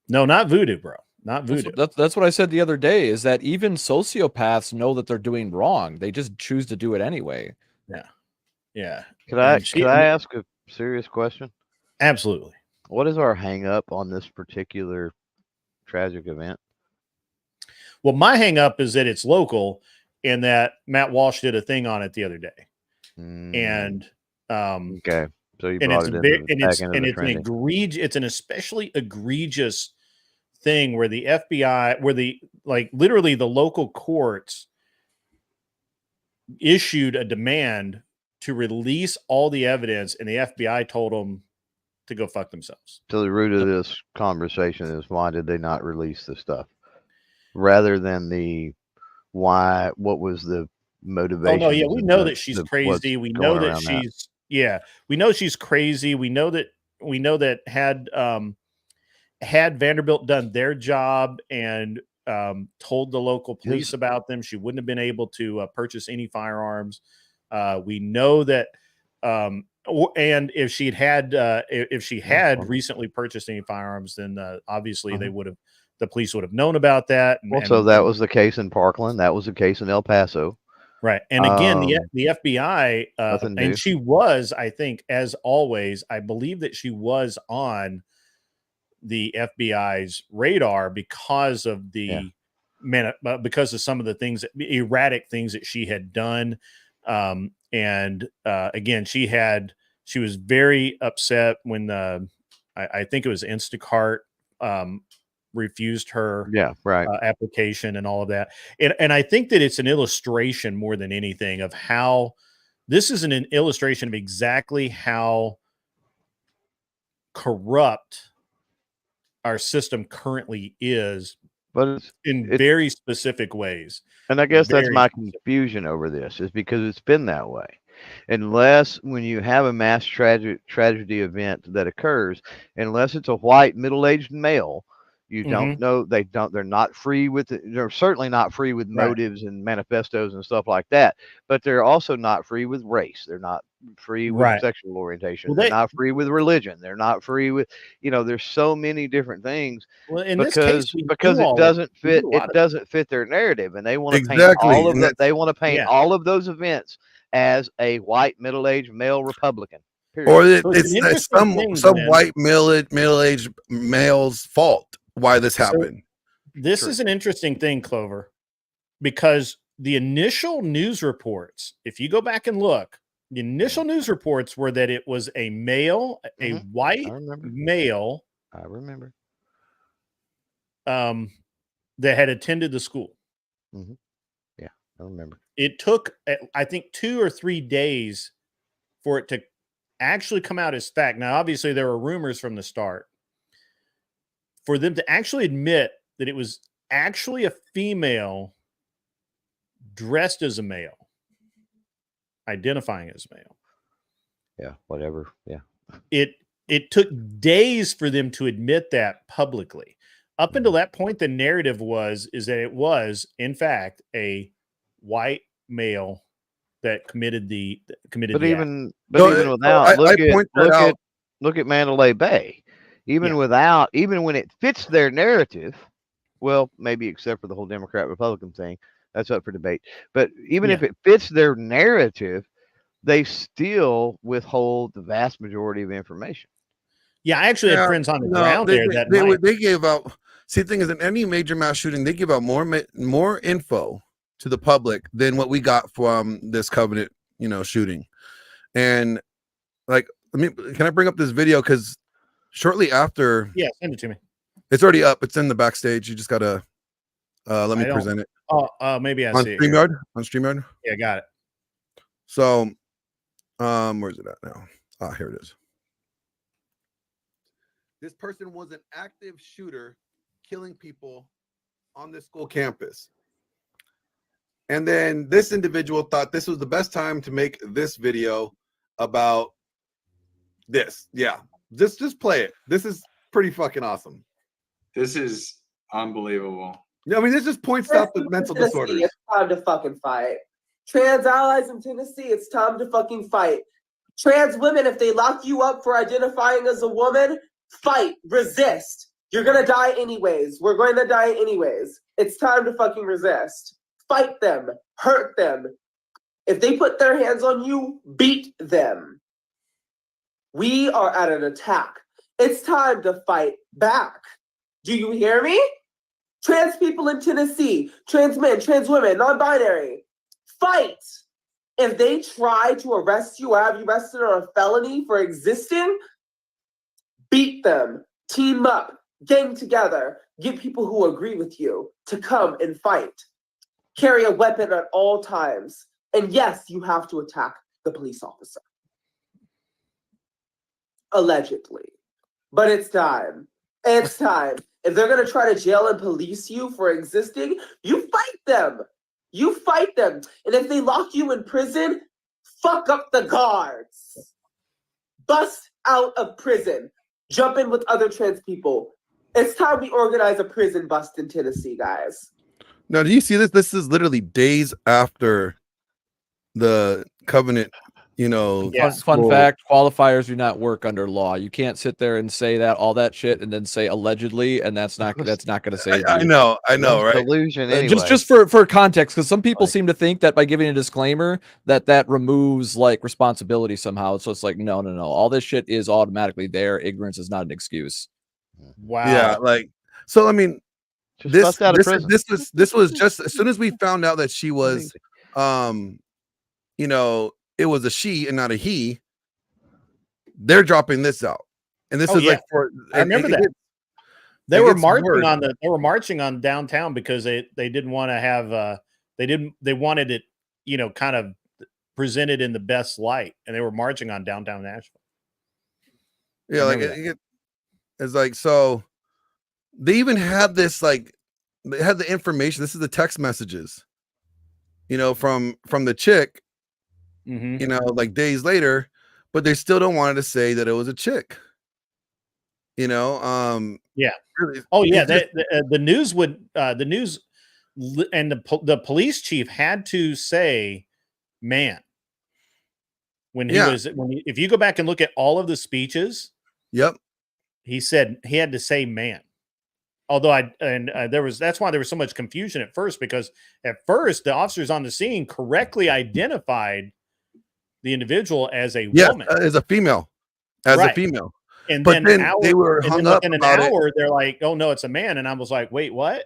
Speaker 1: No, not voodoo, bro. Not voodoo.
Speaker 9: That's what I said the other day, is that even sociopaths know that they're doing wrong. They just choose to do it anyway.
Speaker 1: Yeah.
Speaker 7: Could I ask a serious question?
Speaker 1: Absolutely.
Speaker 7: What is our hang up on this particular tragic event?
Speaker 1: Well, my hang up is that it's local and that Matt Walsh did a thing on it the other day. And
Speaker 7: okay. So you brought
Speaker 1: it's an especially egregious thing where the FBI, literally the local courts issued a demand to release all the evidence, and the FBI told them to go fuck themselves.
Speaker 7: So the root of this conversation is, why did they not release the stuff, rather than what was the motivation?
Speaker 1: Oh no, yeah, we know that she's crazy. We know that she's crazy. We know that had Vanderbilt done their job and told the local police about them, she wouldn't have been able to purchase any firearms. We know that, and if she had recently purchased any firearms, then obviously the police would have known about that.
Speaker 7: So that was the case in Parkland. That was the case in El Paso.
Speaker 1: Right. And again, the FBI, and she was, I think, as always, I believe that she was on the FBI's radar because of because of some of the erratic things that she had done. Again, she was very upset when I think it was Instacart refused her application and all of that. And I think that it's an illustration more than anything of how this is an illustration of exactly how corrupt our system currently is
Speaker 7: But
Speaker 1: in
Speaker 7: it's
Speaker 1: very specific ways.
Speaker 7: and I guess that's
Speaker 1: Very
Speaker 7: my
Speaker 1: specific.
Speaker 7: confusion over this is because it's been that way. Unless when you have a mass tragedy event that occurs, unless it's a white middle-aged male, you don't know they're not free with they're certainly not free with
Speaker 1: Right.
Speaker 7: motives and manifestos and stuff like that, but they're also not free with race. They're not free with
Speaker 1: Right.
Speaker 7: sexual orientation.
Speaker 1: Well,
Speaker 7: They're not free with religion. They're not free with, there's so many different things
Speaker 1: Well, in this case, we
Speaker 7: because
Speaker 1: knew
Speaker 7: it
Speaker 1: all of
Speaker 7: doesn't
Speaker 1: we knew
Speaker 7: fit
Speaker 1: a lot of
Speaker 7: their narrative, and they want to paint
Speaker 10: Exactly,
Speaker 7: all of
Speaker 10: and
Speaker 7: the
Speaker 10: that's
Speaker 7: they want to paint
Speaker 1: yeah.
Speaker 7: all of those events as a white middle-aged male Republican. Period.
Speaker 10: or
Speaker 1: So it's
Speaker 10: it's
Speaker 1: an interesting thing,
Speaker 10: some
Speaker 1: Glenn.
Speaker 10: white middle-aged male's fault why this happened.
Speaker 1: This
Speaker 7: True.
Speaker 1: is an interesting thing, Clover, because the initial news reports, if you go back and look, the initial news reports were that it was a male, a white
Speaker 7: I remember.
Speaker 1: male
Speaker 7: I remember.
Speaker 1: that had attended the school.
Speaker 7: Yeah, I remember.
Speaker 1: It took, I think, 2 or 3 days for it to actually come out as fact. Now, obviously, there were rumors from the start. For them to actually admit that it was actually a female dressed as a male, identifying as male.
Speaker 7: Yeah, whatever. Yeah.
Speaker 1: It took days for them to admit that publicly. Up until that point, the narrative is that it was, in fact, a white male that committed the
Speaker 7: But
Speaker 1: act.
Speaker 7: even
Speaker 10: No,
Speaker 7: without
Speaker 10: I point that out.
Speaker 7: look at Mandalay Bay. Even when it fits their narrative, well, maybe except for the whole Democrat Republican thing, that's up for debate. But even if it fits their narrative, they still withhold the vast majority of information.
Speaker 1: Yeah, I actually had friends on the ground there that night.
Speaker 10: They gave out. See, the thing is, in any major mass shooting, they give out more info to the public than what we got from this Covenant, shooting. And like, can I bring up this video? Because shortly after,
Speaker 1: send it to me.
Speaker 10: It's already up. It's in the backstage. You just gotta let me present it.
Speaker 1: Oh, maybe I
Speaker 10: on
Speaker 1: see it
Speaker 10: StreamYard.
Speaker 1: here.
Speaker 10: On StreamYard.
Speaker 1: Yeah, got it.
Speaker 10: So, where's it at now? Ah, here it is. This person was an active shooter, killing people on this school campus. And then this individual thought this was the best time to make this video about this. Yeah, just play it. This is pretty fucking awesome.
Speaker 11: This is unbelievable.
Speaker 10: I mean, this just points out the mental disorders.
Speaker 12: It's time to fucking fight. Trans allies in Tennessee, it's time to fucking fight. Trans women, if they lock you up for identifying as a woman, fight, resist. You're gonna die anyways. We're going to die anyways. It's time to fucking resist. Fight them, hurt them. If they put their hands on you, beat them. We are at an attack. It's time to fight back. Do you hear me? Trans people in Tennessee, trans men, trans women, non-binary, fight. If they try to arrest you or have you arrested on a felony for existing, beat them, team up, gang together, get people who agree with you to come and fight. Carry a weapon at all times. And yes, you have to attack the police officer. Allegedly. But it's time. It's time. If they're going to try to jail and police you for existing, you fight them. You fight them. And if they lock you in prison, fuck up the guards. Bust out of prison. Jump in with other trans people. It's time we organize a prison bust in Tennessee, guys.
Speaker 10: Now, do you see this? This is literally days after the Covenant,
Speaker 9: Fun fact, qualifiers do not work under law. You can't sit there and say all that shit and then say allegedly, and that's not going to save you.
Speaker 10: I know, right?
Speaker 7: Delusion anyway.
Speaker 9: Just for context, because some people seem to think that by giving a disclaimer that removes like responsibility somehow. So it's like, no. All this shit is automatically there. Ignorance is not an excuse.
Speaker 1: Wow.
Speaker 10: Yeah, so I mean,
Speaker 7: Just
Speaker 10: this was just as soon as we found out that she was, it was a she and not a he. They're dropping this out, and this is like for.
Speaker 1: I remember that. They were marching on downtown because they didn't want to have they wanted it kind of presented in the best light, and they were marching on downtown Nashville.
Speaker 10: Yeah, it's like so. They even had this like they had the information. This is the text messages, from the chick, like days later, but they still don't want to say that it was a chick.
Speaker 1: Yeah.
Speaker 10: Really,
Speaker 1: Oh yeah.
Speaker 10: it's just-
Speaker 1: The news would the news and the police chief had to say man when he
Speaker 10: Yeah.
Speaker 1: was if you go back and look at all of the speeches,
Speaker 10: Yep.
Speaker 1: he said he had to say man. Although that's why there was so much confusion at first, because at first the officers on the scene correctly identified the individual as a woman,
Speaker 10: as a female,
Speaker 1: Right. And
Speaker 10: but
Speaker 1: then
Speaker 10: they were hung up
Speaker 1: within an
Speaker 10: about it
Speaker 1: hour, they're like, "Oh no, it's a man," and I was like, "Wait, what?"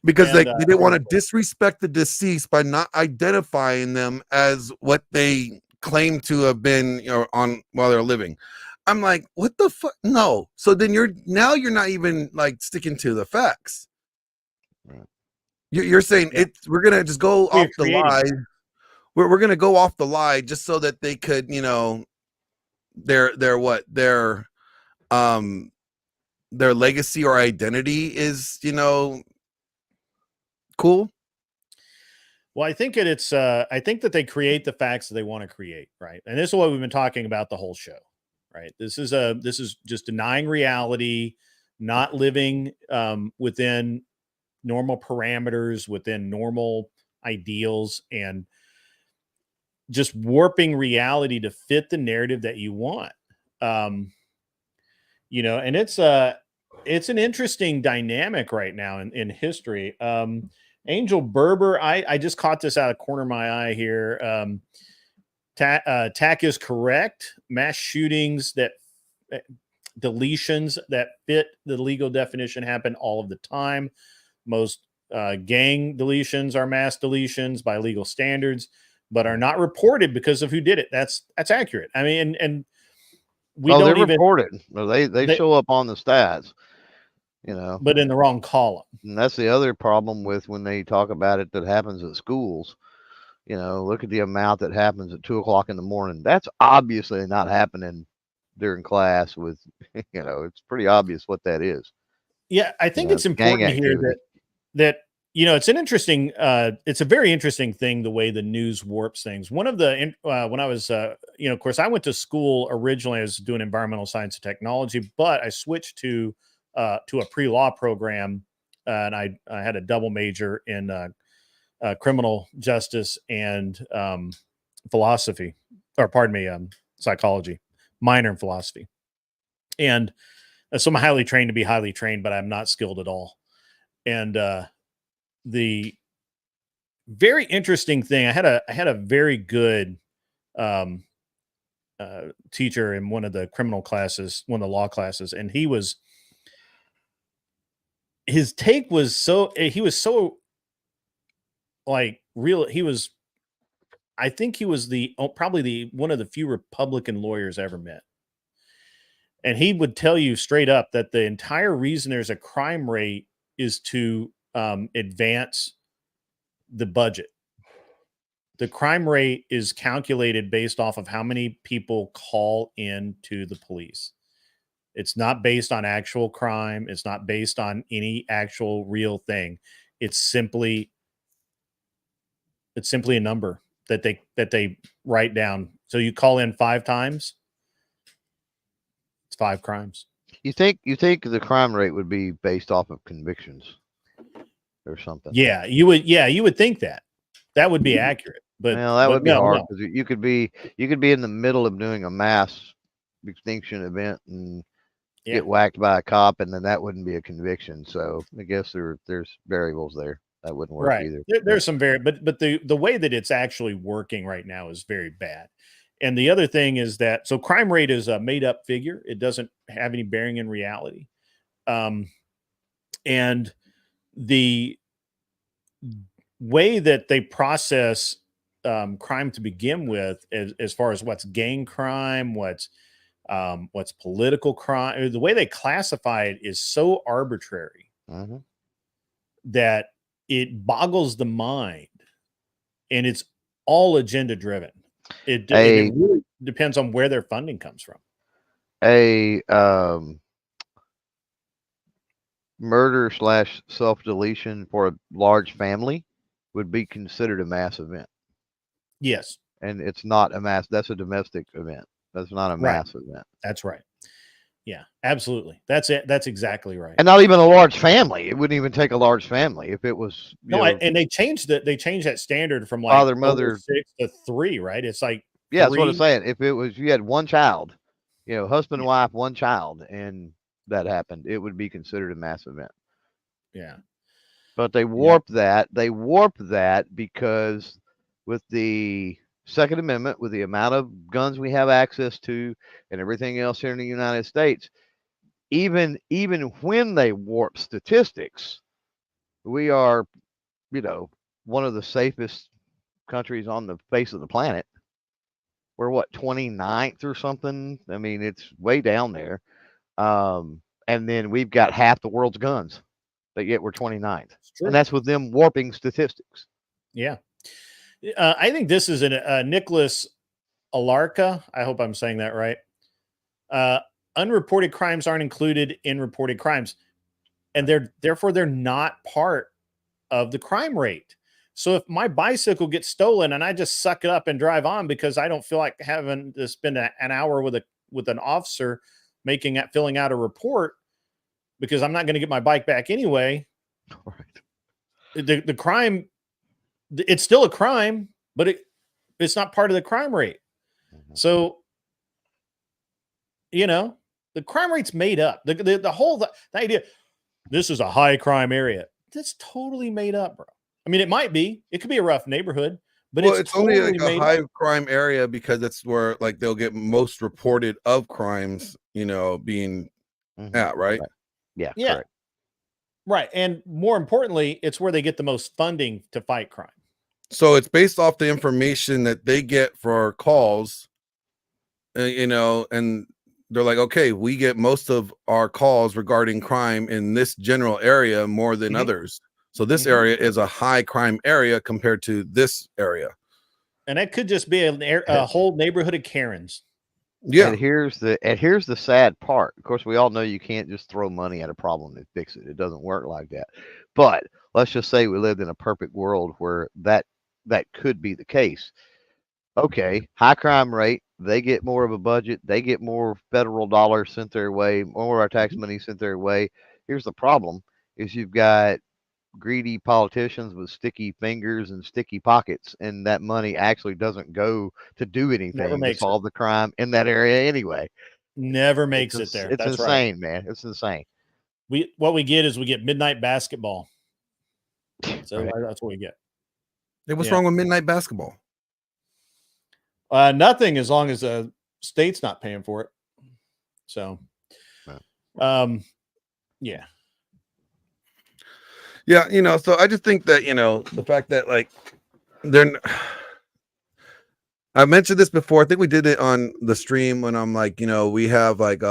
Speaker 10: because
Speaker 1: And,
Speaker 10: they didn't want to disrespect the deceased by not identifying them as what they claim to have been, on while they're living. I'm like, what the fuck? No. So then you're not even like sticking to the facts.
Speaker 7: Right.
Speaker 10: You're saying we're gonna just go off the lie.
Speaker 1: it.
Speaker 10: We're gonna go off the lie just so that they could, their legacy or identity is, cool.
Speaker 1: Well, I think I think that they create the facts that they want to create, right? And this is what we've been talking about the whole show, right? This is just denying reality, not living within normal parameters, within normal ideals, and just warping reality to fit the narrative that you want. And it's an interesting dynamic right now in history. Angel Berber, I just caught this out of the corner of my eye here. Tack is correct. Mass shootings deletions that fit the legal definition happen all of the time. Most gang deletions are mass deletions by legal standards, but are not reported because of who did it. That's accurate. I mean, and we don't even
Speaker 7: report it. They show up on the stats,
Speaker 1: but in the wrong column.
Speaker 7: And that's the other problem with when they talk about it that happens at schools. Look at the amount that happens at 2:00 in the morning. That's obviously not happening during class with, it's pretty obvious what that is.
Speaker 1: Yeah, I think it's important here that it's an interesting it's a very interesting thing the way the news warps things. One of the when I was of course I went to school originally, I was doing environmental science and technology, but I switched to a pre-law program, and I had a double major in criminal justice and philosophy, or pardon me, psychology, minor in philosophy. And so I'm highly trained to be highly trained, but I'm not skilled at all. And the very interesting thing, I had a very good teacher in one of the criminal classes, one of the law classes, and his take was so like real. I think he was probably one of the few Republican lawyers I ever met. And he would tell you straight up that the entire reason there's a crime rate is to advance the budget. The crime rate is calculated based off of how many people call in to the police. It's not based on actual crime. It's not based on any actual real thing. It's simply a number that they write down. So you call in 5 times, it's 5 crimes.
Speaker 7: You think the crime rate would be based off of convictions or something?
Speaker 1: Yeah, you would think that would be accurate. But
Speaker 7: that would be hard
Speaker 1: no.
Speaker 7: because you could be in the middle of doing a mass extinction event and get whacked by a cop, and then that wouldn't be a conviction. So I guess there's variables there that wouldn't work either.
Speaker 1: There's some but the way that it's actually working right now is very bad. And the other thing is that crime rate is a made up figure. It doesn't have any bearing in reality. And the way that they process crime to begin with, as far as what's gang crime, what's political crime, the way they classify it is so arbitrary that it boggles the mind, and it's all agenda driven. It really depends on where their funding comes from.
Speaker 7: murder / self-deletion for a large family would be considered a mass event.
Speaker 1: Yes.
Speaker 7: And it's not a mass. That's a domestic event. That's not a
Speaker 1: Right.
Speaker 7: mass event.
Speaker 1: That's right. Yeah, absolutely. That's it. That's exactly right.
Speaker 7: And not even a large family. It wouldn't even take a large family if it was,
Speaker 1: and they changed that standard from like
Speaker 7: father,
Speaker 1: over
Speaker 7: mother.
Speaker 1: 6 to 3, right? It's like
Speaker 7: Yeah, that's what I'm
Speaker 1: 3.
Speaker 7: saying. If it was, you had one child, husband, wife, one child, and that happened, it would be considered a mass event.
Speaker 1: Yeah.
Speaker 7: But they warped that. They warped that because with the Second Amendment, with the amount of guns we have access to and everything else here in the United States, even when they warp statistics, we are, one of the safest countries on the face of the planet. We're what, 29th or something? I mean, it's way down there. And then we've got half the world's guns, but yet we're 29th. And that's with them warping statistics.
Speaker 1: Yeah. I think this is a Nicholas Alarka. I hope I'm saying that right. Unreported crimes aren't included in reported crimes, and therefore they're not part of the crime rate. So if my bicycle gets stolen and I just suck it up and drive on because I don't feel like having to spend an hour with an officer filling out a report because I'm not going to get my bike back anyway.
Speaker 7: Right.
Speaker 1: The crime, it's still a crime, but it's not part of the crime rate. So, the crime rate's made up. The whole idea, this is a high crime area. That's totally made up, bro. I mean, it might be. It could be a rough neighborhood, but it's totally
Speaker 10: only like a high
Speaker 1: up.
Speaker 10: crime area because it's where like they'll get most reported of crimes, being at, right?
Speaker 7: Yeah.
Speaker 1: Yeah.
Speaker 7: Correct.
Speaker 1: Right. And more importantly, it's where they get the most funding to fight crime.
Speaker 10: So it's based off the information that they get for calls, and they're like, okay, we get most of our calls regarding crime in this general area more than others. So this area is a high crime area compared to this area.
Speaker 1: And that could just be a whole neighborhood of Karens.
Speaker 10: Yeah.
Speaker 7: And here's the sad part. Of course, we all know you can't just throw money at a problem and fix it. It doesn't work like that. But let's just say we lived in a perfect world where that could be the case. Okay, high crime rate. They get more of a budget. They get more federal dollars sent their way, more of our tax money sent their way. Here's the problem: is you've got greedy politicians with sticky fingers and sticky pockets, and that money actually doesn't go to do anything to solve the crime in that area anyway.
Speaker 1: Never makes it there.
Speaker 7: It's
Speaker 1: That's
Speaker 7: insane,
Speaker 1: right.
Speaker 7: man. It's insane.
Speaker 1: What we get is we get midnight basketball. So
Speaker 7: Right.
Speaker 1: that's what we get.
Speaker 10: Hey, what's wrong with midnight basketball?
Speaker 1: Nothing, as long as the state's not paying for it. So, yeah.
Speaker 10: Yeah, so I just think that, the fact that like I mentioned this before. I think we did it on the stream when I'm like, we have like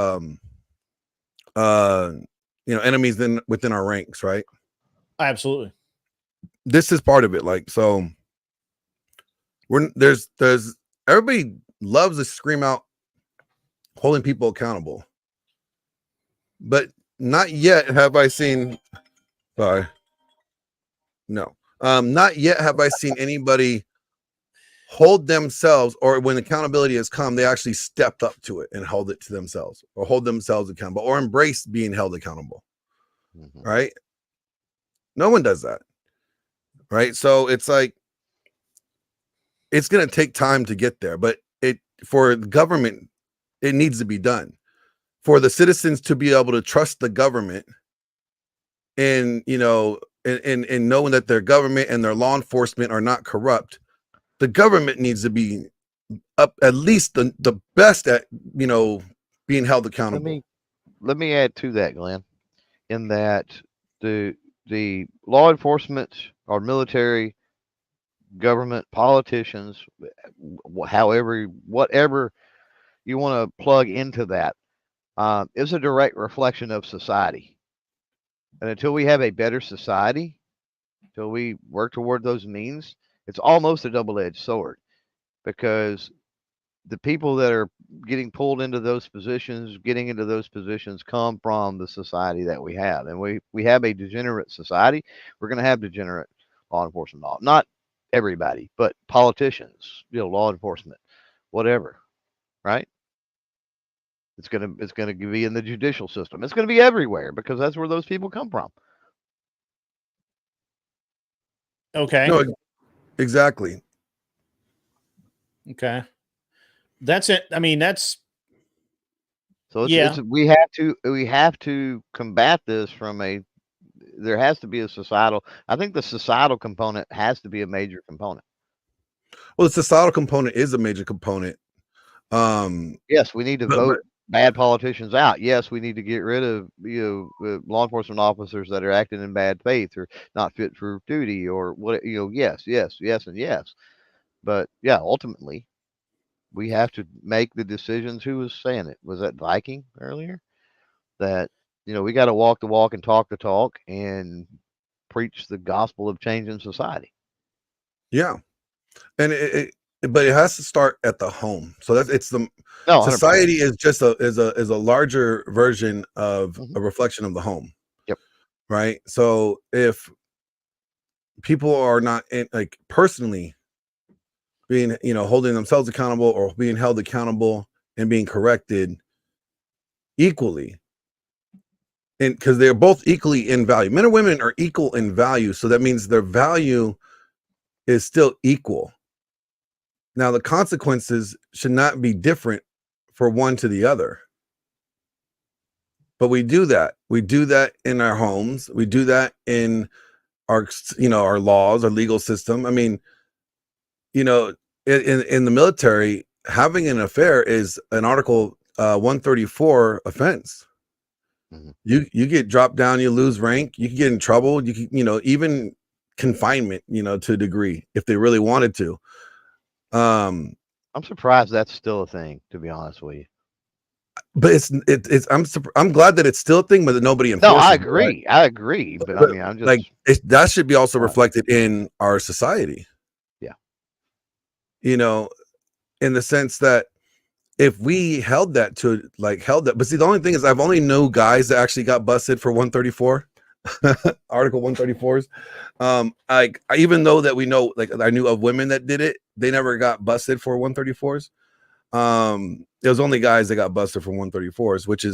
Speaker 10: enemies within our ranks, right?
Speaker 1: Absolutely.
Speaker 10: This is part of it. Like, so there's everybody loves to scream out holding people accountable, but not yet have I seen. Sorry. No. Not yet have I seen anybody hold themselves, or when accountability has come, they actually stepped up to it and held it to themselves, or hold themselves accountable, or embrace being held accountable. Right? No one does that. Right? So it's like, it's going to take time to get there, but for the government, it needs to be done. For the citizens to be able to trust the government and, and knowing that their government and their law enforcement are not corrupt, the government needs to be up at least the best at, being held accountable.
Speaker 7: Let me add to that, Glenn, in that the law enforcement or military, government, politicians, whatever you want to plug into that, is a direct reflection of society. And until we have a better society, until we work toward those means, it's almost a double-edged sword, because the people that are getting pulled into those positions, getting into those positions, come from the society that we have, and we have a degenerate society. We're going to have degenerate law enforcement. Not everybody, but politicians, law enforcement, whatever, right? It's gonna be in the judicial system. It's gonna be everywhere because that's where those people come from.
Speaker 1: Okay.
Speaker 10: No, exactly.
Speaker 1: Okay. That's it. I mean, that's
Speaker 7: So
Speaker 1: yeah.
Speaker 7: we have to combat this from a. There has to be a societal. I think the societal component has to be a major component.
Speaker 10: Well, the societal component is a major component.
Speaker 7: Yes, we need to vote bad politicians out. Yes, we need to get rid of law enforcement officers that are acting in bad faith or not fit for duty or what. Yes, yes, yes, and yes. But yeah, ultimately, we have to make the decisions. Who was saying it? Was that Viking earlier? That we got to walk the walk and talk the talk and preach the gospel of change in society.
Speaker 10: Yeah, and but it has to start at the home. So that's it's the
Speaker 7: No, 100%.
Speaker 10: society is just is a larger version of a reflection of the home.
Speaker 7: Yep.
Speaker 10: Right. So if people are not like personally being holding themselves accountable or being held accountable and being corrected equally, and because they're both equally in value, men and women are equal in value, so that means their value is still equal. Now the consequences should not be different for one to the other, but we do that in our homes, we do that in our our laws, our legal system. I mean, in the military, having an affair is an Article 134 offense.
Speaker 7: Mhm.
Speaker 10: You get dropped down, you lose rank, you can get in trouble, you can, even confinement, to a degree if they really wanted to.
Speaker 7: I'm surprised that's still a thing, to be honest with you.
Speaker 10: But I'm glad that it's still a thing, but that nobody enforces.
Speaker 7: No, I
Speaker 10: it, right?
Speaker 7: agree. I agree. But I mean, I'm just
Speaker 10: like that should be also reflected in our society.
Speaker 7: Yeah.
Speaker 10: In the sense that if we held that, but see, the only thing is I've only known guys that actually got busted for 134 Article 134s. I even though that we know, like I knew of women that did it, they never got busted for 134s. It was only guys that got busted for 134s, which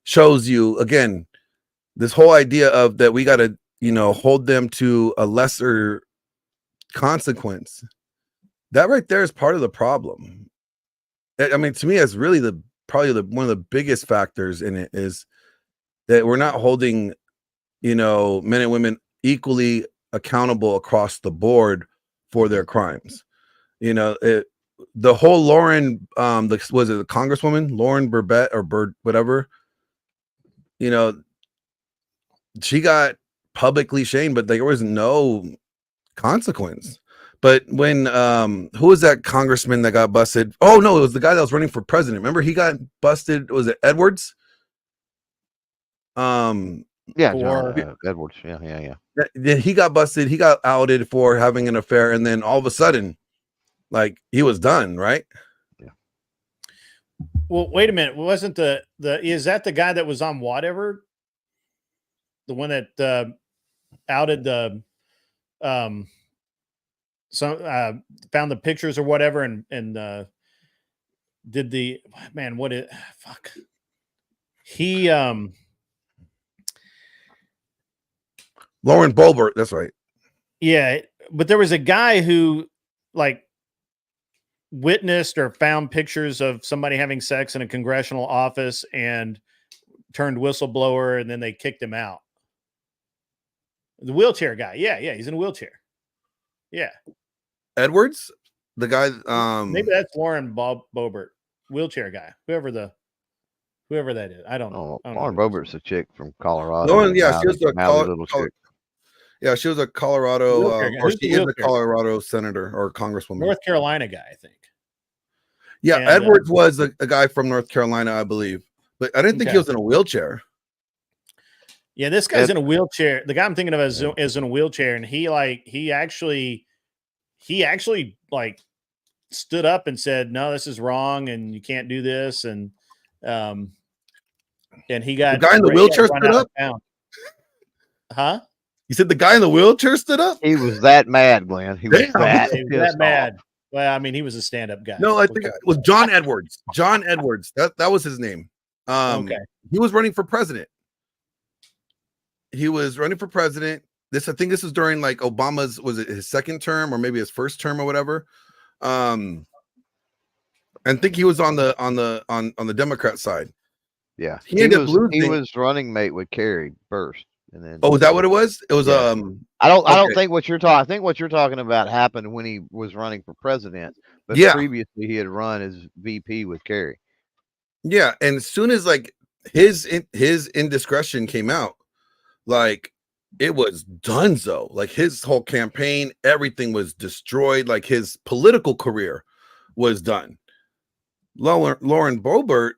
Speaker 10: shows you again this whole idea of that we got to hold them to a lesser consequence. That right there is part of the problem. I mean, to me, it's really probably one of the biggest factors in it is that we're not holding, men and women equally accountable across the board for their crimes. The whole Lauren, was it the Congresswoman, Lauren Burbett or Bird, whatever, she got publicly shamed, but there was no consequence. But when who was that congressman that got busted? Oh no, it was the guy that was running for president. Remember, he got busted. Was it Edwards?
Speaker 7: Yeah, John Edwards. Yeah.
Speaker 10: He got busted. He got outed for having an affair, and then all of a sudden, like he was done, right?
Speaker 7: Yeah.
Speaker 1: Well, wait a minute. Wasn't is that the guy that was on whatever? The one that outed the found the pictures or whatever and did the man what it fuck he
Speaker 10: Lauren Boebert, that's right.
Speaker 1: Yeah, but there was a guy who like witnessed or found pictures of somebody having sex in a congressional office and turned whistleblower, and then they kicked him out. The wheelchair guy. Yeah, he's in a wheelchair. Yeah.
Speaker 10: Edwards, the guy.
Speaker 1: Maybe that's Lauren Boebert, wheelchair guy. Whoever that is, I don't know.
Speaker 7: Lauren Boebert's a chick from Colorado.
Speaker 10: No, yeah, she was a yeah, she was a Colorado, or she is a Colorado senator or congresswoman.
Speaker 1: North Carolina guy, I think.
Speaker 10: Yeah, and, Edwards was a guy from North Carolina, I believe, but I didn't think he was in a wheelchair.
Speaker 1: Yeah, this guy's in a wheelchair. The guy I'm thinking of is in a wheelchair, and he actually like stood up and said, "No, this is wrong, and you can't do this." And he got
Speaker 10: the guy in the wheelchair
Speaker 1: run
Speaker 10: stood
Speaker 1: out
Speaker 10: up.
Speaker 1: of town. Huh?
Speaker 10: You said the guy in the wheelchair stood up?
Speaker 7: He was that mad, Glenn. He was
Speaker 10: Damn.
Speaker 7: that,
Speaker 1: He was
Speaker 7: pissed
Speaker 1: that mad.
Speaker 7: off.
Speaker 1: Well, I mean, he was a stand-up guy.
Speaker 10: No, I think it was John Edwards. John Edwards. That was his name.
Speaker 1: Okay.
Speaker 10: He was running for president. He was running for president. I think this was during like Obama's, was it his second term or maybe his first term or whatever? I think he was on the Democrat side.
Speaker 7: Yeah,
Speaker 10: he
Speaker 7: was running mate with Kerry first, and then.
Speaker 10: Oh, is that what it was? It was
Speaker 7: I don't think what you're talking. I think what you're talking about happened when he was running for president, but previously he had run as VP with Kerry.
Speaker 10: Yeah, and as soon as like his indiscretion came out, like it was donezo. Like his whole campaign, everything was destroyed. Like his political career was done. Lauren Boebert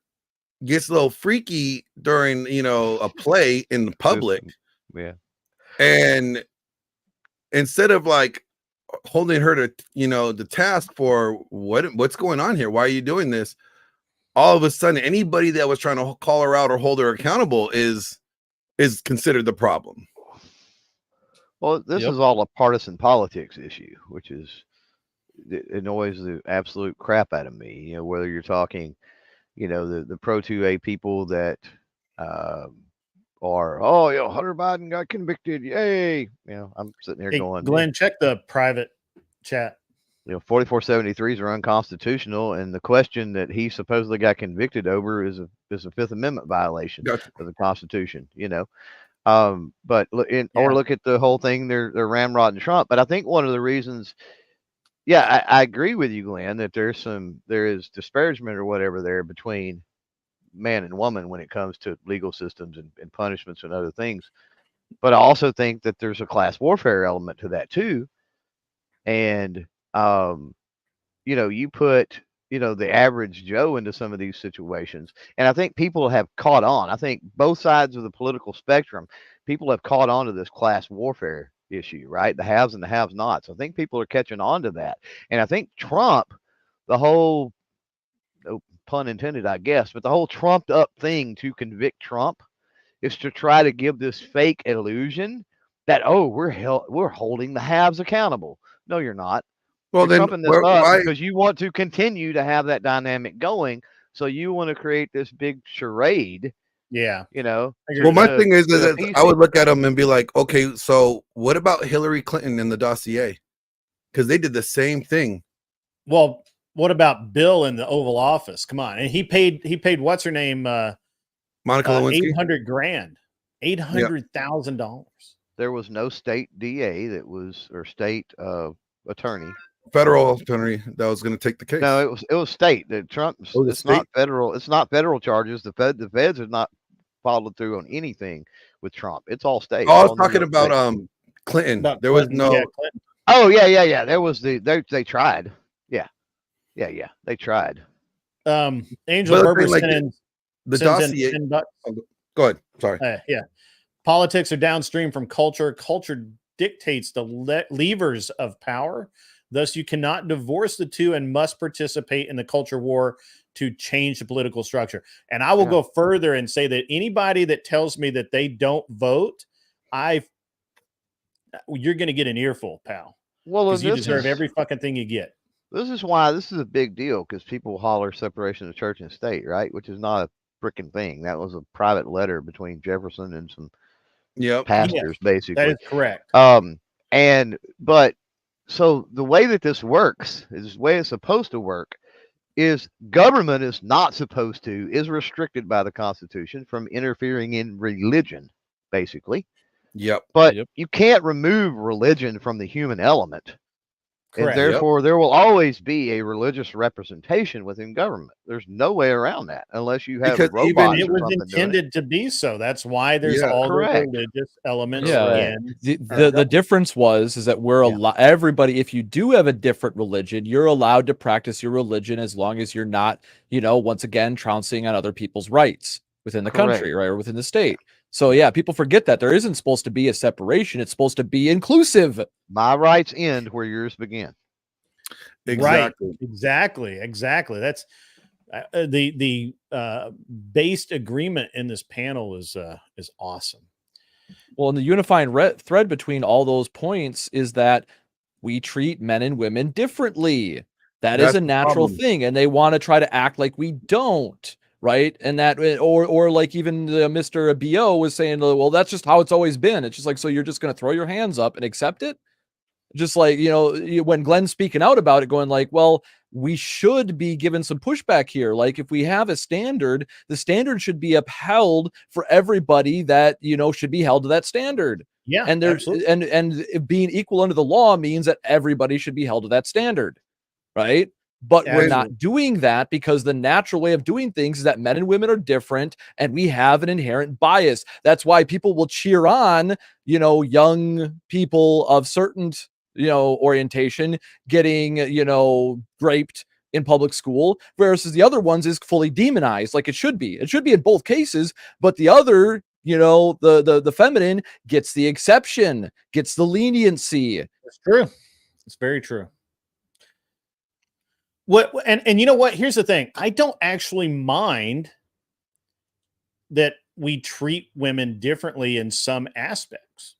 Speaker 10: gets a little freaky during, a play in the public.
Speaker 7: Yeah.
Speaker 10: And instead of like holding her to, the task for what's going on here, why are you doing this? All of a sudden, anybody that was trying to call her out or hold her accountable is considered the problem.
Speaker 7: Well, this is all a partisan politics issue, which it annoys the absolute crap out of me. Whether you're talking, the pro-2A people that are, Hunter Biden got convicted, yay! I'm sitting here going,
Speaker 1: Glenn, check the private chat.
Speaker 7: 4473s are unconstitutional, and the question that he supposedly got convicted over is a Fifth Amendment violation of the Constitution. But look at the whole thing. They're ramrodding Trump. But I think one of the reasons, I agree with you, Glenn, that there is disparagement or whatever there between man and woman when it comes to legal systems and punishments and other things. But I also think that there's a class warfare element to that too. And you put the average Joe into some of these situations, and I think people have caught on. I think both sides of the political spectrum, people have caught on to this class warfare issue, right? The haves and the have-nots. I think people are catching on to that, and I think Trump, the whole, no pun intended, I guess, but the whole trumped up thing to convict Trump is to try to give this fake illusion that we're holding the haves accountable. No, you're not.
Speaker 10: Well,
Speaker 7: you're
Speaker 10: then
Speaker 7: trumping this up because you want to continue to have that dynamic going. So you want to create this big charade.
Speaker 1: Yeah.
Speaker 10: Well, my thing is that I would look at them and be like, okay, so what about Hillary Clinton in the dossier? Because they did the same thing.
Speaker 1: Well, what about Bill in the Oval Office? Come on. And he paid what's her name?
Speaker 10: Monica Lewinsky.
Speaker 1: $800,000. $800,000.
Speaker 7: There was no state DA or state attorney.
Speaker 10: Federal attorney that was going to take the case.
Speaker 7: No, it was state. That Trump. It's not federal. It's not federal charges. The feds have not followed through on anything with Trump. It's all state.
Speaker 10: Oh, I was talking about Clinton. There was no.
Speaker 7: Yeah, oh yeah. There was they tried. Yeah. They tried.
Speaker 1: Angel Herbert sent
Speaker 10: the dossier. Go ahead. Sorry.
Speaker 1: Yeah. Politics are downstream from culture. Culture dictates the levers of power. Thus, you cannot divorce the two and must participate in the culture war to change the political structure. And I will go further and say that anybody that tells me that they don't vote, you're going to get an earful, pal.
Speaker 7: Well,
Speaker 1: because you deserve every fucking thing you get.
Speaker 7: This is why this is a big deal, because people holler separation of church and state, right? Which is not a freaking thing. That was a private letter between Jefferson and some pastors, basically.
Speaker 1: That is correct.
Speaker 7: But so the way that this works is the way it's supposed to work is government is restricted by the Constitution from interfering in religion, basically.
Speaker 10: Yep.
Speaker 7: But you can't remove religion from the human element.
Speaker 1: Correct.
Speaker 7: And therefore, there will always be a religious representation within government. There's no way around that unless you have robots.
Speaker 1: Even it was intended to be so. That's why there's all the religious elements.
Speaker 9: Yeah. The difference is that we're everybody. If you do have a different religion, you're allowed to practice your religion as long as you're not, once again, trouncing on other people's rights within the country, right, or within the state. So people forget that there isn't supposed to be a separation. It's supposed to be inclusive.
Speaker 7: My rights end where yours begin.
Speaker 10: Exactly.
Speaker 1: Exactly. That's the based agreement in this panel is awesome.
Speaker 9: Well, and the unifying thread between all those points is that we treat men and women differently. That is
Speaker 10: That's
Speaker 9: a
Speaker 10: the
Speaker 9: natural
Speaker 10: problem.
Speaker 9: thing, and they want to try to act like we don't, right? And that, or like even Mr. BO was saying, well, that's just how it's always been. It's just like, so you're just going to throw your hands up and accept it? Just like, when Glenn's speaking out about it, going like, well, we should be given some pushback here. Like, if we have a standard, the standard should be upheld for everybody that, should be held to that standard.
Speaker 1: Yeah,
Speaker 9: And there's
Speaker 1: absolutely.
Speaker 9: and being equal under the law means that everybody should be held to that standard, right? But we're
Speaker 1: Absolutely.
Speaker 9: not doing that because the natural way of doing things is that men and women are different and we have an inherent bias. That's why people will cheer on, young people of certain, orientation getting, raped in public school, versus the other ones is fully demonized, like it should be. It should be in both cases, but the other, the feminine gets the exception, gets the leniency.
Speaker 1: It's true. It's very true. And you know what? Here's the thing. I don't actually mind that we treat women differently in some aspects,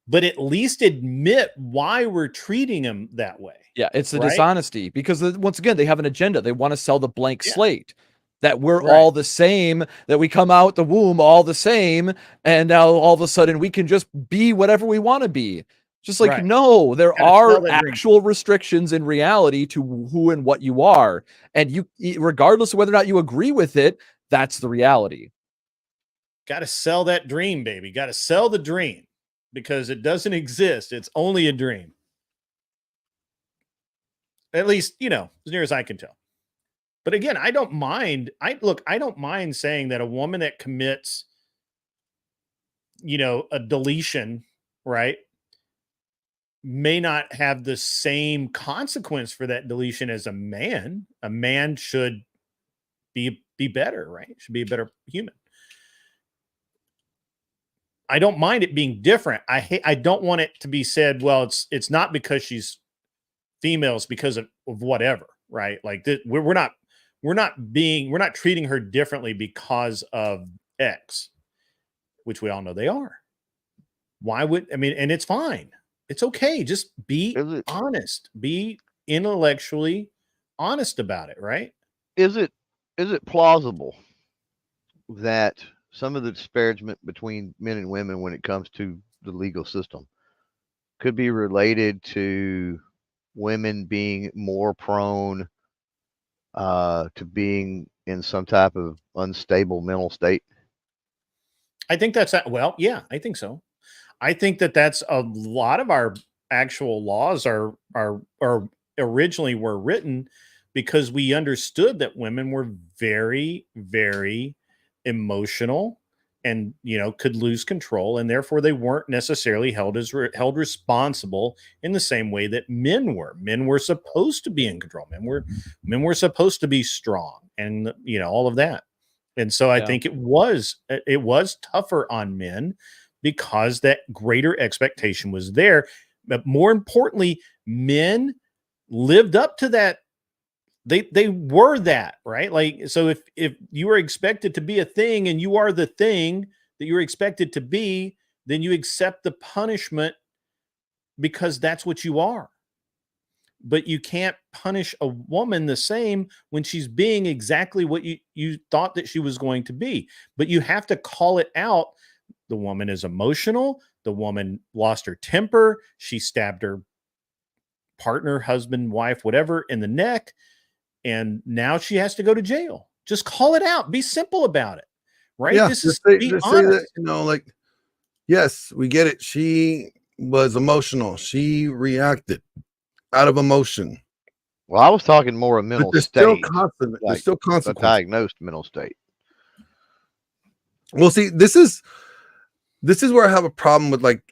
Speaker 1: but at least admit why we're treating them that way.
Speaker 9: Yeah, it's the
Speaker 1: right?
Speaker 9: dishonesty, because once again, they have an agenda. They want to sell the blank slate that we're
Speaker 1: Right.
Speaker 9: all the same, that we come out the womb all the same, and now all of a sudden we can just be whatever we want to be. Just like,
Speaker 1: Right.
Speaker 9: no, there
Speaker 1: Gotta sell
Speaker 9: are
Speaker 1: that dream.
Speaker 9: actual restrictions in reality to who and what you are. And you, regardless of whether or not you agree with it, that's the reality.
Speaker 1: Got to sell that dream, baby. Got to sell the dream, because it doesn't exist. It's only a dream. At least, as near as I can tell. But again, I don't mind. I don't mind saying that a woman that commits, a deletion, right, may not have the same consequence for that deletion as a man. A man should be better, right? Should be a better human. I don't mind it being different. I don't want it to be said, well, it's not because she's female, it's because of whatever, right? Like we're not treating her differently because of X, which we all know they are. And it's fine. It's okay. Just be honest. Be intellectually honest about it, right?
Speaker 7: Is it plausible that some of the disparagement between men and women when it comes to the legal system could be related to women being more prone to being in some type of unstable mental state?
Speaker 1: I think that's that. Well, yeah, I think so. I think that's a lot of our actual laws are originally were written because we understood that women were very, very emotional and could lose control, and therefore they weren't necessarily held responsible in the same way that men were. Men were supposed to be in control. Men were supposed to be strong, and all of that. And so I think it was tougher on men because that greater expectation was there. But more importantly, men lived up to that. They were that, right? Like, so if you were expected to be a thing and you are the thing that you're expected to be, then you accept the punishment because that's what you are. But you can't punish a woman the same when she's being exactly what you thought that she was going to be. But you have to call it out. The woman is emotional. The woman lost her temper. She stabbed her partner, husband, wife, whatever, in the neck. And now she has to go to jail. Just call it out. Be simple about it. Right?
Speaker 10: Yeah,
Speaker 1: This is
Speaker 10: say that, like, yes, we get it. She was emotional. She reacted out of emotion.
Speaker 7: Well, I was talking more a mental state.
Speaker 10: Still constant. There's still
Speaker 7: a
Speaker 10: consequences.
Speaker 7: diagnosed mental state.
Speaker 10: Well, see, this is where I have a problem with like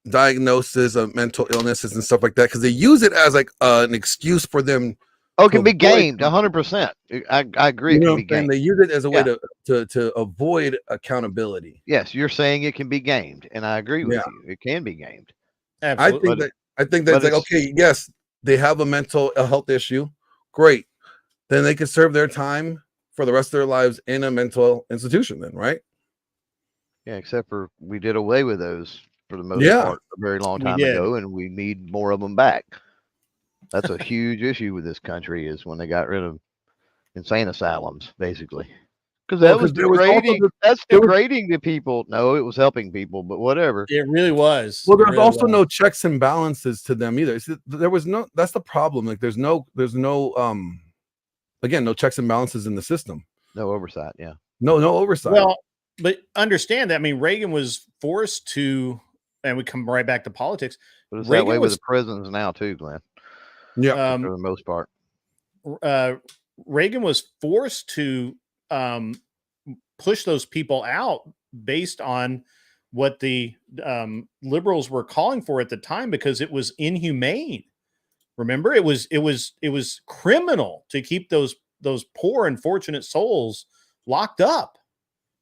Speaker 10: diagnosis of mental illnesses and stuff like that, because they use it as like an excuse for them.
Speaker 7: Oh, it can be gamed 100%. I agree. It can be gamed.
Speaker 10: They use it as a way to avoid accountability.
Speaker 7: Yes, you're saying it can be gamed, and I agree with you. It can be gamed.
Speaker 1: Absolutely.
Speaker 10: I think that's like, okay, yes, they have a mental health issue, great. Then they can serve their time for the rest of their lives in a mental institution then, right?
Speaker 7: Yeah, except for we did away with those for the most
Speaker 10: Yeah.
Speaker 7: part a very long
Speaker 1: We
Speaker 7: time
Speaker 1: did.
Speaker 7: ago, and we need more of them back. That's a huge issue with this country is when they got rid of insane asylums, basically. Because
Speaker 10: Well,
Speaker 7: that was
Speaker 10: there was also
Speaker 7: degrading. That's
Speaker 10: there was
Speaker 7: degrading to people. No, it was helping people, but whatever.
Speaker 1: It really was.
Speaker 10: well,
Speaker 1: It
Speaker 10: there's
Speaker 1: really
Speaker 10: also
Speaker 1: was.
Speaker 10: no checks and balances to them either. There was no, that's the problem. Like there's no again, no checks and balances in the system.
Speaker 7: No oversight. Yeah.
Speaker 10: No oversight.
Speaker 1: Well, but understand that. I mean, Reagan was forced to, and we come right back to politics.
Speaker 7: But it's that way
Speaker 1: Reagan
Speaker 7: with
Speaker 1: was,
Speaker 7: the prisons now too, Glenn,
Speaker 10: yeah.
Speaker 7: for the most part.
Speaker 1: Reagan was forced to push those people out based on what the liberals were calling for at the time because it was inhumane. Remember, it was criminal to keep those poor unfortunate souls locked up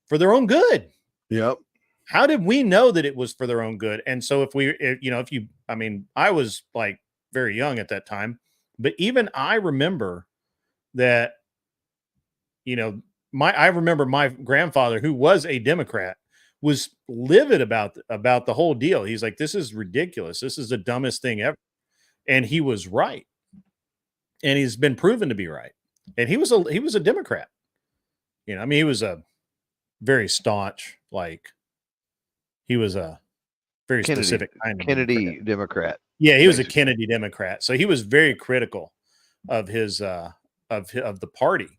Speaker 1: for their own good.
Speaker 10: Yep.
Speaker 1: How did we know that it was for their own good? And so I mean, I was like very young at that time, but even I remember that, I remember my grandfather, who was a Democrat, was livid about the whole deal. He's like, this is ridiculous. This is the dumbest thing ever. And he was right. And he's been proven to be right. And he was a Democrat. I mean, he was a very staunch, like he was a very specific kind of
Speaker 7: Kennedy Democrat.
Speaker 1: Yeah, he was a Kennedy Democrat. So he was very critical of his of the party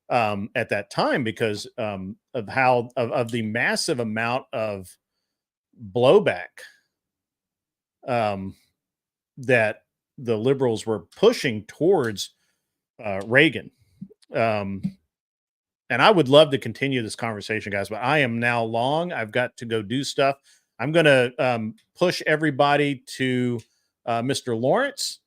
Speaker 1: at that time because of the massive amount of blowback that the liberals were pushing towards Reagan. And I would love to continue this conversation, guys, but I am now long. I've got to go do stuff. I'm going to push everybody to Mr. Lawrence.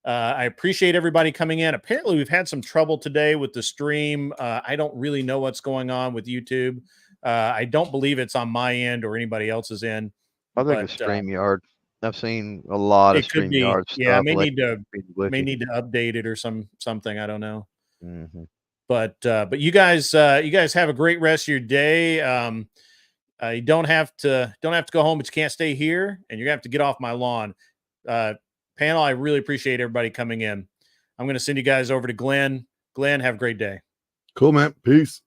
Speaker 1: I appreciate everybody coming in. Apparently, we've had some trouble today with the stream. I don't really know what's going on with YouTube. I don't believe it's on my end or anybody else's end.
Speaker 7: I think it's StreamYard. I've seen a lot of StreamYard stuff.
Speaker 1: Yeah, I may need to update it or something. I don't know.
Speaker 7: Mm-hmm.
Speaker 1: But you guys have a great rest of your day. You don't have to go home, but you can't stay here, and you're gonna have to get off my lawn. Panel, I really appreciate everybody coming in. I'm gonna send you guys over to Glenn. Glenn, have a great day.
Speaker 10: Cool, man. Peace.